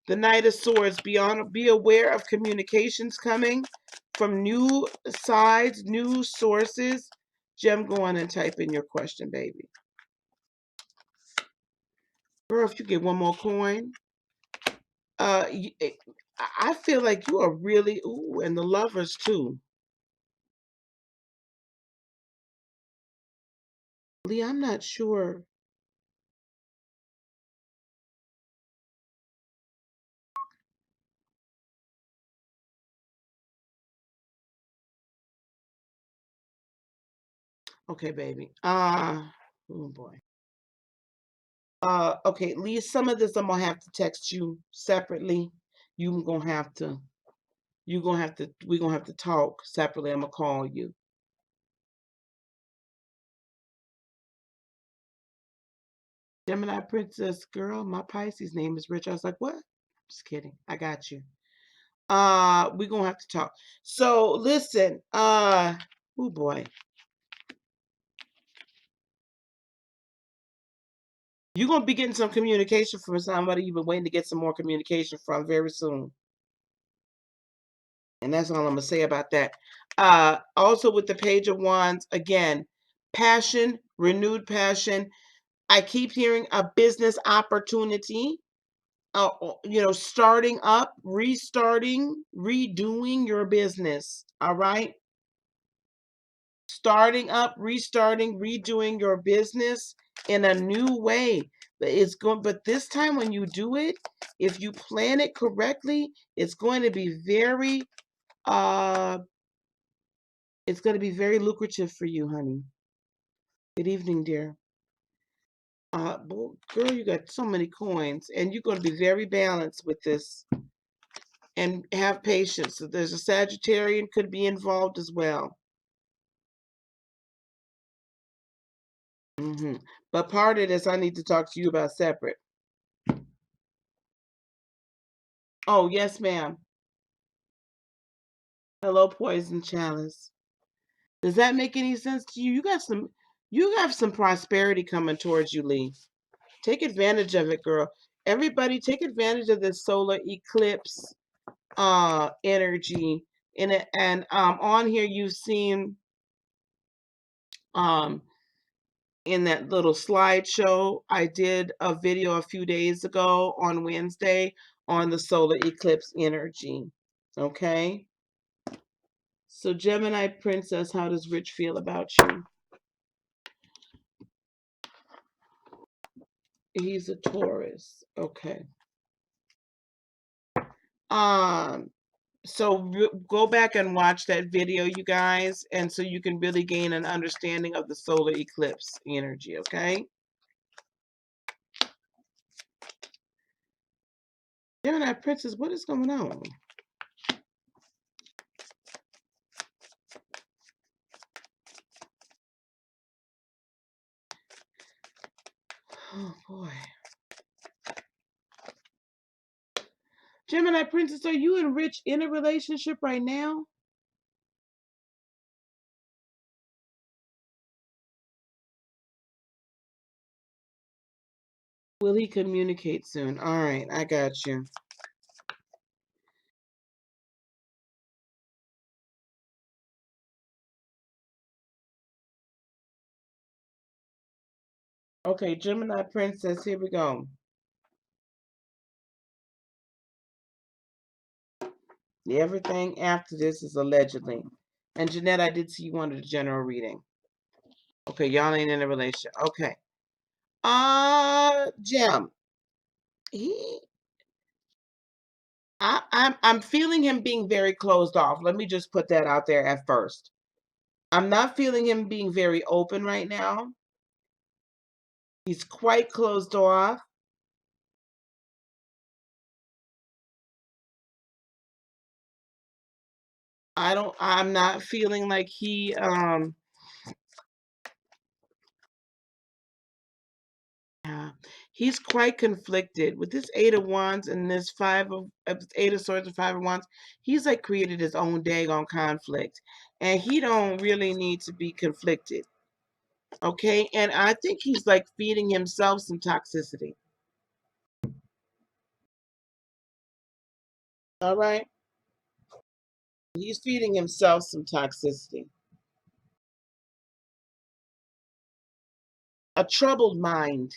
The Knight of Swords, be aware of communications coming from new sides, new sources. Gem, go on and type in your question, baby. Girl, if you get one more coin, I feel like you are really, ooh, and the Lovers too. Lee, I'm not sure. Okay, baby. Oh boy. Okay, Lee, some of this I'm gonna have to text you separately. You gonna have to, we're gonna have to talk separately. I'm gonna call you. Gemini Princess, girl, my Pisces name is Rich. I was like, what? Just kidding. I got you. We're gonna have to talk. So listen, oh boy. You're gonna be getting some communication from somebody you've been waiting to get some more communication from very soon. And that's all I'm gonna say about that. Also with the Page of Wands, again, passion, renewed passion. I keep hearing a business opportunity. Starting up, restarting, redoing your business. All right. Starting up, restarting, redoing your business in a new way. But this time when you do it, if you plan it correctly, it's going to be uh very lucrative for you, honey. Good evening, dear. Girl, you got so many coins, and you're going to be very balanced with this, and have patience. So there's a Sagittarian could be involved as well. But part of this, I need to talk to you about separate. Oh, yes, ma'am. Hello, Poison Chalice. Does that make any sense to you? You have some prosperity coming towards you, Lee. Take advantage of it, girl. Everybody take advantage of this solar eclipse energy in it. And on here you've seen um in that little slideshow, I did a video a few days ago on Wednesday on the solar eclipse energy. Okay? So Gemini Princess, how does Rich feel about you? He's a Taurus. Okay. So go back and watch that video, you guys, and so you can really gain an understanding of the solar eclipse energy, okay? Gemini Princess, what is going on? Oh boy. Gemini Princess, are you and Rich in a relationship right now? Will he communicate soon? All right, I got you. Okay, Gemini Princess, here we go. Everything after this is allegedly. And Jeanette, I did see you wanted a general reading. Okay, y'all ain't in a relationship. Okay. Gem. He I'm feeling him being very closed off. Let me just put that out there at first. I'm not feeling him being very open right now. He's quite closed off. I'm not feeling like yeah, he's quite conflicted with this Eight of Wands and this Eight of Swords and Five of Wands. He's like created his own daggone conflict, and he don't really need to be conflicted. Okay, and I think he's like feeding himself some toxicity. All right, he's feeding himself some toxicity. A troubled mind.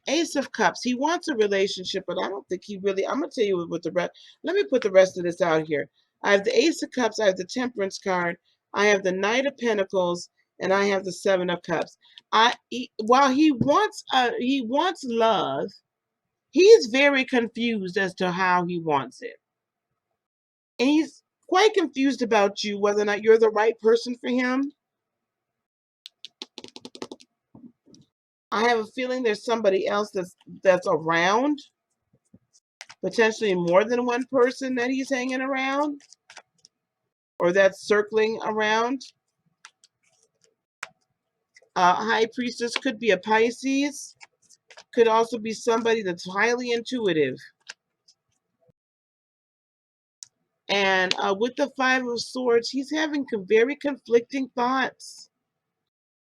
Ace of Cups. He wants a relationship, but I don't think he really. I'm gonna tell you what the rest. Let me put the rest of this out here. I have the Ace of Cups. I have the Temperance card. I have the Knight of Pentacles, and I have the Seven of Cups. While he wants love, he's very confused as to how he wants it, and he's quite confused about you, whether or not you're the right person for him. I have a feeling there's somebody else that's around. Potentially more than one person that he's hanging around or that's circling around. High Priestess could be a Pisces, could also be somebody that's highly intuitive. And with the Five of Swords, he's having very conflicting thoughts.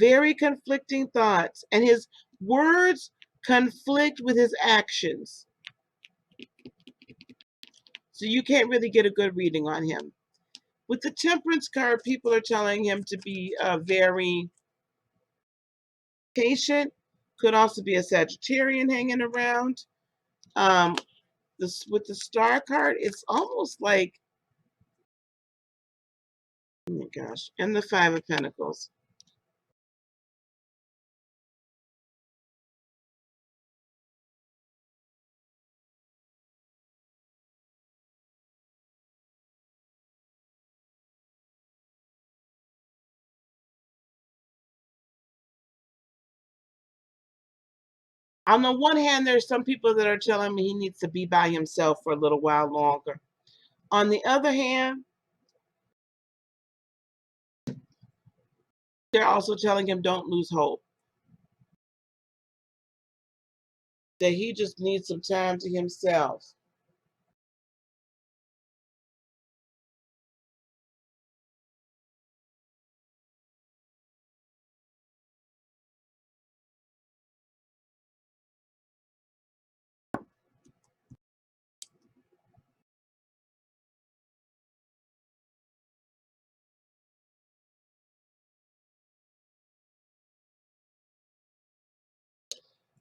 Very conflicting thoughts. And his words conflict with his actions. So you can't really get a good reading on him. With the Temperance card, people are telling him to be very patient. Could also be a Sagittarian hanging around. Um, with the Star card, it's almost like, oh my gosh, and the Five of Pentacles. On the one hand, there's some people that are telling me he needs to be by himself for a little while longer. On the other hand, they're also telling him don't lose hope. That he just needs some time to himself.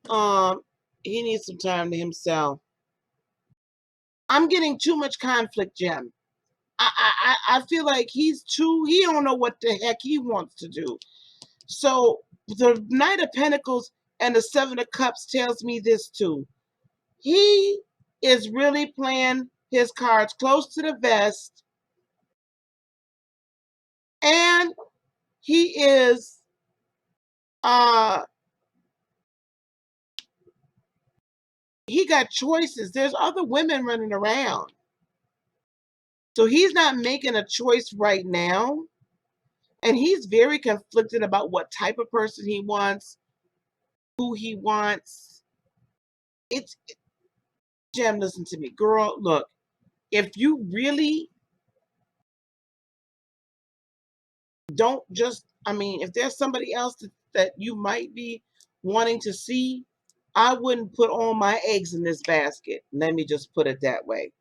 Um, he needs some time to himself. I'm getting too much conflict, Jim. I feel like he don't know what the heck he wants to do. So the Knight of Pentacles and the Seven of Cups tells me this too. He is really playing his cards close to the vest, and he is uh he got choices. There's other women running around. So he's not making a choice right now. And he's very conflicted about what type of person he wants, who he wants. It's Jem, listen to me. Girl, look, if you really don't just, I mean, if there's somebody else that you might be wanting to see, I wouldn't put all my eggs in this basket. Let me just put it that way.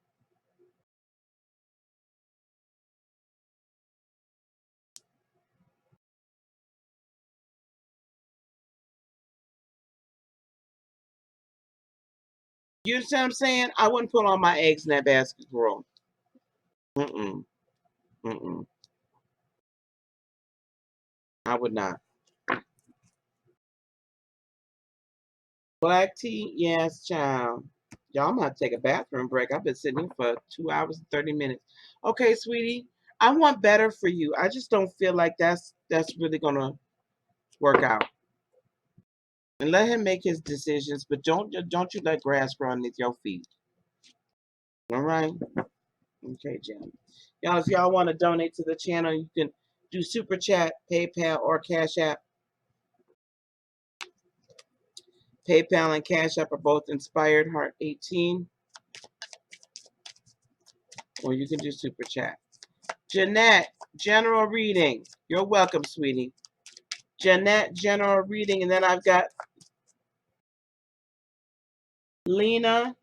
You understand what I'm saying? I wouldn't put all my eggs in that basket, girl. Mm-mm. Mm-mm. I would not. Black tea, yes, child. Y'all, I'm gonna take a bathroom break. I've been sitting here for 2 hours and 30 minutes. Okay, sweetie, I want better for you. I just don't feel like that's really gonna work out. And let him make his decisions, but don't you let grass grow underneath your feet. All right? Okay, Jim. Y'all, if y'all want to donate to the channel, you can do Super Chat, PayPal, or Cash App. PayPal and Cash App are both Inspired Heart 18, or you can do Super Chat. Jeanette, general reading. You're welcome, sweetie. Jeanette, general reading. And then I've got Lena.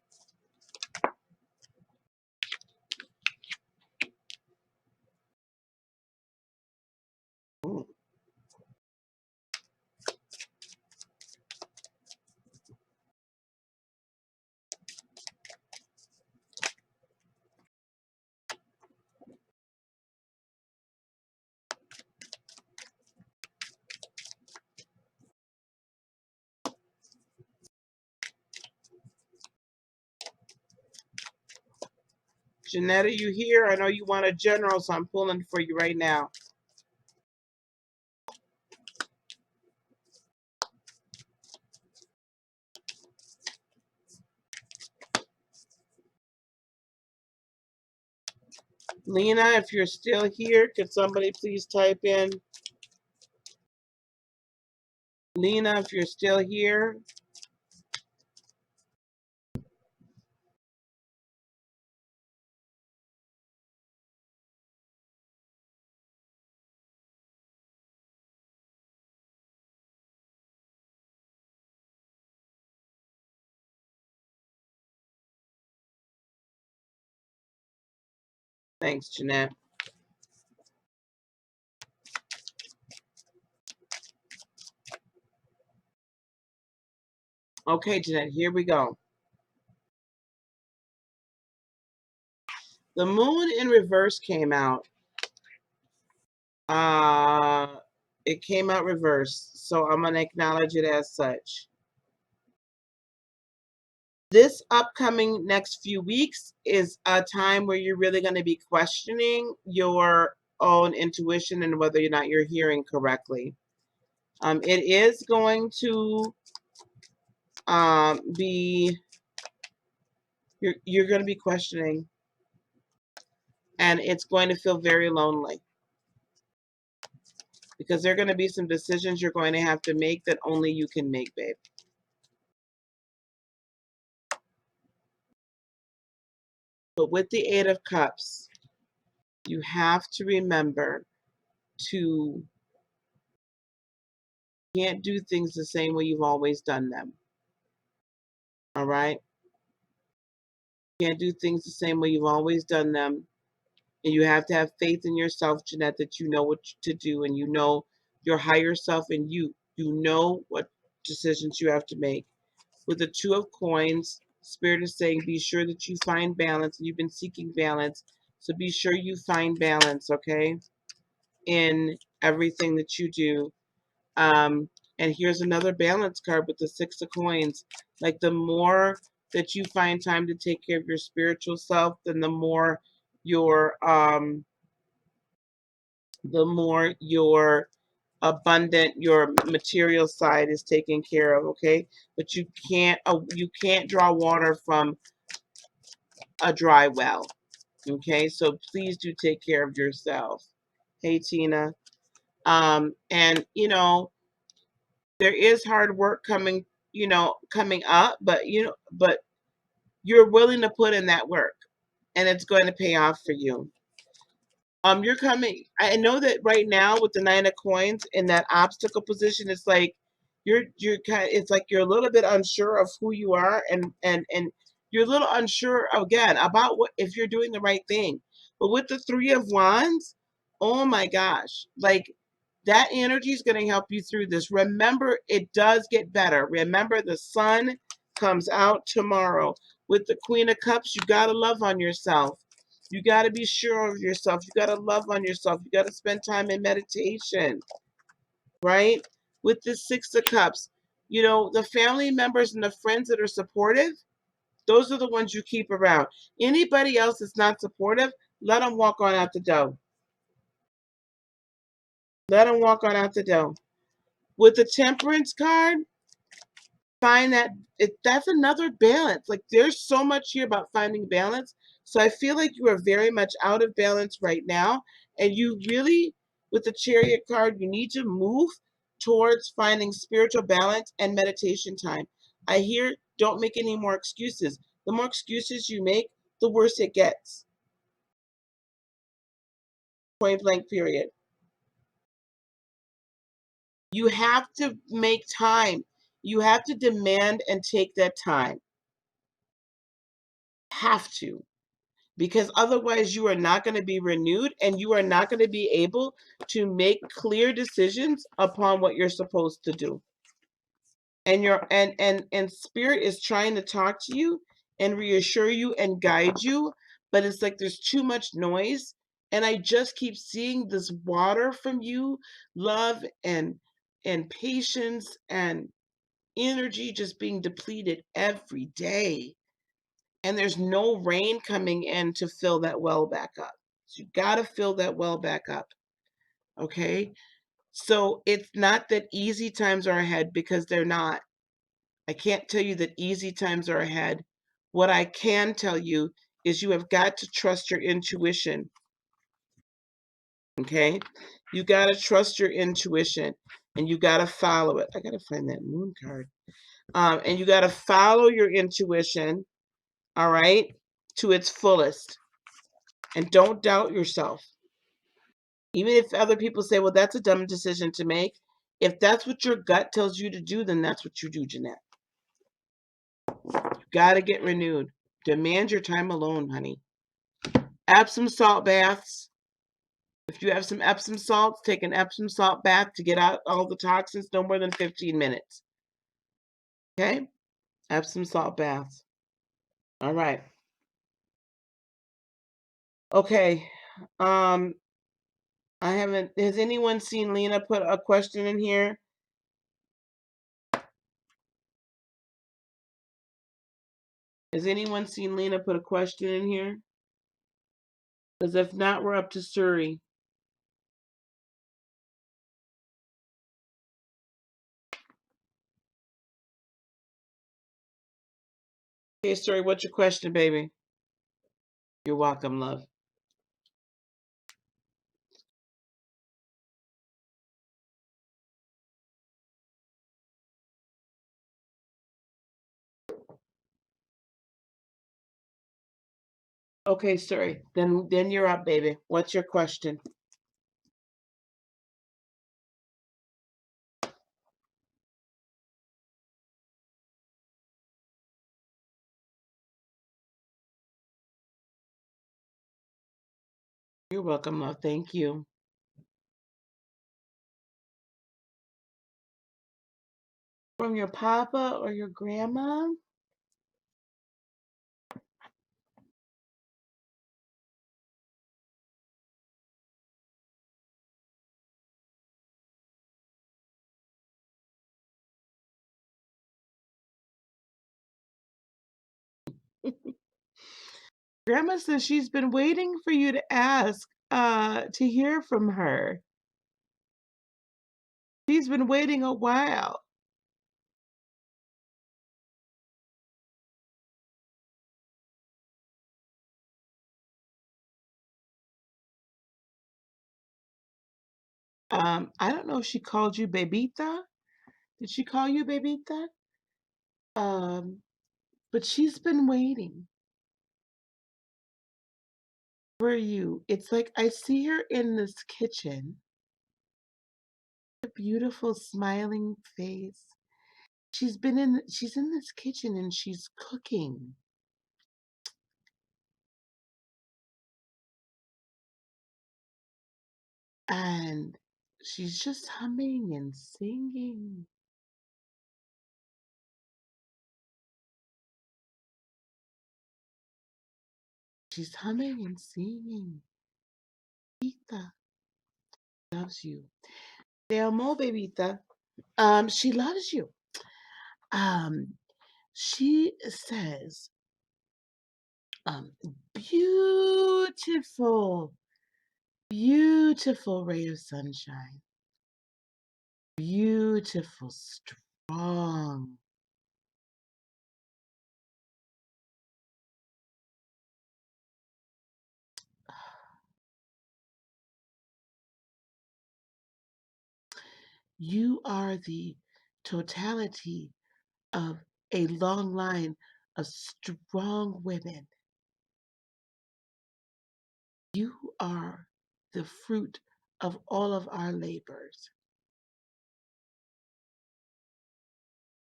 Jeanette, are you here? I know you want a general, so I'm pulling for you right now. Lena, if you're still here, could somebody please type in? Lena, if you're still here. Thanks, Jeanette. Okay, Jeanette, here we go. The moon in reverse came out. It came out reverse, so I'm going to acknowledge it as such. This upcoming next few weeks is a time where you're really going to be questioning your own intuition and whether or not you're hearing correctly. It is going to be, you're going to be questioning, and it's going to feel very lonely because there are going to be some decisions you're going to have to make that only you can make, babe. But with the Eight of Cups, you have to remember to can't do things the same way you've always done them. All right? Can't do things the same way you've always done them. And you have to have faith in yourself, Jeanette, that you know what to do and you know your higher self and you know what decisions you have to make. With the Two of Coins, Spirit is saying be sure that you find balance. You've been seeking balance. So be sure you find balance, okay? In everything that you do. And here's another balance card with the Six of Coins. Like the more that you find time to take care of your spiritual self, then the more your abundant, your material side is taken care of, okay? But you can't draw water from a dry well, okay? So please do take care of yourself. Hey, Tina. And you know, there is hard work coming up, but you're willing to put in that work and it's going to pay off for you. You're coming. I know that right now with the Nine of Coins in that obstacle position, it's like it's like you're a little bit unsure of who you are and you're a little unsure again about what if you're doing the right thing. But with the Three of Wands, oh my gosh, like that energy is going to help you through this. Remember, it does get better. Remember, the sun comes out tomorrow. With the Queen of Cups, you got to love on yourself. You got to be sure of yourself. You got to love on yourself. You got to spend time in meditation, right? With the Six of Cups, you know, the family members and the friends that are supportive, those are the ones you keep around. Anybody else that's not supportive, let them walk on out the door. Let them walk on out the door. With the Temperance card, find that that's another balance. Like there's so much here about finding balance. So I feel like you are very much out of balance right now. And you really, with the Chariot card, you need to move towards finding spiritual balance and meditation time. I hear don't make any more excuses. The more excuses you make, the worse it gets. Point blank period. You have to make time. You have to demand and take that time. Have to. Because otherwise you are not going to be renewed and you are not going to be able to make clear decisions upon what you're supposed to do. And your and spirit is trying to talk to you and reassure you and guide you, but it's like there's too much noise, and I just keep seeing this water from you, love and patience and energy just being depleted every day. And there's no rain coming in to fill that well back up. So you got to fill that well back up. Okay. So it's not that easy times are ahead, because they're not. I can't tell you that easy times are ahead. What I can tell you is you have got to trust your intuition. Okay. You got to trust your intuition and you got to follow it. I got to find that moon card. And you got to follow your intuition. All right. To its fullest. And don't doubt yourself. Even if other people say, well, that's a dumb decision to make. If that's what your gut tells you to do, then that's what you do, Jeanette. You got to get renewed. Demand your time alone, honey. Epsom salt baths. If you have some Epsom salts, take an Epsom salt bath to get out all the toxins, no more than 15 minutes. Okay? Epsom salt baths. All right. Okay. I haven't, has anyone seen Lena put a question in here? Has anyone seen Lena put a question in here? Because if not, we're up to Suri. Okay, Suri, what's your question, baby? You're welcome, love. Okay, Suri. Then you're up, baby. What's your question? You're welcome, love. Thank you. From your papa or your grandma? Grandma says she's been waiting for you to ask to hear from her. She's been waiting a while. I don't know if she called you Bebita. Did she call you Bebita? But she's been waiting for you. It's like I see her in this kitchen. A beautiful smiling face. She's in this kitchen and she's cooking. And she's just humming and singing. She's humming and singing. Bebita loves you. Te amo, Bebita. She loves you. She says, beautiful, beautiful ray of sunshine. Beautiful, strong. You are the totality of a long line of strong women. You are the fruit of all of our labors.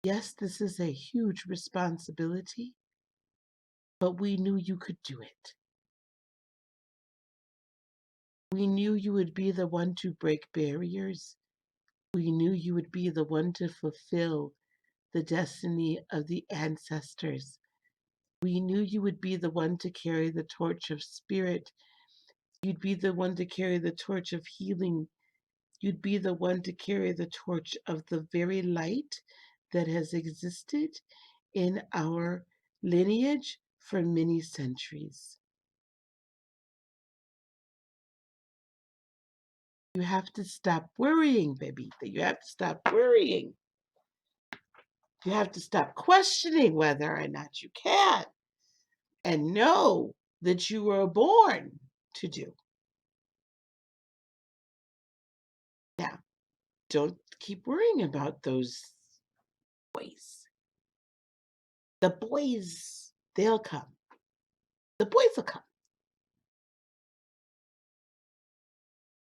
Yes, this is a huge responsibility, but we knew you could do it. We knew you would be the one to break barriers. We knew you would be the one to fulfill the destiny of the ancestors. We knew you would be the one to carry the torch of spirit. You'd be the one to carry the torch of healing. You'd be the one to carry the torch of the very light that has existed in our lineage for many centuries. You have to stop worrying, baby. You have to stop worrying. You have to stop questioning whether or not you can, and know that you were born to do. Now, don't keep worrying about those boys. The boys, they'll come. The boys will come.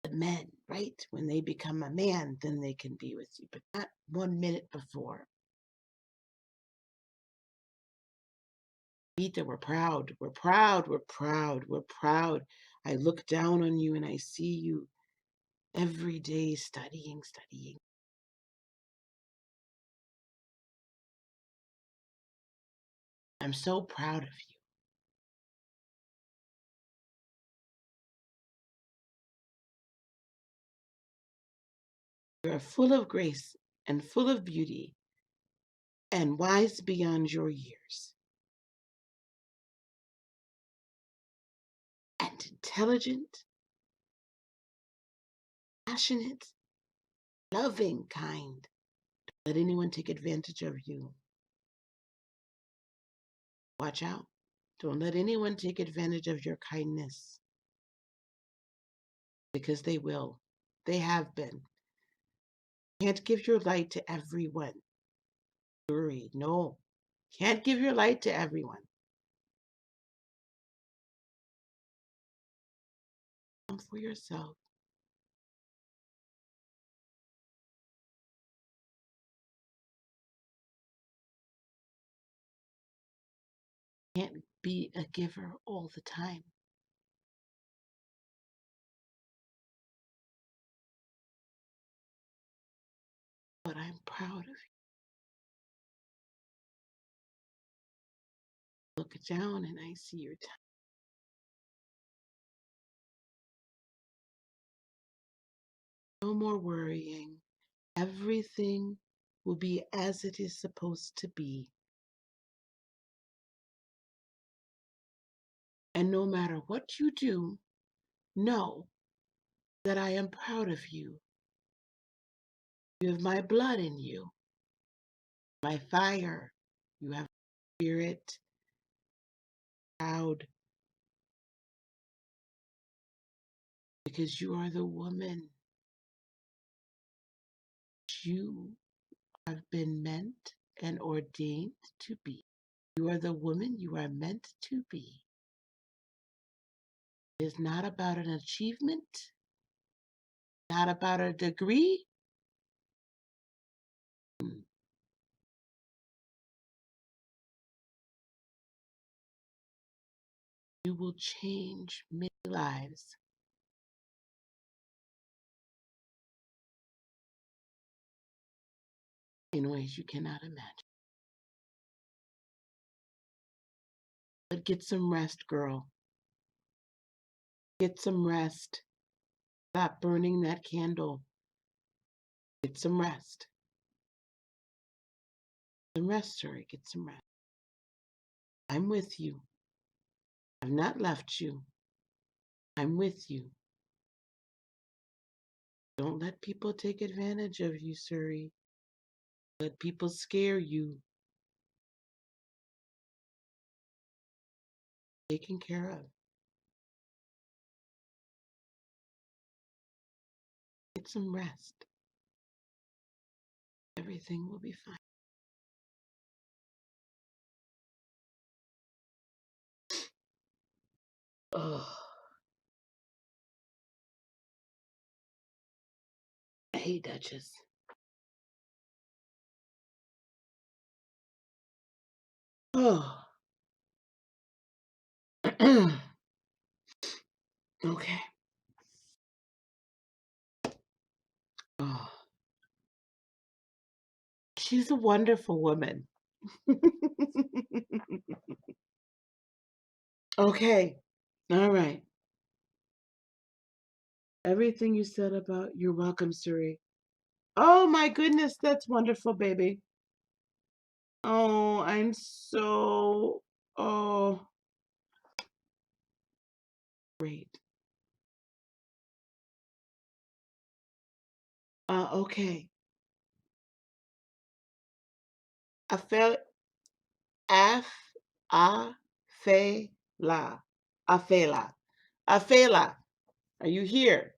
The men, right? When they become a man, then they can be with you, but not 1 minute before. Vita, we're proud. We're proud. We're proud. We're proud. I look down on you and I see you every day studying. I'm so proud of you. You're full of grace and full of beauty and wise beyond your years. And intelligent, passionate, loving, kind. Don't let anyone take advantage of you. Watch out. Don't let anyone take advantage of your kindness, because they will. They have been. Can't give your light to everyone. Worry. No. Can't give your light to everyone. Come for yourself. Can't be a giver all the time. But I'm proud of you. Look down and I see your time. No more worrying. Everything will be as it is supposed to be. And no matter what you do, know that I am proud of you. You have my blood in you, my fire. You have spirit, proud, because you are the woman you have been meant and ordained to be. You are the woman you are meant to be. It is not about an achievement, not about a degree. You will change many lives in ways you cannot imagine. But get some rest, girl. Get some rest. Stop burning that candle. Get some rest. Get some rest, Suri. Get some rest. I'm with you. I've not left you. I'm with you. Don't let people take advantage of you, Suri. Let people scare you. Taken care of. Get some rest. Everything will be fine. Oh, hey, Duchess. Oh. Okay. Oh. She's a wonderful woman. Okay. All right. Everything you said about you're welcome, Suri. Oh my goodness, that's wonderful, baby. Oh, I'm so oh great. Okay. Afel af a fe la. Afela. Afela. Are you here?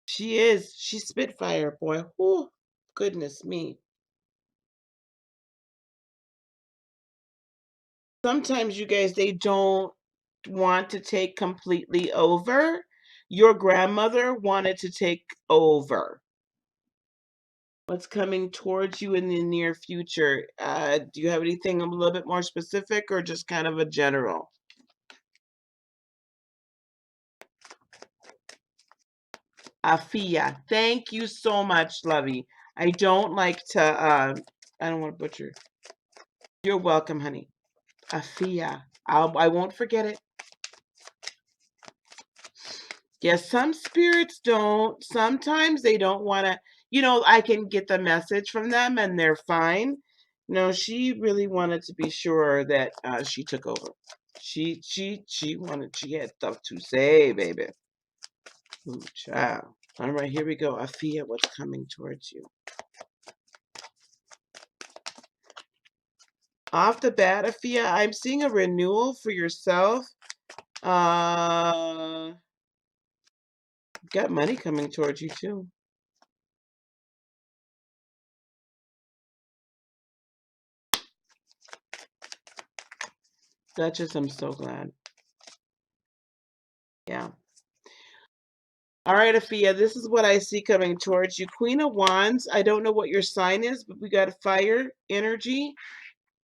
She is. She's Spitfire, boy. Oh, goodness me. Sometimes you guys, they don't want to take completely over. Your grandmother wanted to take over. What's coming towards you in the near future? Do you have anything a little bit more specific or just kind of a general? Afia. Thank you so much, Lovey. I don't like to, I don't want to butcher. You're welcome, honey. Afia. I won't forget it. Yes, some spirits don't. Sometimes they don't want to, I can get the message from them and they're fine. No, she really wanted to be sure that she took over. She had stuff to say, baby. Ooh, child. All right, here we go. Afia, what's coming towards you? Off the bat, Afia, I'm seeing a renewal for yourself. Got money coming towards you too. Duchess, I'm so glad. Yeah. All right, Afia, this is what I see coming towards you. Queen of Wands, I don't know what your sign is, but we got fire energy,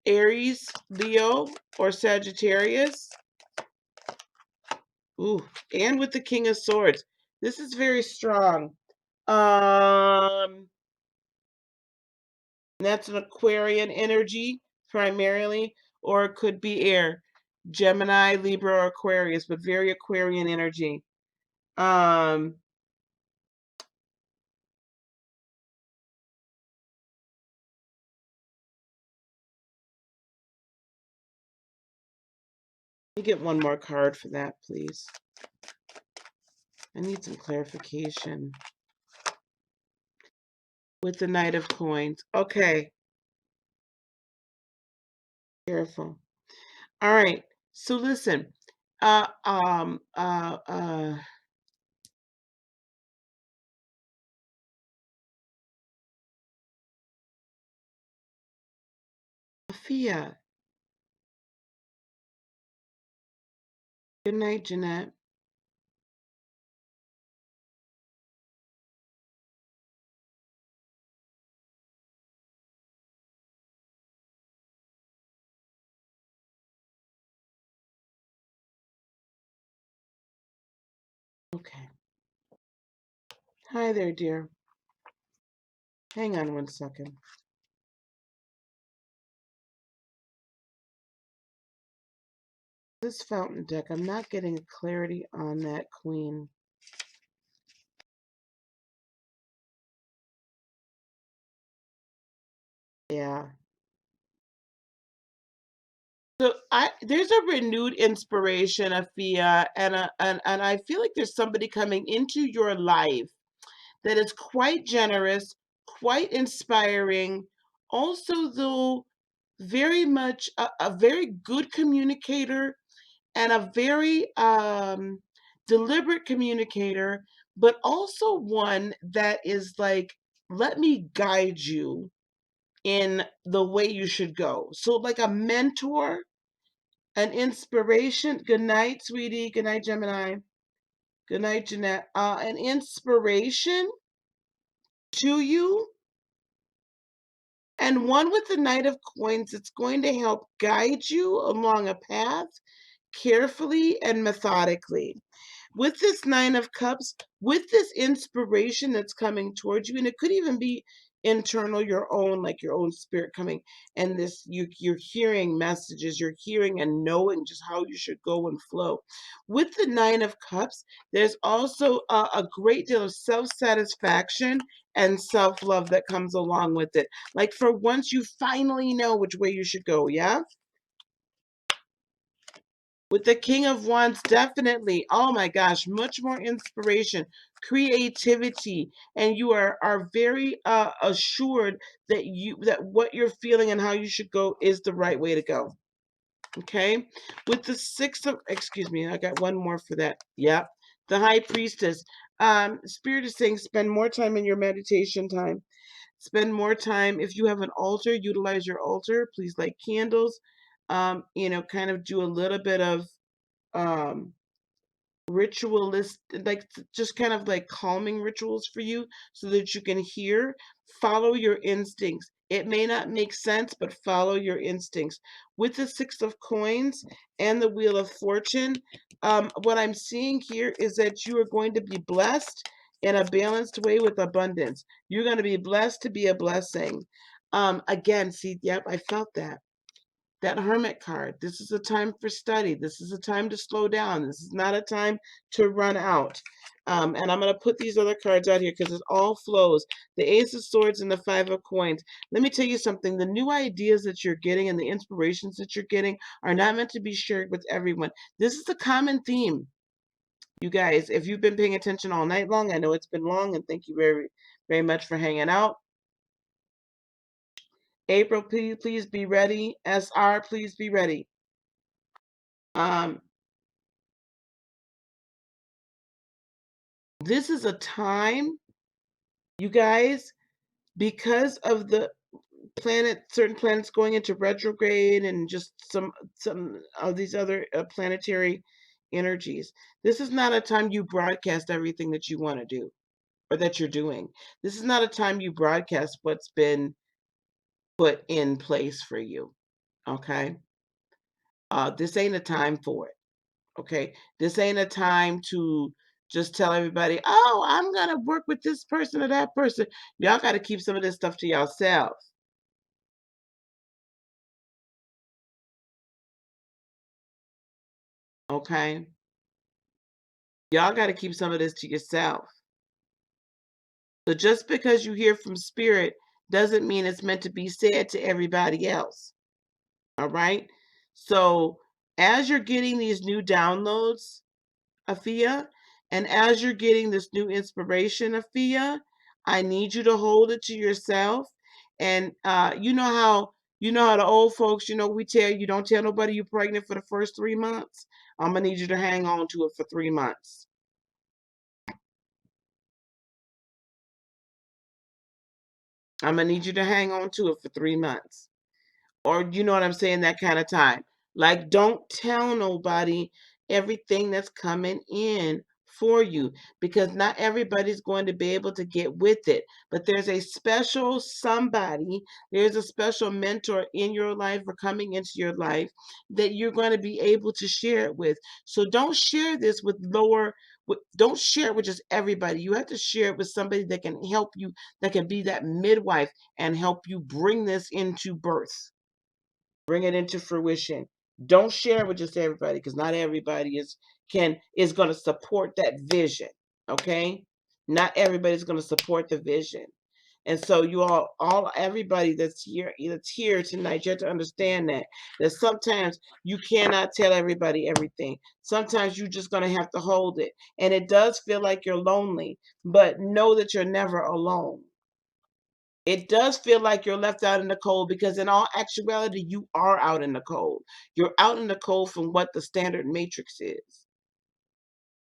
Aries, Leo, or Sagittarius. Ooh, and with the King of Swords. This is very strong. That's an Aquarian energy primarily, or it could be air. Gemini, Libra, or Aquarius, but very Aquarian energy. Let me get one more card for that, please. I need some clarification. With the Knight of Coins. Okay. Careful. All right. So listen. Afia, good night, Jeanette. Okay. Hi there, dear. Hang on one second. This fountain deck, I'm not getting clarity on that queen. Yeah. So there's a renewed inspiration, Afia, and I feel like there's somebody coming into your life that is quite generous, quite inspiring, also though very much a very good communicator and a very deliberate communicator, but also one that is like, let me guide you in the way you should go. So like a mentor, an inspiration. Good night, sweetie. Good night, Gemini. Good night, Jeanette. An inspiration to you, and one with the Knight of Coins that's going to help guide you along a path carefully and methodically. With this Nine of Cups, with this inspiration that's coming towards you, and it could even be internal, your own, like your own spirit coming, and this you're hearing messages, you're hearing and knowing just how you should go and flow. With the Nine of Cups, there's also a great deal of self-satisfaction and self-love that comes along with it. Like for once you finally know which way you should go, yeah? With the King of Wands, definitely. Oh my gosh, much more inspiration, creativity, and you are very assured that what you're feeling and how you should go is the right way to go. Okay, with the excuse me, I got one more for that. Yep, the High Priestess. Spirit is saying spend more time in your meditation time. Spend more time. If you have an altar, utilize your altar. Please light candles. Kind of do a little bit of um ritualist, like just kind of like calming rituals for you so that you can hear. Follow your instincts. It may not make sense, but follow your instincts. With the Six of Coins and the Wheel of Fortune, what I'm seeing here is that you are going to be blessed in a balanced way with abundance. You're going to be blessed to be a blessing. Again, see, yep, I felt that Hermit card. This is a time for study. This is a time to slow down. This is not a time to run out. And I'm going to put these other cards out here because it all flows. The Ace of Swords and the Five of Coins. Let me tell you something. The new ideas that you're getting and the inspirations that you're getting are not meant to be shared with everyone. This is a common theme. You guys, if you've been paying attention all night long, I know it's been long, and thank you very, very much for hanging out. April, please be ready. SR, please be ready. This is a time, you guys, because of the certain planets going into retrograde and just some of these other planetary energies. This is not a time you broadcast everything that you want to do or that you're doing. This is not a time you broadcast what's been put in place for you. Okay? This ain't a time for it. Okay, this ain't a time to just tell everybody, oh, I'm gonna work with this person or that person. Y'all got to keep some of this stuff to yourselves. Okay, y'all got to keep some of this to yourself. So just because you hear from spirit doesn't mean it's meant to be said to everybody else. All right, so as you're getting these new downloads, Afia, and as you're getting this new inspiration, Afia, I need you to hold it to yourself. And you know how the old folks, we tell you don't tell nobody you're pregnant for the first 3 months. I'm gonna need you to hang on to it for 3 months. I'm gonna need you to hang on to it for 3 months. Or you know what I'm saying, that kind of time. Like, don't tell nobody everything that's coming in for you, because not everybody's going to be able to get with it. But there's a special somebody, there's a special mentor in your life or coming into your life that you're going to be able to share it with. So don't share this with don't share it with just everybody. You have to share it with somebody that can help you, that can be that midwife and help you bring this into birth, bring it into fruition. Don't share with just everybody, because not everybody is going to support that vision. Okay, not everybody's going to support the vision. And so you all everybody that's here tonight, you have to understand that sometimes you cannot tell everybody everything. Sometimes you're just going to have to hold it. And it does feel like you're lonely, but know that you're never alone. It does feel like you're left out in the cold, because in all actuality, you are out in the cold. You're out in the cold from what the standard matrix is.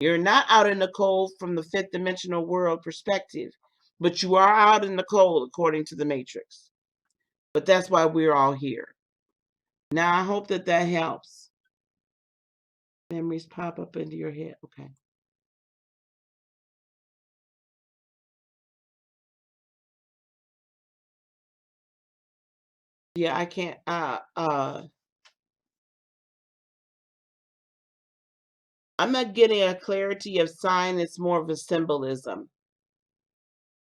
You're not out in the cold from the fifth dimensional world perspective, but you are out in the cold according to the matrix. But that's why we're all here. Now, I hope that that helps. Memories pop up into your head. Okay. Yeah, I can't. I'm not getting a clarity of sign. It's more of a symbolism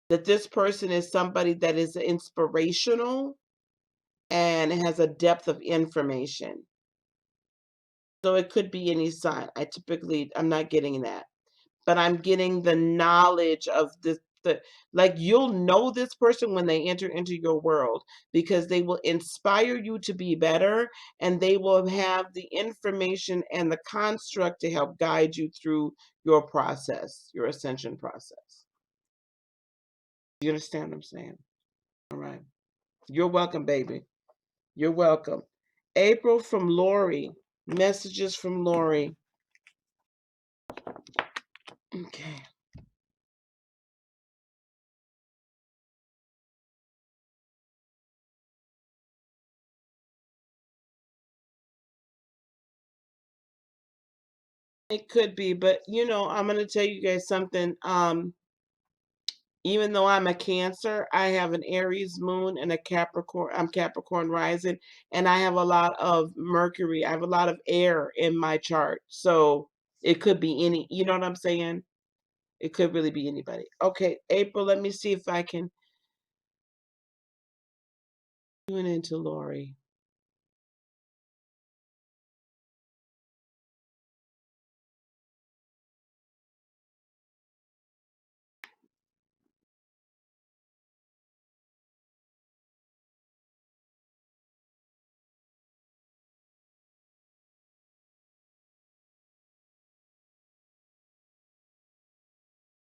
that this person is somebody that is inspirational and has a depth of information. So it could be any sign. I'm not getting that, but I'm getting the knowledge of this. Like, you'll know this person when they enter into your world, because they will inspire you to be better, and they will have the information and the construct to help guide you through your process, your ascension process. You understand what I'm saying? All right. You're welcome, baby. You're welcome. April from Lori. Messages from Lori. Okay. It could be, but I'm going to tell you guys something. Even though I'm a Cancer, I have an Aries moon and a Capricorn. I'm Capricorn rising, and I have a lot of Mercury. I have a lot of air in my chart. So it could be any, you know what I'm saying? It could really be anybody. Okay, April, let me see if I can tune into Lori.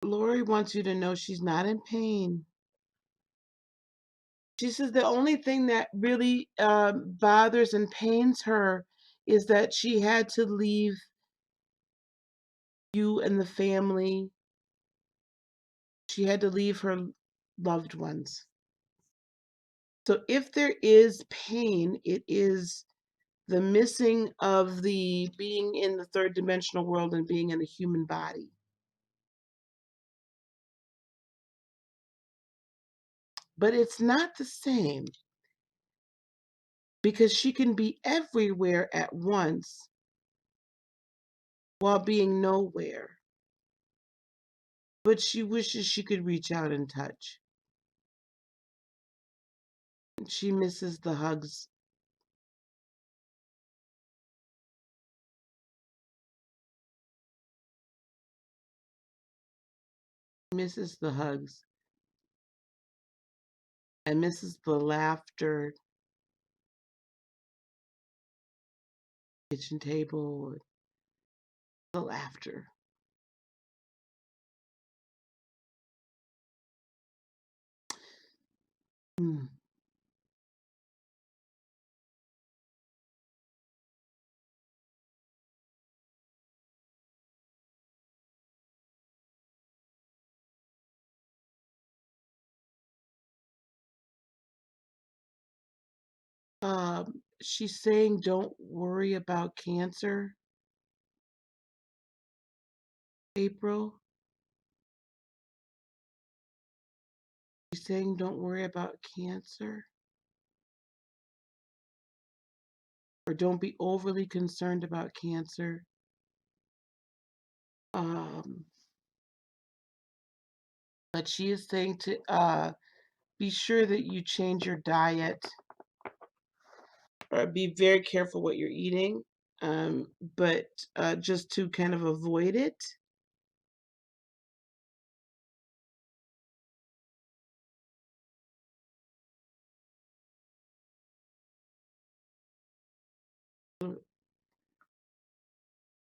Lori wants you to know she's not in pain. She says the only thing that really bothers and pains her is that she had to leave you and the family. She had to leave her loved ones. So if there is pain, it is the missing of the being in the third dimensional world and being in a human body. But it's not the same, because she can be everywhere at once while being nowhere. But she wishes she could reach out and touch. She misses the hugs. Misses the hugs. And misses the laughter, kitchen table, the laughter. Mm. She's saying don't worry about cancer, April. She's saying don't worry about cancer, or don't be overly concerned about cancer. Um, but she is saying to be sure that you change your diet. be very careful what you're eating, but just to kind of avoid it.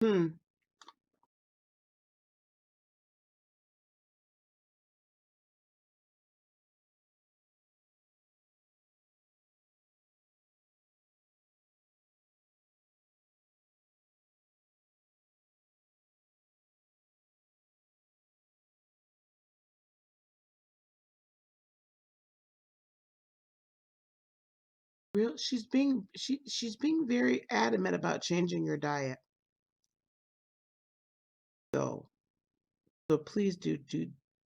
Hmm. Real, she's being very adamant about changing your diet. So please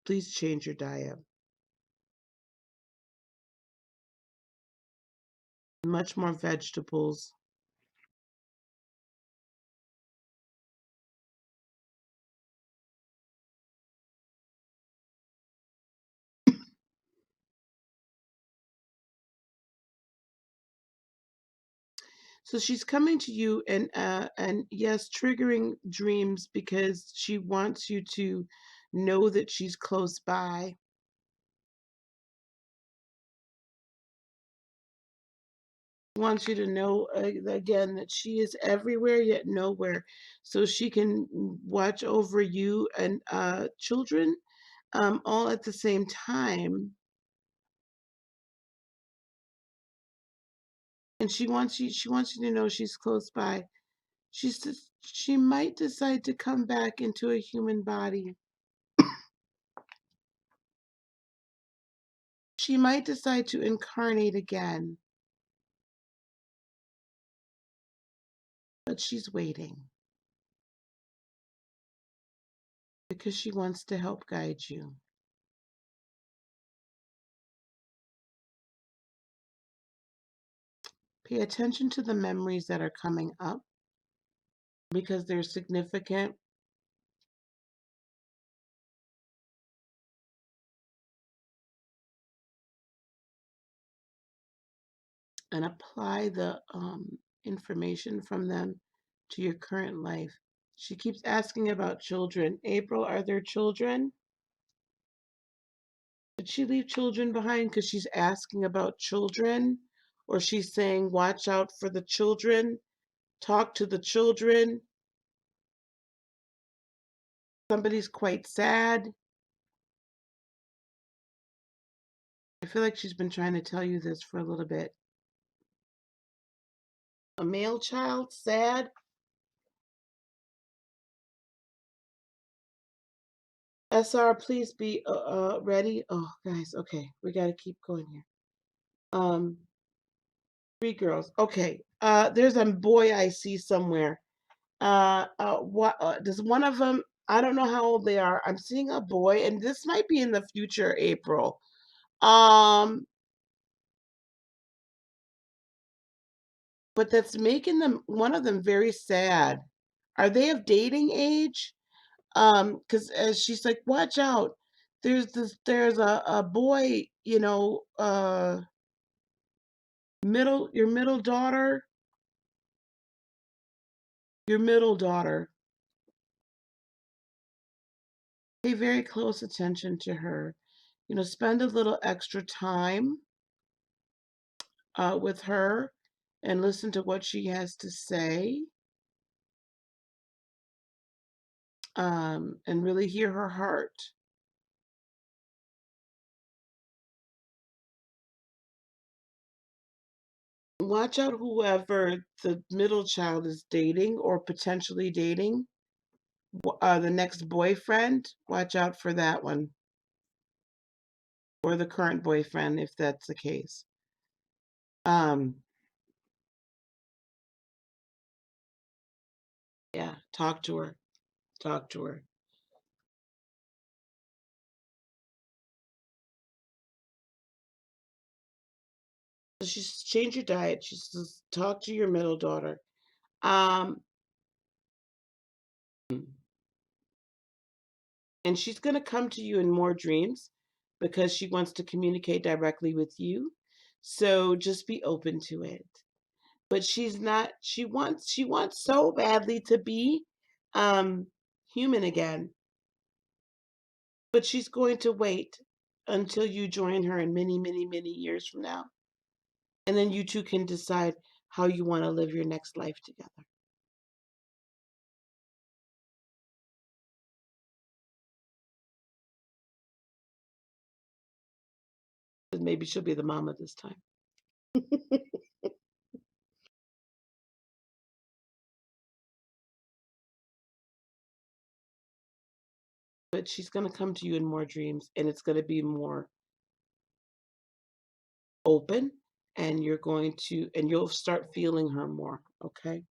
please change your diet. Much more vegetables. So she's coming to you and yes, triggering dreams because she wants you to know that she's close by. Wants you to know again that she is everywhere yet nowhere, so she can watch over you and children all at the same time. And she wants you to know she's close by. She might decide to come back into a human body. She might decide to incarnate again, but she's waiting because she wants to help guide you. Pay attention to the memories that are coming up because they're significant. And apply the information from them to your current life. She keeps asking about children. April, are there children? Did she leave children behind because she's asking about children? Or she's saying, watch out for the children, talk to the children. Somebody's quite sad. I feel like she's been trying to tell you this for a little bit. A male child, sad. SR, please be ready. Oh, guys, okay, we got to keep going here. Um, Three girls. Okay. There's a boy I see somewhere. What does one of them? I don't know how old they are. I'm seeing a boy, and this might be in the future, April. Um, but that's making them one of them very sad. Are they of dating age? Because as she's like, watch out. There's a boy, your middle daughter. Pay very close attention to her. Spend a little extra time with her and listen to what she has to say, and really hear her heart. Watch out whoever the middle child is dating or potentially dating, the next boyfriend. Watch out for that one, or the current boyfriend if that's the case. Um, yeah, talk to her. Talk to her. So she's change your diet. She says talk to your middle daughter. Um, and she's going to come to you in more dreams because she wants to communicate directly with you. So just be open to it. but she's not. She wants so badly to be human again. But she's going to wait until you join her in many, many, many years from now. And then you two can decide how you want to live your next life together. Maybe she'll be the mama this time. But she's going to come to you in more dreams, and it's going to be more open, and you'll start feeling her more, okay?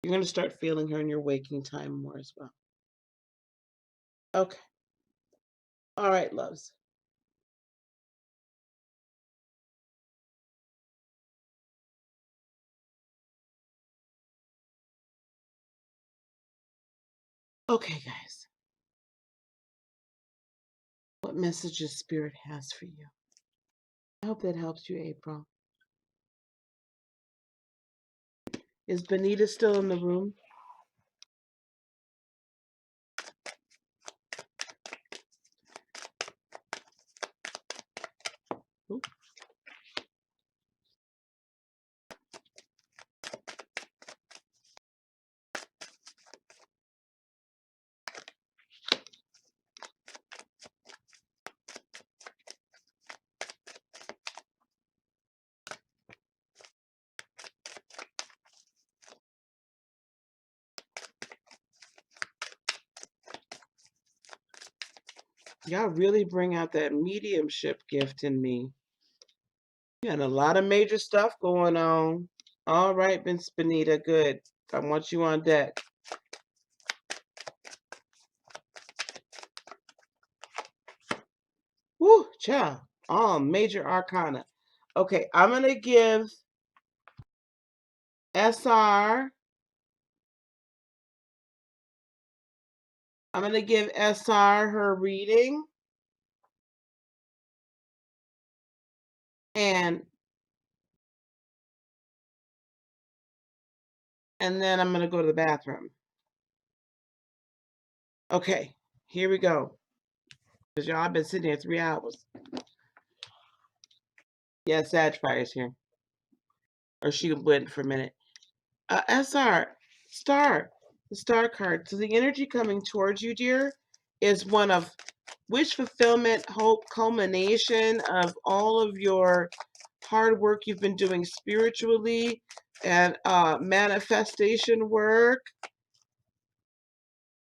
You're going to start feeling her in your waking time more as well. Okay. All right, loves. Okay, guys. What messages Spirit has for you? I hope that helps you, April. Is Benita still in the room? Oop. Y'all really bring out that mediumship gift in me. You got a lot of major stuff going on. All right, Miss Benita, good. I want you on deck. Woo, child. All major arcana. Okay, I'm going to give SR. I'm going to give SR her reading. And then I'm going to go to the bathroom. Okay, here we go. Because y'all, I've been sitting here 3 hours. Yeah, Sagittarius here. Or she went for a minute. SR, star, the star card. So the energy coming towards you, dear, is one of wish fulfillment, hope, culmination of all of your hard work you've been doing spiritually and manifestation work.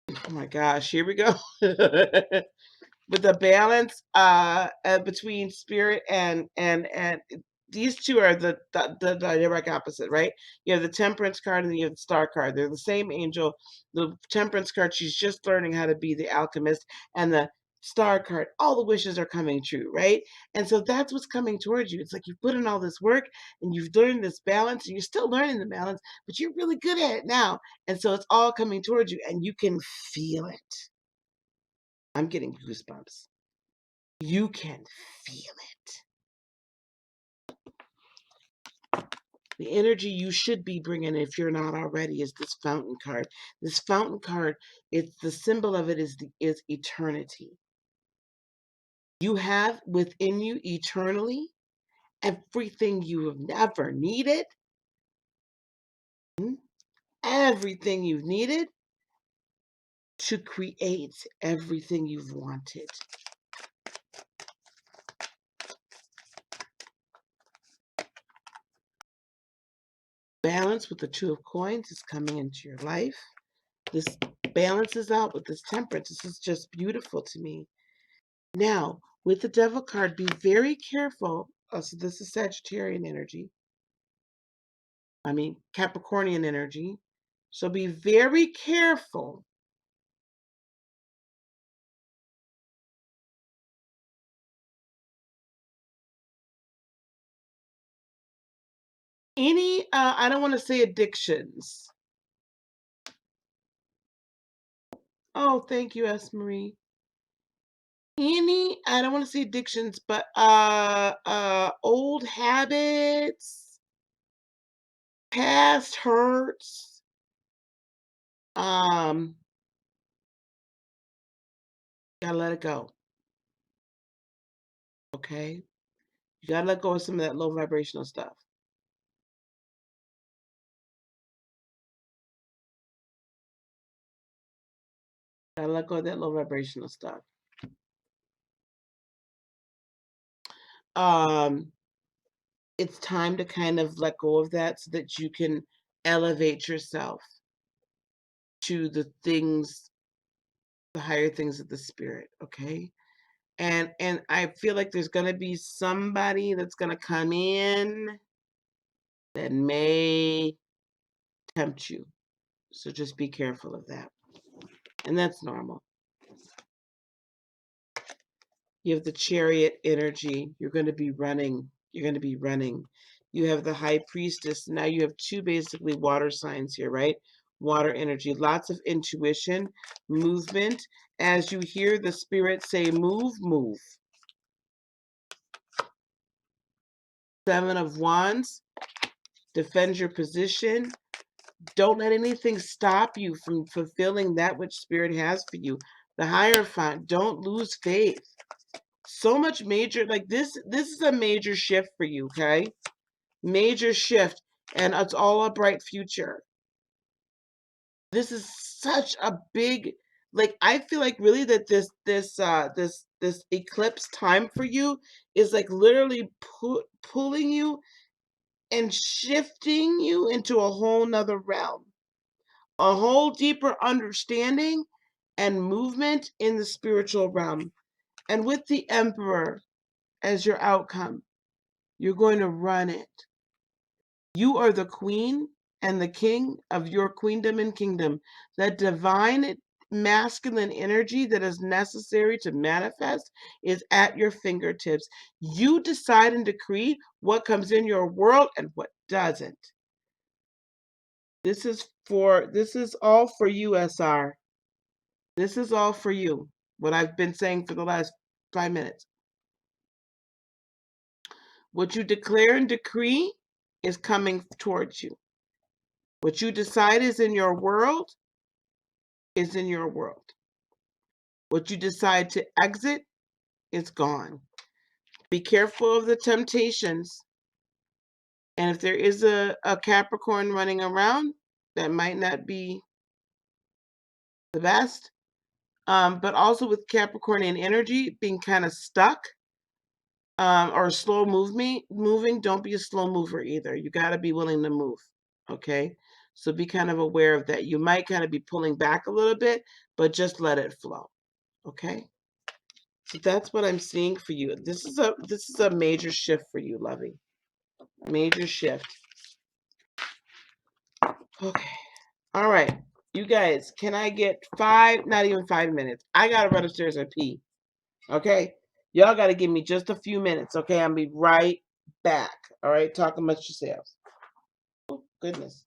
Oh my gosh, here we go. With the balance between spirit and these two are the direct opposite, right? You have the temperance card and you have the star card. They're the same angel. The temperance card, she's just learning how to be the alchemist, and the star card, all the wishes are coming true, right? And so that's what's coming towards you. It's like you've put in all this work and you've learned this balance, and you're still learning the balance, but you're really good at it now. And so it's all coming towards you, and you can feel it. I'm getting goosebumps. You can feel it. The energy you should be bringing, if you're not already, is this fountain card. This fountain card, it's the symbol of it is eternity. You have within you eternally everything you have never needed, everything you've needed to create everything you've wanted. Balance with the Two of Coins is coming into your life. This balances out with this temperance. This is just beautiful to me. Now, with the Devil card, be very careful. So this is Sagittarian energy. I mean, Capricornian energy. So be very careful. Any, I don't want to say addictions. Oh, thank you, S. Marie. Any I don't want to say addictions, but old habits, past hurts, um, gotta let it go. Okay? You gotta let go of some of that low vibrational stuff. Gotta let go of that low vibrational stuff. Um, it's time to kind of let go of that so that you can elevate yourself to the things, the higher things of the spirit, okay? And I feel like there's gonna be somebody that's gonna come in that may tempt you. So just be careful of that. And that's normal. You have the chariot energy. You're going to be running. You're going to be running. You have the high priestess. Now you have two basically water signs here, right? Water energy. Lots of intuition, movement. As you hear the spirit say, move, move. Seven of Wands. Defend your position. Don't let anything stop you from fulfilling that which spirit has for you. The Hierophant. Don't lose faith. So much major, like this is a major shift for you, okay? Major shift, and it's all a bright future. This is such a big, like, I feel like really that this eclipse time for you is like literally pulling you and shifting you into a whole nother realm, a whole deeper understanding and movement in the spiritual realm. And with the Emperor as your outcome, you're going to run it. You are the queen and the king of your queendom and kingdom. That divine masculine energy that is necessary to manifest is at your fingertips. You decide and decree what comes in your world and what doesn't. This is all for you, SR. This is all for you. What I've been saying for the last 5 minutes. What you declare and decree is coming towards you. What you decide is in your world is in your world. What you decide to exit is gone. Be careful of the temptations. And if there is a Capricorn running around, that might not be the best. But also with Capricornian energy being kind of stuck, or slow moving, don't be a slow mover either. You got to be willing to move. Okay? So be kind of aware of that. You might kind of be pulling back a little bit, but just let it flow. Okay? So that's what I'm seeing for you. This is a major shift for you, Lovey. Major shift. Okay. All right. You guys, can I get not even 5 minutes? I gotta run upstairs and pee. Okay? Y'all gotta give me just a few minutes, okay? I'll be right back. All right, talk amongst yourselves. Oh, goodness.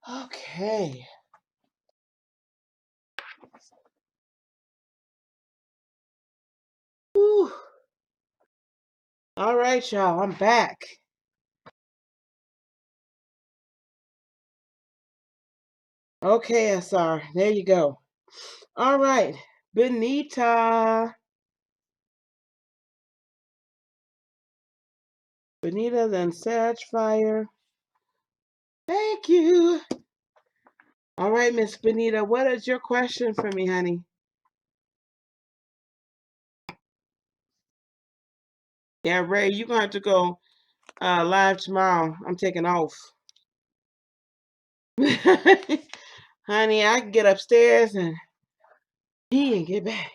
Okay. Whew. All right, y'all. I'm back. Okay, SR. There you go. All right. Benita. Benita, then Fire. Thank you. All right, Miss Benita. What is your question for me, honey? Yeah, Ray, you're going to have to go live tomorrow. I'm taking off. Honey, I can get upstairs and pee and get back.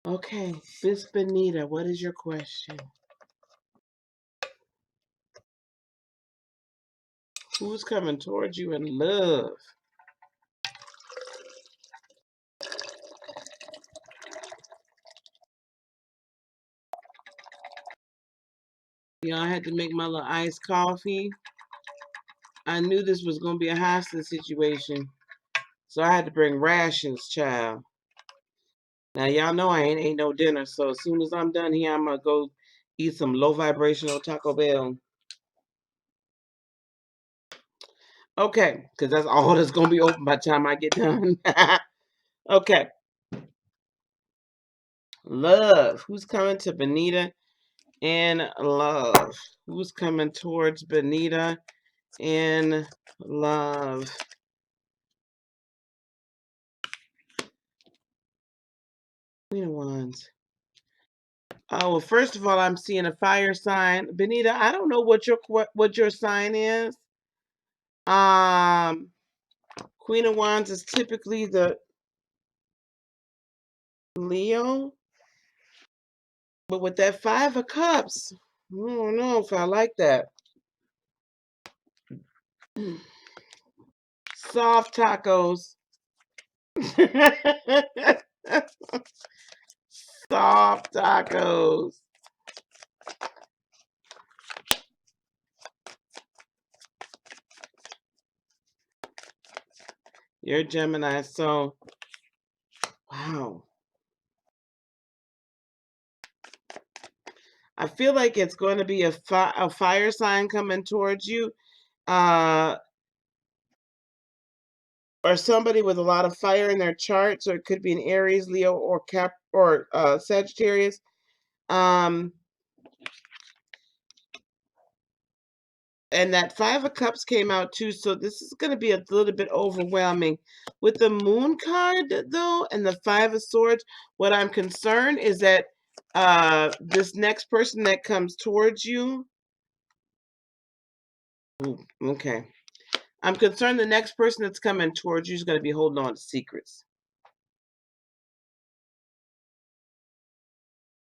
Okay, Miss Benita, what is your question? Who's coming towards you in love? Y'all, I had to make my little iced coffee. I knew this was going to be a hostage situation, so I had to bring rations, child. Now, y'all know I ain't ate no dinner, so as soon as I'm done here, I'm going to go eat some low vibrational Taco Bell. Okay, because that's all that's going to be open by the time I get done. Okay. Love. Who's coming to Benita in love? Who's coming towards Benita in love? Queen of Wands. Oh, well, first of all, I'm seeing a fire sign. Benita, I don't know what your sign is. Queen of Wands is typically the Leo. But with that Five of Cups, I don't know if I like that. Soft tacos. Soft tacos. You're Gemini, so wow. I feel like it's going to be a fire sign coming towards you, or somebody with a lot of fire in their chart. So it could be an Aries, Leo, or Sagittarius. And that Five of Cups came out too, so this is going to be a little bit overwhelming. With the Moon card, though, and the Five of Swords, what I'm concerned is that this next person that comes towards you... Ooh, okay. I'm concerned the next person that's coming towards you is going to be holding on to secrets.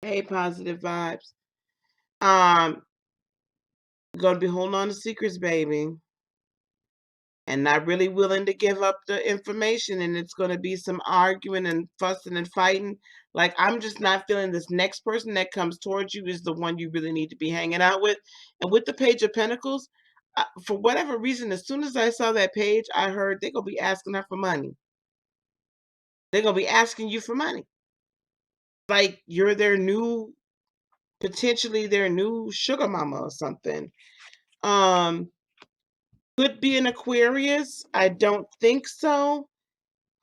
Hey, positive vibes. Going to be holding on to secrets, baby. And not really willing to give up the information, and it's going to be some arguing and fussing and fighting. Like, I'm just not feeling this next person that comes towards you is the one you really need to be hanging out with. And with the Page of Pentacles, for whatever reason, as soon as I saw that page, I heard they're going to be asking her for money. They're going to be asking you for money. Like you're potentially their new sugar mama or something. Could be an Aquarius. I don't think so.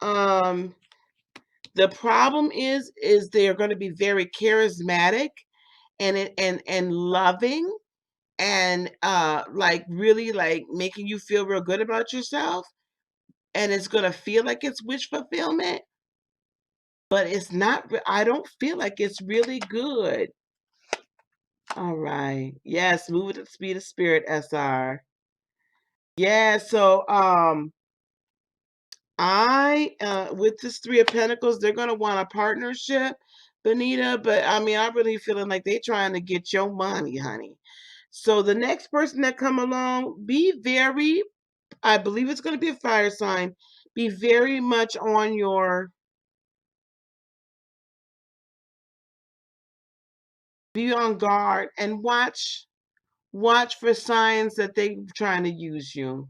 The problem is they're going to be very charismatic and loving, and like really like making you feel real good about yourself, and it's going to feel like it's wish fulfillment, but it's not. I don't feel like it's really good. All right. Yes, move at the speed of spirit, SR. Yeah, so I with this Three of Pentacles, they're gonna want a partnership, Benita, but I mean I'm really feeling like they trying to get your money, honey. So the next person that come along, be very I believe it's going to be a fire sign. Be very much on your, be on guard and watch for signs that they're trying to use you.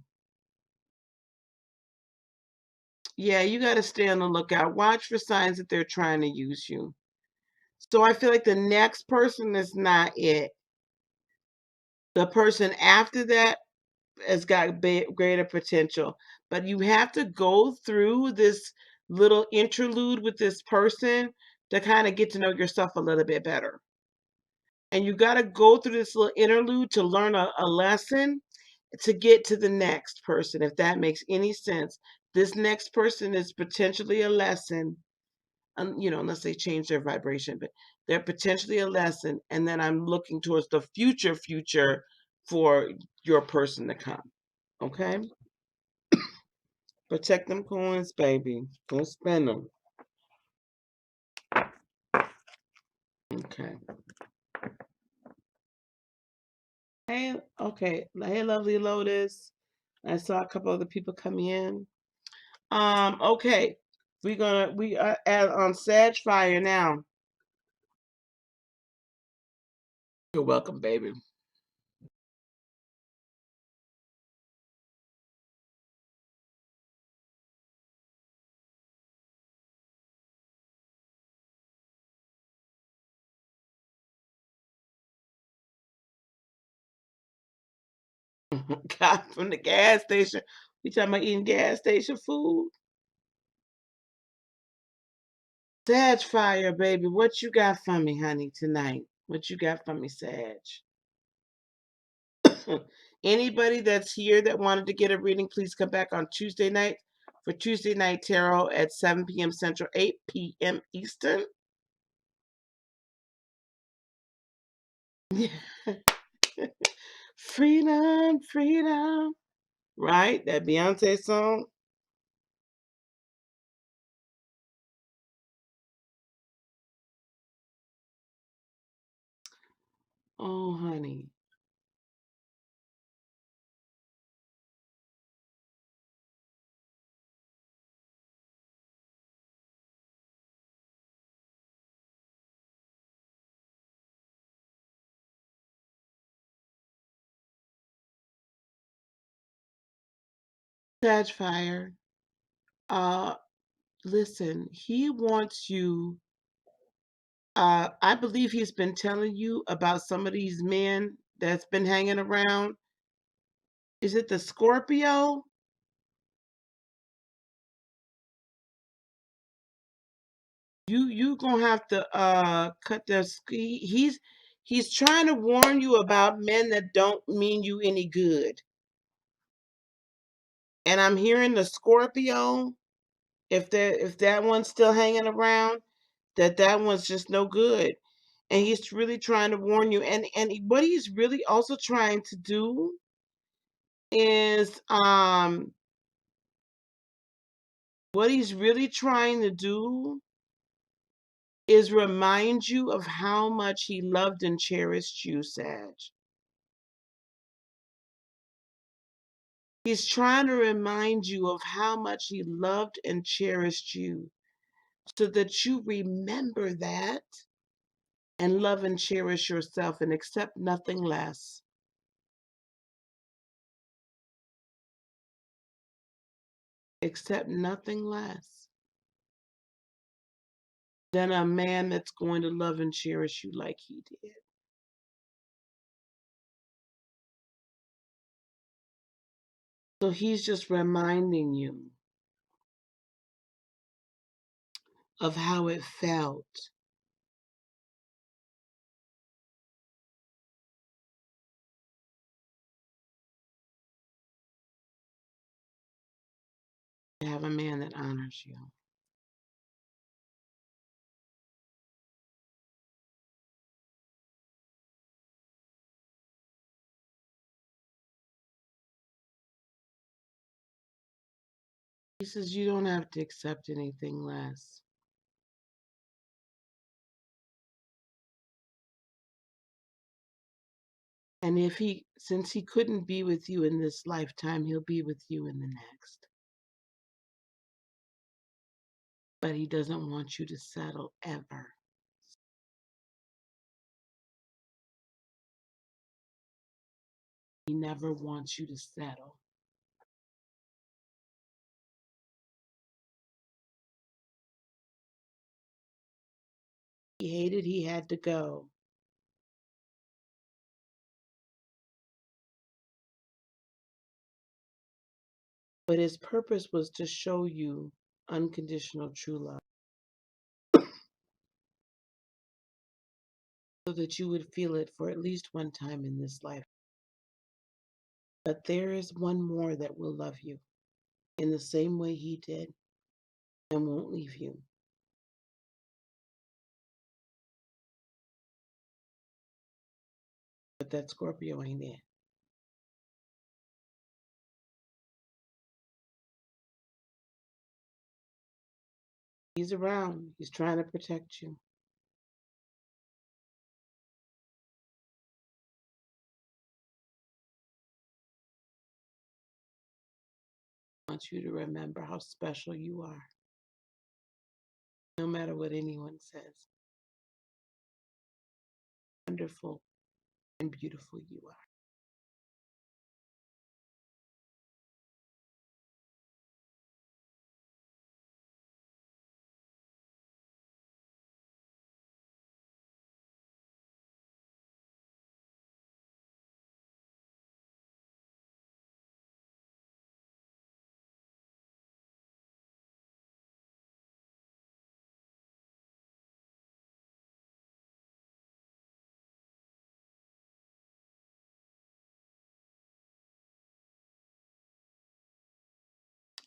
Yeah, you got to stay on the lookout. Watch for signs that they're trying to use you. So I feel like the next person is not it. The person after that has got greater potential. But you have to go through this little interlude with this person to kind of get to know yourself a little bit better. And you got to go through this little interlude to learn a lesson to get to the next person, if that makes any sense. This next person is potentially a lesson, unless they change their vibration, but they're potentially a lesson. And then I'm looking towards the future for your person to come. Okay? Protect them coins, baby. Don't spend them. Okay. Hey, okay. Hey, lovely Lotus. I saw a couple other people coming in. Okay. We are on Sag Fire now. You're welcome, baby. Got from the gas station. We talking about eating gas station food? Sag Fire, baby. What you got for me, honey, tonight? What you got for me, Sag? Anybody that's here that wanted to get a reading, please come back on Tuesday night for Tuesday Night Tarot at 7 p.m. Central, 8 p.m. Eastern. Freedom, freedom. Right? That Beyonce song. Oh, honey. Sag Fire. Uh, Listen, he wants you. I believe he's been telling you about some of these men that's been hanging around. Is it the Scorpio? You gonna have to cut their ski. He's trying to warn you about men that don't mean you any good. And I'm hearing the Scorpio. If that one's still hanging around, that one's just no good. And he's really trying to warn you. And what he's really also trying to do is what he's really trying to do is remind you of how much he loved and cherished you, Sag. He's trying to remind you of how much he loved and cherished you so that you remember that and love and cherish yourself and accept nothing less. Accept nothing less than a man that's going to love and cherish you like he did. So he's just reminding you of how it felt to have a man that honors you. He says you don't have to accept anything less. And if he Since he couldn't be with you in this lifetime, he'll be with you in the next. But he doesn't want you to settle ever. He never wants you to settle. He hated he had to go. But his purpose was to show you unconditional true love. So that you would feel it for at least one time in this life. But there is one more that will love you in the same way he did and won't leave you. But that Scorpio ain't it. He's around. He's trying to protect you. I want you to remember how special you are, no matter what anyone says. Wonderful and beautiful you are.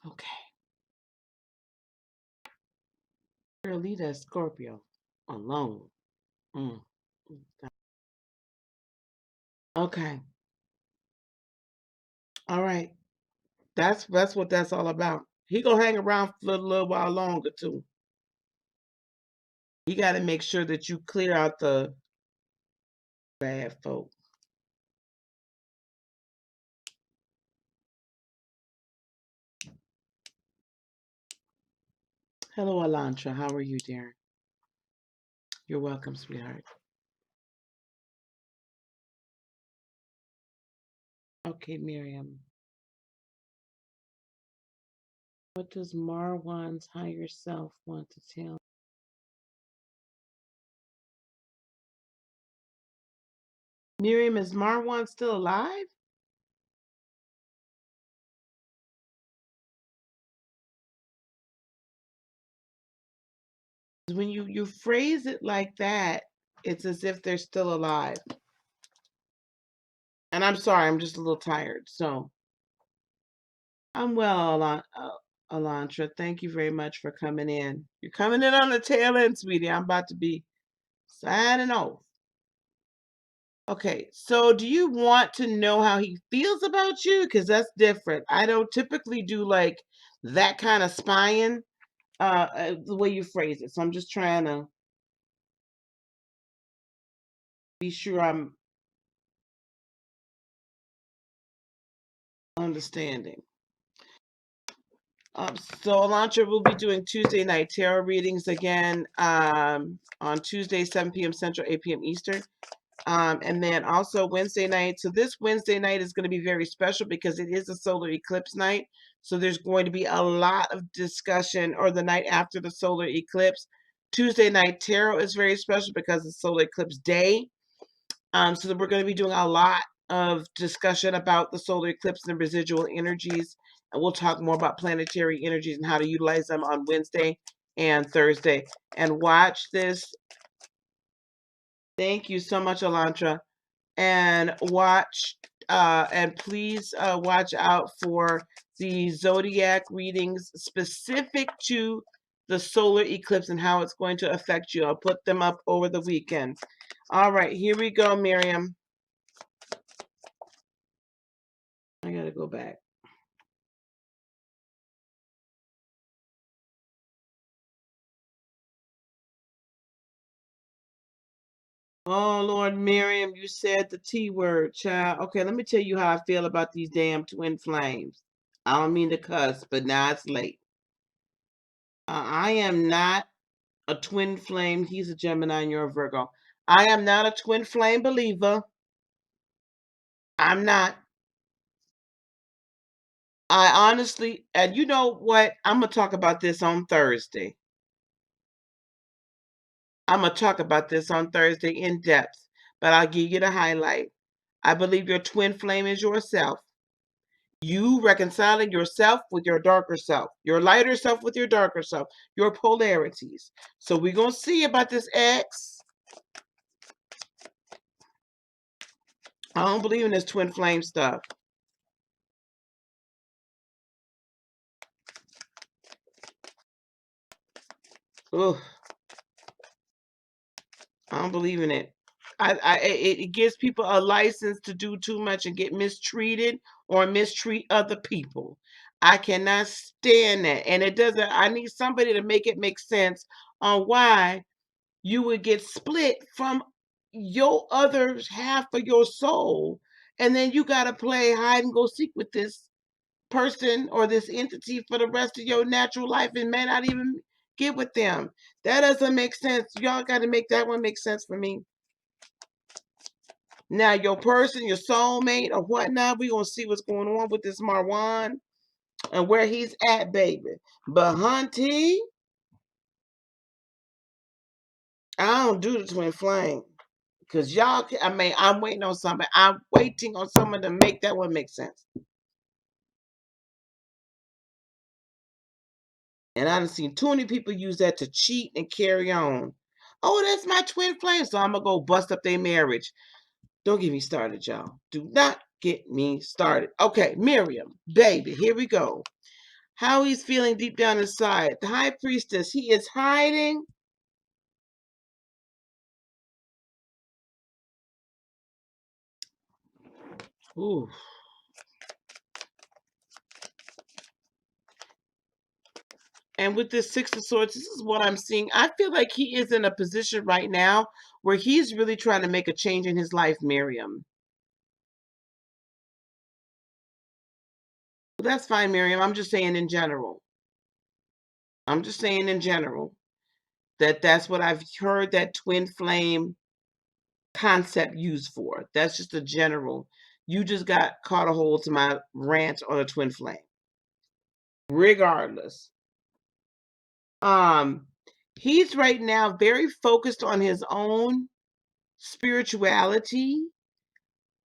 Okay. Girl, leave that Scorpio alone. Mm. Okay. All right. That's what that's all about. He gonna hang around for a little while longer too. You got to make sure that you clear out the bad folk. Hello, Alantra. How are you, dear? You're welcome, sweetheart. Okay, Miriam. What does Marwan's higher self want to tell? Miriam, is Marwan still alive? When you phrase it like that, it's as if they're still alive. And I'm sorry, I'm just a little tired. So I'm well, Alantra. Thank you very much for coming in. You're coming in on the tail end, sweetie. I'm about to be signing off. Okay, so do you want to know how he feels about you? Because that's different. I don't typically do like that kind of spying, the way you phrase it. So I'm just trying to be sure I'm understanding. So Elantra will be doing Tuesday night tarot readings again on Tuesday, 7 p.m. Central, 8 p.m. Eastern. And then also Wednesday night. So this Wednesday night is going to be very special because it is a solar eclipse night. So there's going to be a lot of discussion, or the night after the solar eclipse. Tuesday night tarot is very special because it's solar eclipse day. So we're going to be doing a lot of discussion about the solar eclipse and the residual energies. And we'll talk more about planetary energies and how to utilize them on Wednesday and Thursday. And watch this. Thank you so much, Elantra. And watch, and please watch out for the zodiac readings specific to the solar eclipse and how it's going to affect you. I'll put them up over the weekend. All right, here we go, Miriam. I gotta go back. Oh, Lord, Miriam, you said the T word, child. Okay, let me tell you how I feel about these damn twin flames. I don't mean to cuss, but now it's late. I am not a twin flame. He's a Gemini and you're a Virgo. I am not a twin flame believer. I'm not. I honestly, and you know what? I'm going to talk about this on Thursday. I'm going to talk about this on Thursday in depth, but I'll give you the highlight. I believe your twin flame is yourself. You reconciling yourself with your darker self, your lighter self with your darker self, your polarities. So we're going to see about this X. I don't believe in this twin flame stuff. Ugh. I don't believe in it. It gives people a license to do too much and get mistreated or mistreat other people. I cannot stand that. And it doesn't, I need somebody to make it make sense on why you would get split from your other half of your soul. And then you got to play hide and go seek with this person or this entity for the rest of your natural life and may not even get with them. That doesn't make sense. Y'all got to make that one make sense for me. Now, your person, your soulmate, or whatnot, we're going to see what's going on with this Marwan and where he's at, baby. But, hunty, I don't do the twin flame. Because y'all, I'm waiting on somebody. I'm waiting on someone to make that one make sense. And I've seen too many people use that to cheat and carry on. Oh, that's my twin flame, so I'm going to go bust up their marriage. Don't get me started, y'all. Do not get me started. Okay, Miriam, baby, here we go. How he's feeling deep down inside. The high priestess, he is hiding. Ooh. And with this Six of Swords, this is what I'm seeing. I feel like he is in a position right now where he's really trying to make a change in his life, Miriam. But that's fine, Miriam. I'm just saying in general. I'm just saying in general that's what I've heard that twin flame concept used for. That's just a general. You just got caught a hold to my rant on a twin flame. Regardless. Um, he's right now very focused on his own spirituality,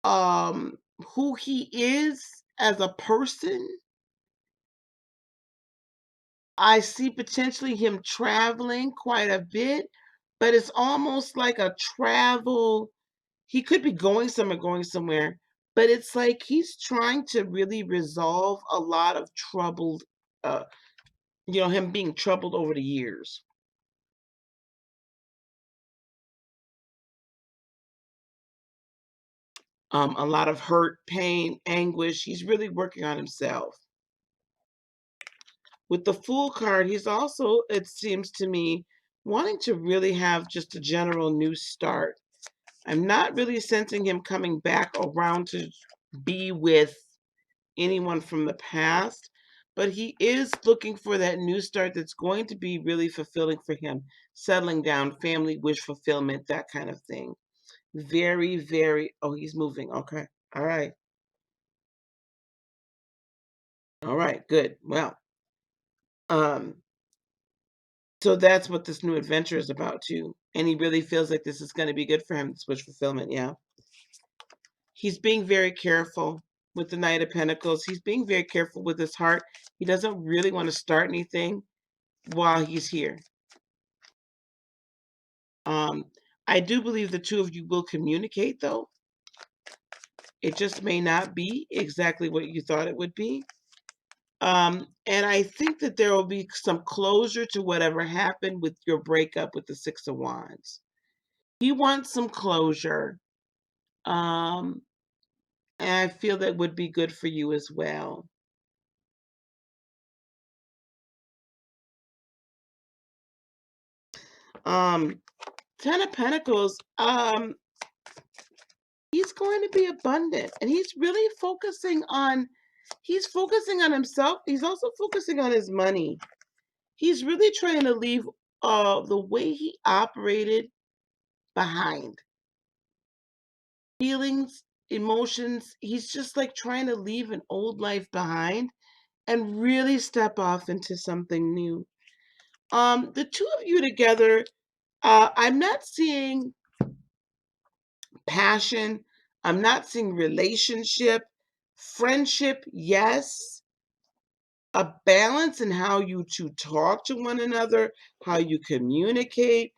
um, who he is as a person. I see potentially him traveling quite a bit, but it's almost like a travel. He could be going somewhere, but it's like he's trying to really resolve a lot of troubled, uh, him being troubled over the years. A lot of hurt, pain, anguish. He's really working on himself. With the Fool card, he's also, it seems to me, wanting to really have just a general new start. I'm not really sensing him coming back around to be with anyone from the past, but he is looking for that new start that's going to be really fulfilling for him. Settling down, family wish fulfillment, that kind of thing. Very, very, oh, he's moving. Okay. All right. All right. Good. Well, um, so that's what this new adventure is about too. And he really feels like this is going to be good for him, this wish fulfillment. Yeah. He's being very careful with the Knight of Pentacles. He's being very careful with his heart. He doesn't really want to start anything while he's here. I do believe the two of you will communicate, though. It just may not be exactly what you thought it would be. And I think that there will be some closure to whatever happened with your breakup with the Six of Wands. He wants some closure. And I feel that would be good for you as well. Um, Ten of Pentacles, he's going to be abundant, and he's focusing on himself. He's also focusing on his money. He's really trying to leave the way he operated behind. Feelings, emotions, he's just like trying to leave an old life behind and really step off into something new. The two of you together, I'm not seeing passion. I'm not seeing relationship. Friendship, yes. A balance in how you two talk to one another, how you communicate,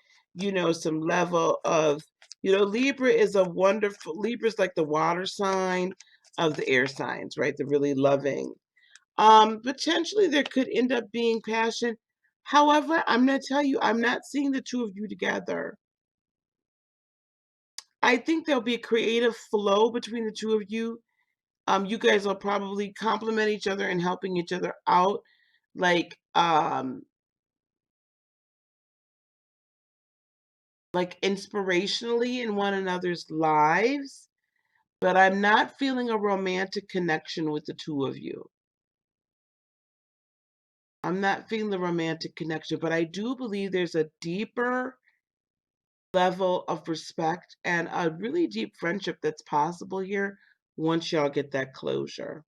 some level of, Libra is Libra's like the water sign of the air signs, right? The really loving. Potentially there could end up being passion. However, I'm going to tell you, I'm not seeing the two of you together. I think there'll be a creative flow between the two of you. You guys will probably complement each other and helping each other out, like inspirationally in one another's lives. But I'm not feeling a romantic connection with the two of you. I'm not feeling the romantic connection, but I do believe there's a deeper level of respect and a really deep friendship that's possible here once y'all get that closure.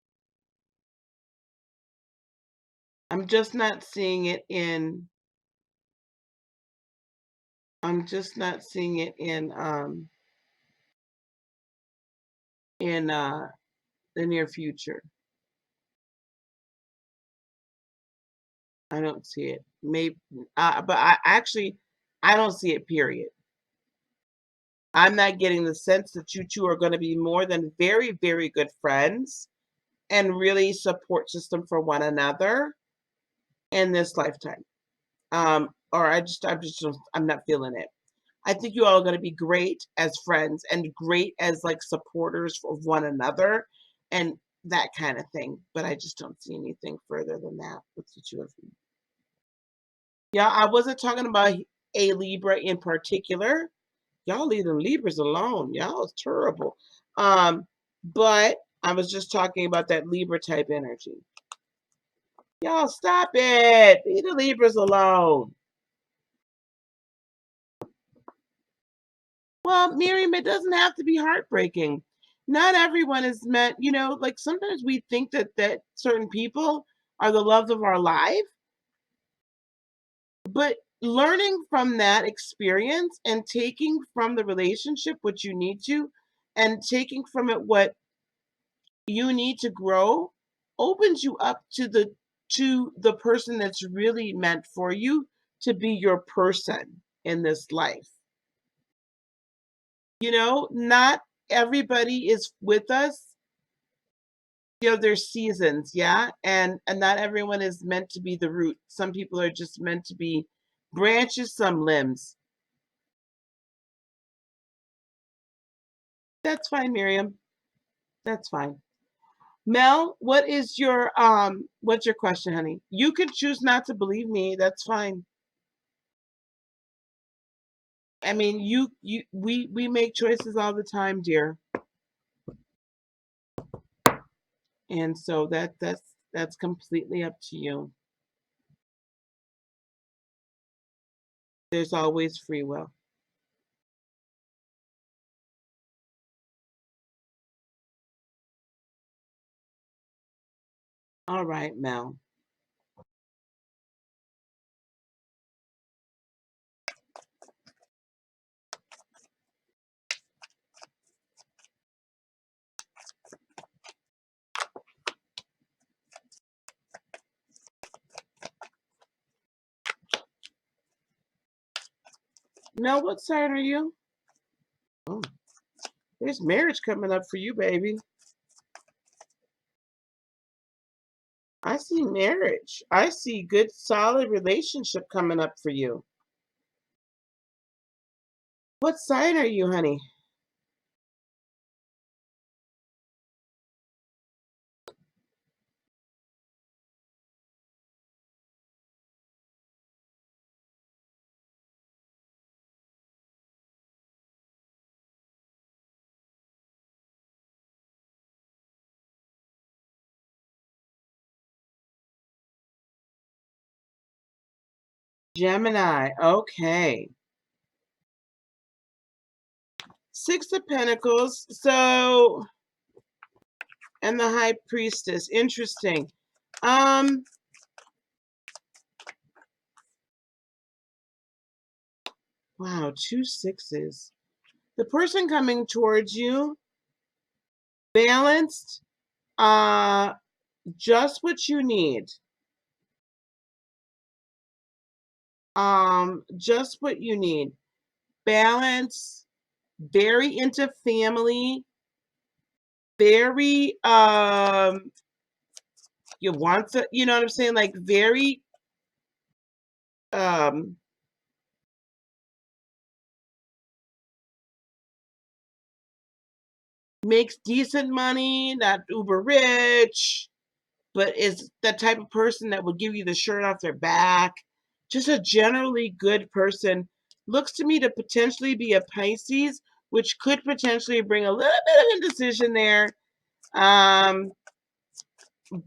I'm just not seeing it in I'm just not seeing it in the near future. I don't see it. Maybe but I don't see it, period. I'm not getting the sense that you two are going to be more than very, very good friends and really support system for one another in this lifetime. Or I'm not feeling it. I think you all are going to be great as friends and great as like supporters of one another and that kind of thing. But I just don't see anything further than that with the two of you. Yeah, I wasn't talking about a Libra in particular. Y'all leave them Libras alone. Y'all is terrible. But I was just talking about that Libra type energy. Y'all stop it. Leave the Libras alone. Well, Miriam, it doesn't have to be heartbreaking. Not everyone is meant, like sometimes we think that certain people are the love of our life, but learning from that experience and taking from the relationship what you need to and taking from it what you need to grow opens you up to the person that's really meant for you to be your person in this life. Not everybody is with us. There's seasons, yeah, and not everyone is meant to be the root. Some people are just meant to be branches, some limbs. That's fine, Miriam. That's fine. Mel, what's your question, honey? You can choose not to believe me. That's fine. I mean, we make choices all the time, dear. And so that's completely up to you. There's always free will. All right, Mel. Mel, what sign are you? Oh, there's marriage coming up for you, baby. I see marriage. I see good, solid relationship coming up for you. What sign are you, honey? Gemini. Okay. Six of Pentacles. So, and the High Priestess. Interesting. Wow, 2 6s. The person coming towards you, balanced, just what you need. Just what you need. Balance, very into family, very you want to, you know what I'm saying? Like very um makes decent money, not uber rich, but is the type of person that would give you the shirt off their back. Just a generally good person. Looks to me to potentially be a Pisces, which could potentially bring a little bit of indecision there.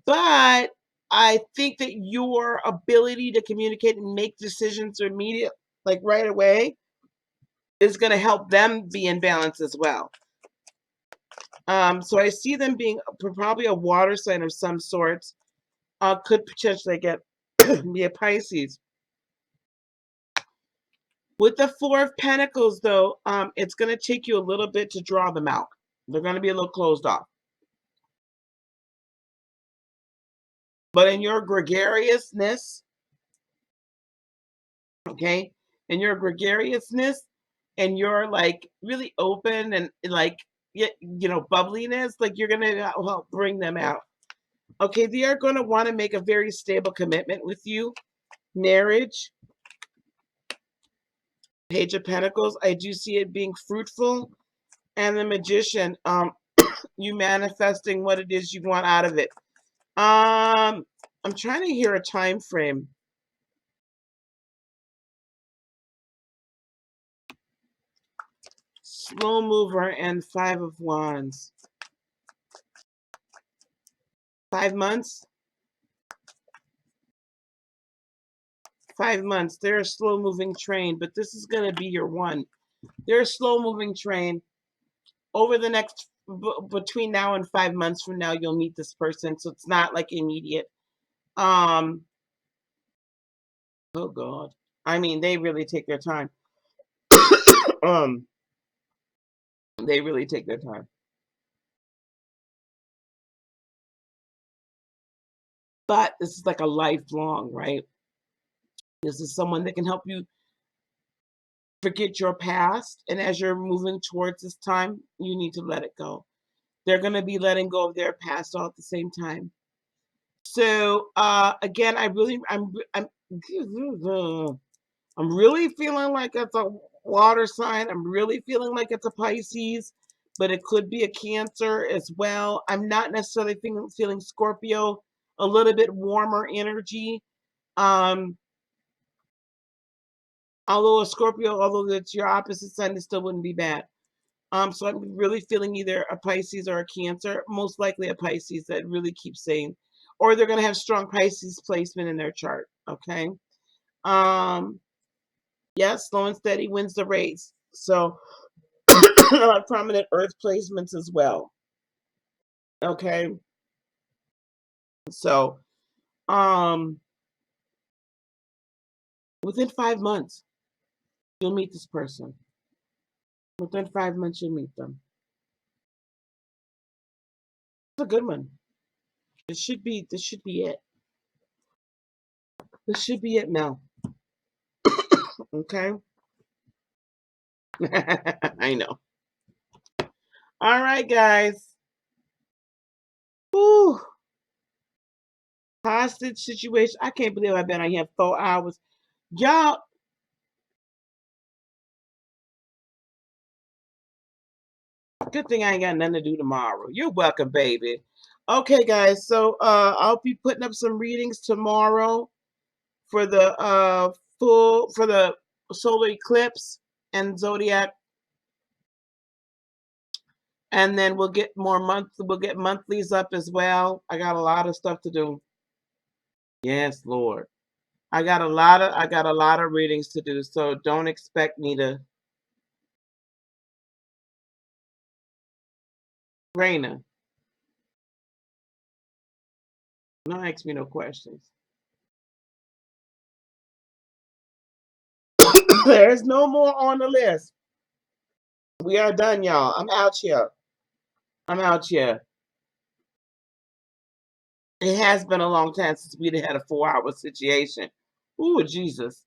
But I think that your ability to communicate and make decisions immediate, like right away, is going to help them be in balance as well. So I see them being probably a water sign of some sorts. Could potentially get be a Pisces. With the Four of Pentacles, though, it's going to take you a little bit to draw them out. They're going to be a little closed off. But in your gregariousness, okay, in your gregariousness and your like really open and like bubbliness, like you're going to help bring them out. Okay, they are going to want to make a very stable commitment with you. Marriage, Page of Pentacles, I do see it being fruitful. And the Magician, you manifesting what it is you want out of it. I'm trying to hear a time frame. Slow mover and Five of Wands. 5 months? 5 months. They're a slow moving train, but this is going to be your one. They're a slow moving train. Over the next, between now and 5 months from now, you'll meet this person. So it's not like immediate. Oh God. I mean, they really take their time. They really take their time. But this is like a lifelong, right? This is someone that can help you forget your past. And as you're moving towards this time, you need to let it go. They're going to be letting go of their past all at the same time. So again, I'm really feeling like it's a water sign. I'm really feeling like it's a Pisces, but it could be a Cancer as well. I'm not necessarily feeling Scorpio, a little bit warmer energy. Although a Scorpio, although it's your opposite sign, it still wouldn't be bad. So I'm really feeling either a Pisces or a Cancer, most likely a Pisces that really keeps saying, or they're going to have strong Pisces placement in their chart. Okay. Yes, slow and steady wins the race. So prominent Earth placements as well. Okay. So, within 5 months, you'll meet this person. Within 5 months, you'll meet them. It's a good one. This should be it. This should be it, Mel. Okay. I know. All right, guys. Whew. Hostage situation. I can't believe I've been on here 4 hours. Y'all, good thing I ain't got nothing to do tomorrow. You're welcome, baby. Okay, guys. So I'll be putting up some readings tomorrow for the for the solar eclipse and zodiac. And then we'll get monthlies up as well. I got a lot of stuff to do. Yes, Lord. I got a lot of readings to do, so don't expect me to. Raina, don't ask me no questions. There's no more on the list. We are done, y'all. I'm out here. I'm out here. It has been a long time since we had a 4-hour situation. Ooh, Jesus.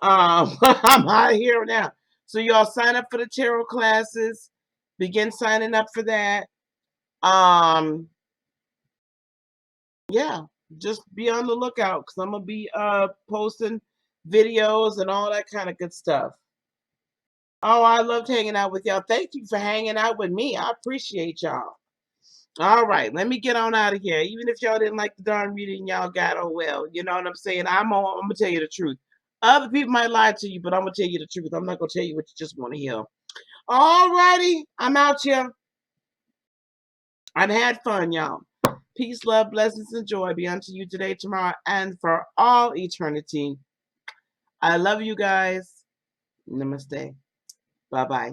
I'm out of here now. So y'all sign up for the tarot classes. Begin signing up for that. Yeah, just be on the lookout because I'm gonna be posting videos and all that kind of good stuff. Oh, I loved hanging out with y'all. Thank you for hanging out with me. I appreciate y'all. All right, let me get on out of here. Even if y'all didn't like the darn reading, y'all got, oh well. You know what I'm saying? I'm gonna tell you the truth. Other people might lie to you, but I'm gonna tell you the truth. I'm not gonna tell you what you just want to hear. All righty, I'm out here. I've had fun, y'all. Peace, love, blessings, and joy be unto you today, tomorrow, and for all eternity. I love you guys. Namaste. Bye bye.